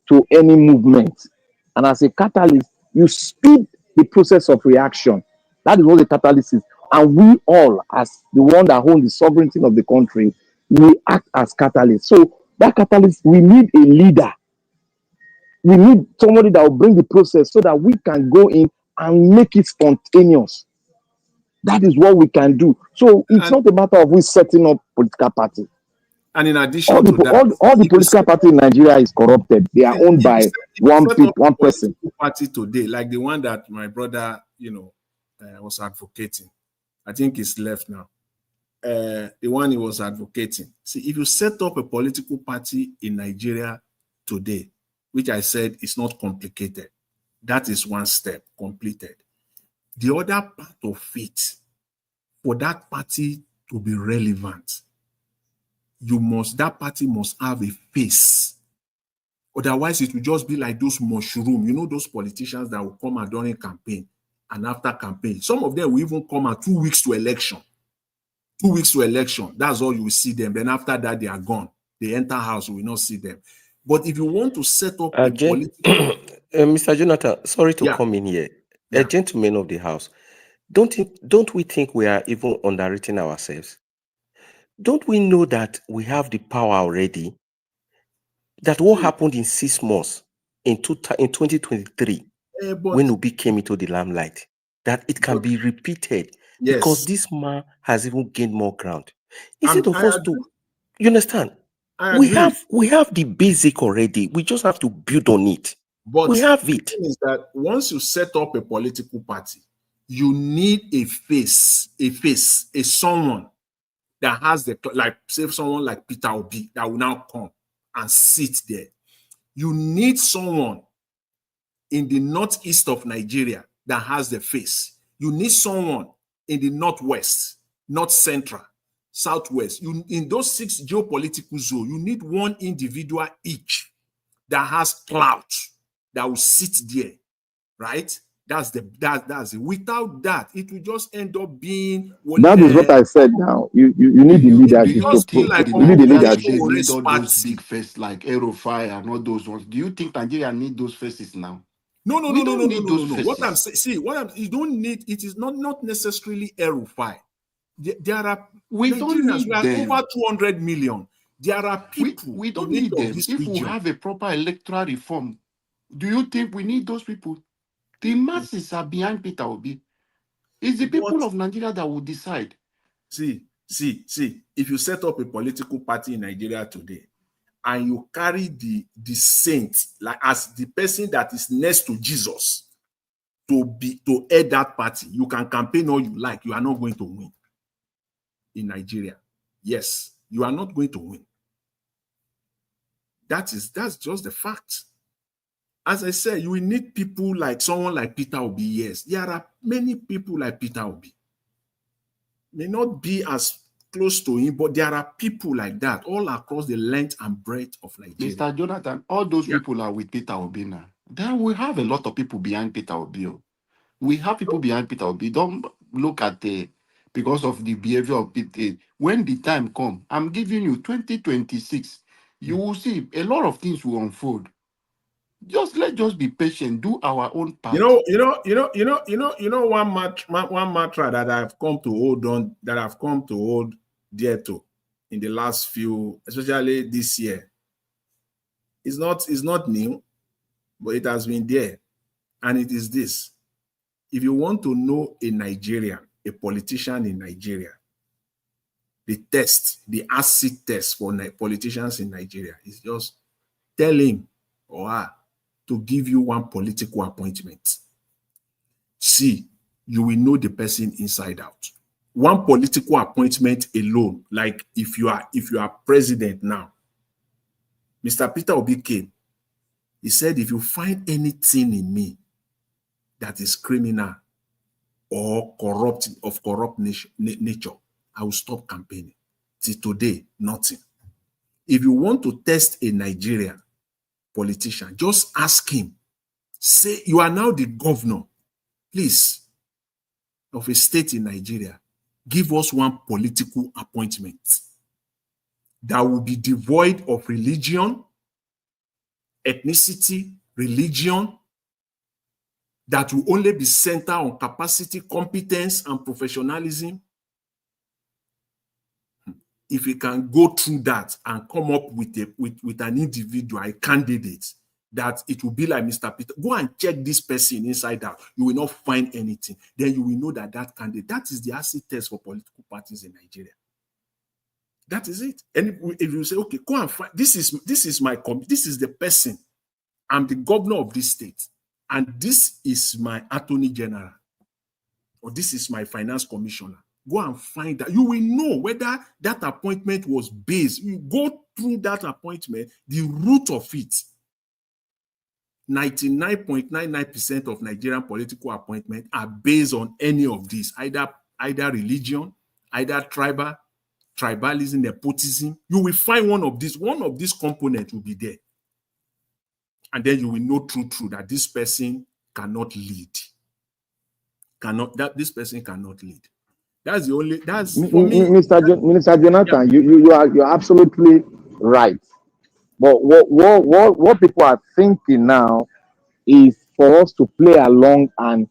to any movement. And as a catalyst, you speed the process of reaction. That is what the catalyst is. And we all, as the one that owns the sovereignty of the country, we act as catalysts. So that catalyst, we need a leader. We need somebody that will bring the process so that we can go in and make it spontaneous. That is what we can do. So it's not a matter of we setting up political party. And in addition all the political party in Nigeria is corrupted. They are owned by one person. Party today, like the one that my brother, was advocating. I think he's left now. The one he was advocating. See, if you set up a political party in Nigeria today, which I said is not complicated, that is one step completed. The other part of it, for that party to be relevant, that party must have a face. Otherwise, it will just be like those mushroom, those politicians that will come out during campaign and after campaign. Some of them will even come out 2 weeks to election. 2 weeks to election, that's all you will see them. Then after that, they are gone. They enter house, you will not see them. But if you want to set up a political... Mr. Jonathan, sorry to come in here. A gentleman of the house, don't we think we are even underrating ourselves? Don't we know that we have the power already? That what happened in 6 months in 2023 when Obi came into the limelight, that it can be repeated because this man has even gained more ground. Instead of us to, you understand? We have the basic already. We just have to build on it. But we have it. The thing is that once you set up a political party, you need a someone that has the, like, say someone like Peter Obi that will now come and sit there. You need someone in the northeast of Nigeria that has the face. You need someone in the northwest, north central, southwest. In those 6 geopolitical zones, you need one individual each that has clout that will sit there, right? That's it. Without that, it will just end up being. That is what I said. Now you need the leadership. You need the leadership. They need all those big faces like Aerofire and all those ones. Do you think Nigeria need those faces now? No. What I'm saying, you don't need. It is not necessarily Aerofire. There are Nigerians. We are over 200 million. There are people. We don't need them. If we have a proper electoral reform, do you think we need those people? The masses are behind Peter Obi. It's the people of Nigeria that will decide. See. If you set up a political party in Nigeria today, and you carry the saint, like as the person that is next to Jesus, to head that party, you can campaign all you like. You are not going to win in Nigeria. Yes, you are not going to win. That's just the fact. As I said, you will need people like someone like Peter Obi. Yes, there are many people like Peter Obi. May not be as close to him, but there are people like that all across the length and breadth of Nigeria. Mr. Jonathan, all those people are with Peter Obi now. Then we have a lot of people behind Peter Obi. We have people behind Peter Obi. Don't look at because of the behavior of Peter. When the time comes, I'm giving you 2026. You will see a lot of things will unfold. Let's just be patient. Do our own part. One mantra that I've come to hold on, that I've come to hold dear to in the last few, especially this year. It's not new, but it has been there, and it is this: if you want to know a Nigerian, a politician in Nigeria, the acid test for politicians in Nigeria is just tell him or her to give you one political appointment. See, you will know the person inside out. One political appointment alone, like if you are president now, Mr. Peter Obi came. He said, if you find anything in me that is criminal or corrupt nature, I will stop campaigning. Till today, nothing. If you want to test a Nigerian politician, just ask him. Say, you are now the governor, please, of a state in Nigeria. Give us one political appointment that will be devoid of religion, ethnicity, religion, that will only be centered on capacity, competence, and professionalism. If you can go through that and come up with an individual, a candidate, that it will be like Mr. Peter, go and check this person inside out. You will not find anything. Then you will know that candidate, that is the acid test for political parties in Nigeria. That is it. And if you say, okay, go and find, this is the person. I'm the governor of this state, and this is my attorney general, or this is my finance commissioner. Go and find that. You will know whether that appointment was based. You go through that appointment, the root of it. 99.99% of Nigerian political appointments are based on any of these, either religion, either tribalism, nepotism. You will find one of these components will be there. And then you will know true that this person cannot lead. This person cannot lead. That's the only, that's for me. Minister Jonathan, you're absolutely right. But what people are thinking now is for us to play along and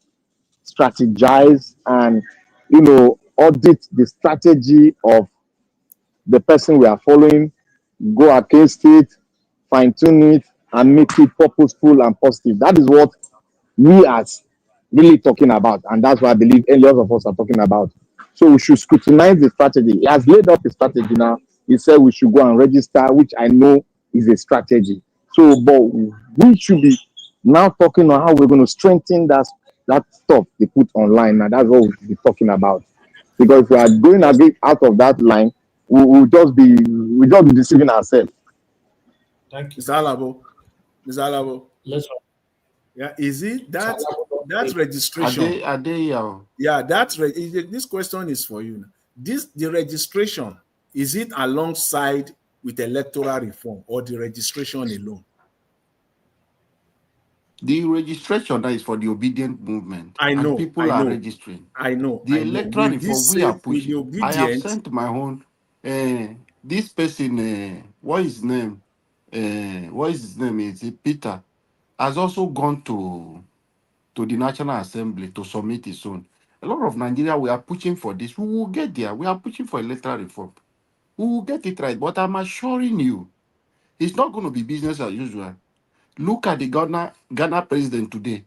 strategize and audit the strategy of the person we are following, go against it, fine tune it, and make it purposeful and positive. That is what we as really talking about, and that's what I believe a lot of us are talking about. So we should scrutinize the strategy. He has laid up a strategy now. He said we should go and register, which I know is a strategy. So, but we should be now talking on how we're going to strengthen that stuff they put online. Now that's what we'll be talking about. Because if we are going out of that line, we'll just be deceiving ourselves. Thank you, Mr. Alabo. Mr. Alabo. Let's. Yeah, is it that registration? Are they Yeah, this question is for you. The registration, is it alongside with electoral reform or the registration alone? The registration that is for the obedient movement. I know. And people are registering. I know. The electoral reform we are pushing. Obedient? I have sent my own. This person, what is his name? Is it Peter? Has also gone to the National Assembly to submit his own. A lot of Nigeria, we are pushing for this. We will get there. We are pushing for electoral reform. We will get it right. But I'm assuring you, it's not going to be business as usual. Look at the Ghana president today.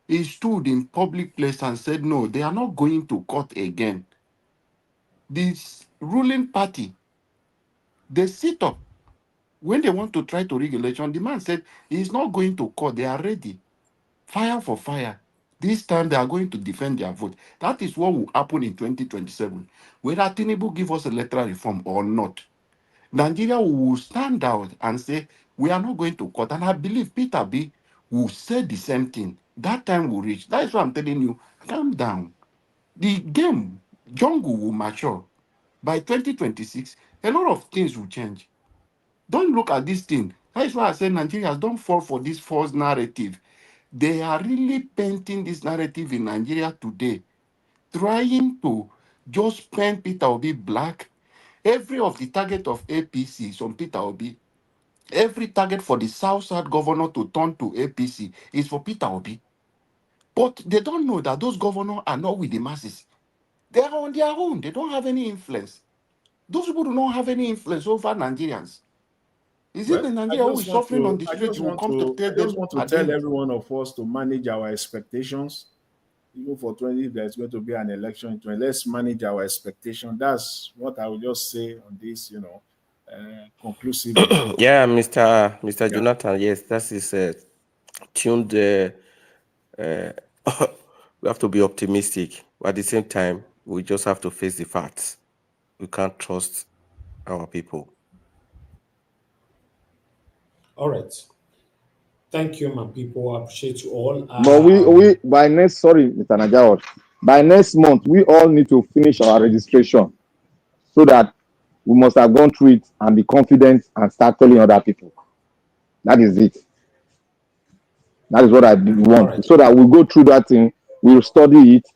He stood in public place and said, no, they are not going to court again. This ruling party, they sit up. When they want to try to rig election, the man said he's not going to court. They are ready. Fire for fire. This time they are going to defend their vote. That is what will happen in 2027. Whether Tinubu give us electoral reform or not, Nigeria will stand out and say, we are not going to court. And I believe Peter B will say the same thing. That time will reach. That is why I'm telling you, calm down. The game, jungle will mature. By 2026, a lot of things will change. Don't look at this thing. That is why I say Nigerians don't fall for this false narrative. They are really painting this narrative in Nigeria today, trying to just paint Peter Obi black. Every of the target of APC is on Peter Obi. Every target for the South governor to turn to APC is for Peter Obi. But they don't know that those governors are not with the masses. They are on their own. They don't have any influence. Those people do not have any influence over Nigerians. Is it the Nigeria who is suffering on the street who will come to tell them at the tell end? every one of us to manage our expectations. Even for 20, if there's going to be an election in 20, let's manage our expectation. That's what I will just say on this, conclusively. Yeah, Mr. Jonathan, yes, that is tuned. We have to be optimistic, but at the same time, we just have to face the facts. We can't trust our people. All right. Thank you, my people. I appreciate you all. But by next Mr. Najawat, by next month, we all need to finish our registration so that we must have gone through it and be confident and start telling other people. That is it. That is what I want. Right. So that we go through that thing, we'll study it,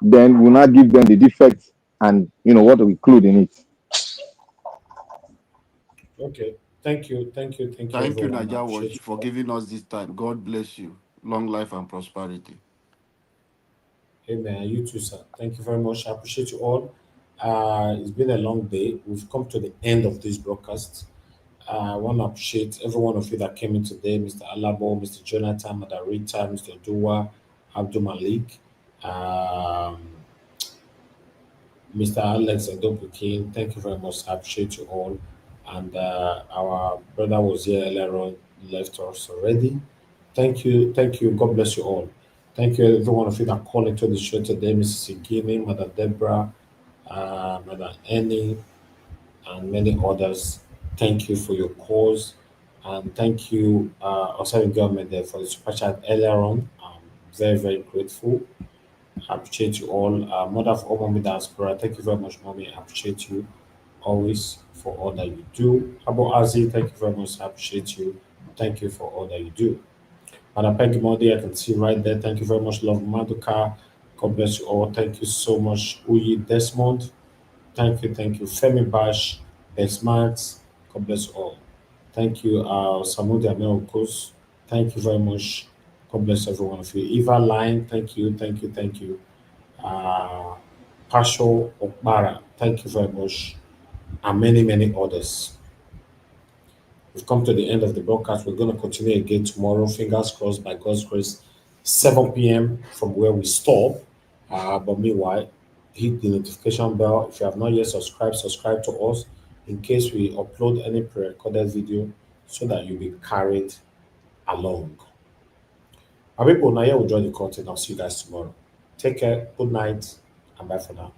then we'll not give them the defects and what we include in it. Okay. Thank you, Najawash, for giving us this time. God bless you. Long life and prosperity. Amen. You too, sir. Thank you very much. I appreciate you all. It's been a long day. We've come to the end of this broadcast. I want to appreciate every one of you that came in today, Mr. Alabo, Mr. Jonathan, Mr. Rita, Mr. Dua, Abdul Malik, Mr. Alex Adobukin. Thank you very much. I appreciate you all. And our brother was here earlier on, left us already. Thank you. God bless you all. Thank you, every one of you that called into the show today, Mrs. Sigini, Mother Deborah, Mother Annie, and many others. Thank you for your calls. And thank you, also the government there for the super chat earlier on. I'm very, very grateful. I appreciate you all. Mother of all Mommy Diaspora, thank you very much, Mommy. I appreciate you always for all that you do. Abu Azi, thank you very much. I appreciate you. Thank you for all that you do. Madam Peggy Modi, I can see right there. Thank you very much, Love Maduka. God bless you all. Thank you so much, Uyi Desmond. Thank you. Femi Bash, Desmart. God bless you all. Thank you, Samudi Amelkos. Thank you very much. God bless every one of you. Eva Line, thank you. Pasho Okbara, thank you very much. And many others. We've come to the end of the broadcast. We're going to continue again tomorrow. Fingers crossed, by God's grace, 7 p.m. from where we stop. But meanwhile, hit the notification bell. If you have not yet subscribe to us in case we upload any pre-recorded video so that you'll be carried along. Our people, now will join the content. I'll see you guys tomorrow. Take care, good night, and bye for now.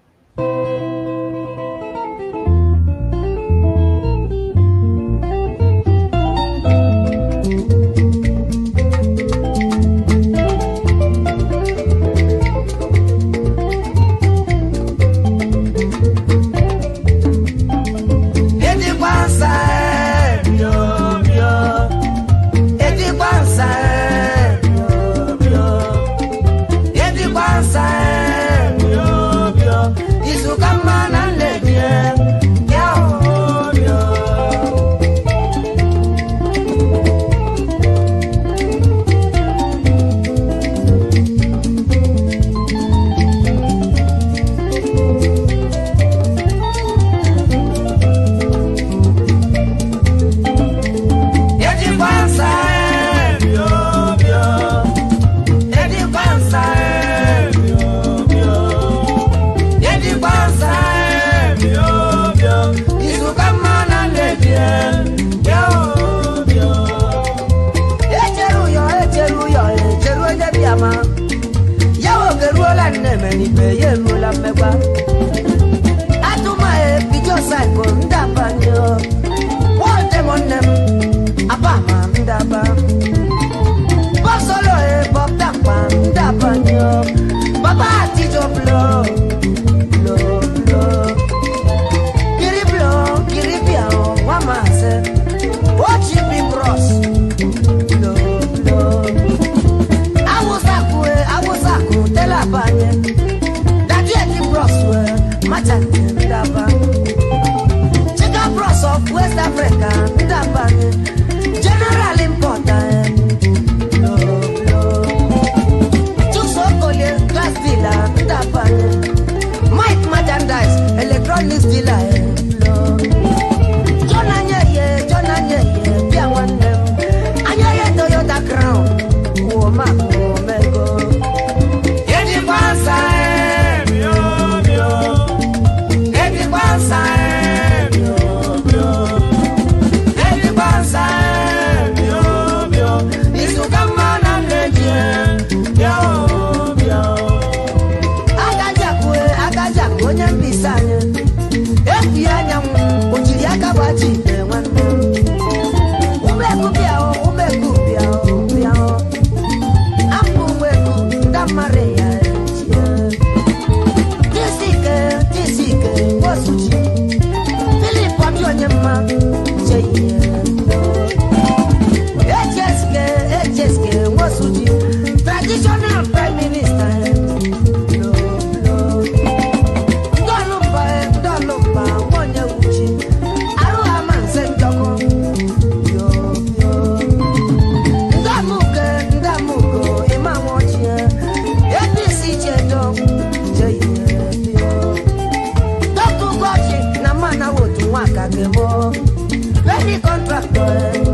Any contractor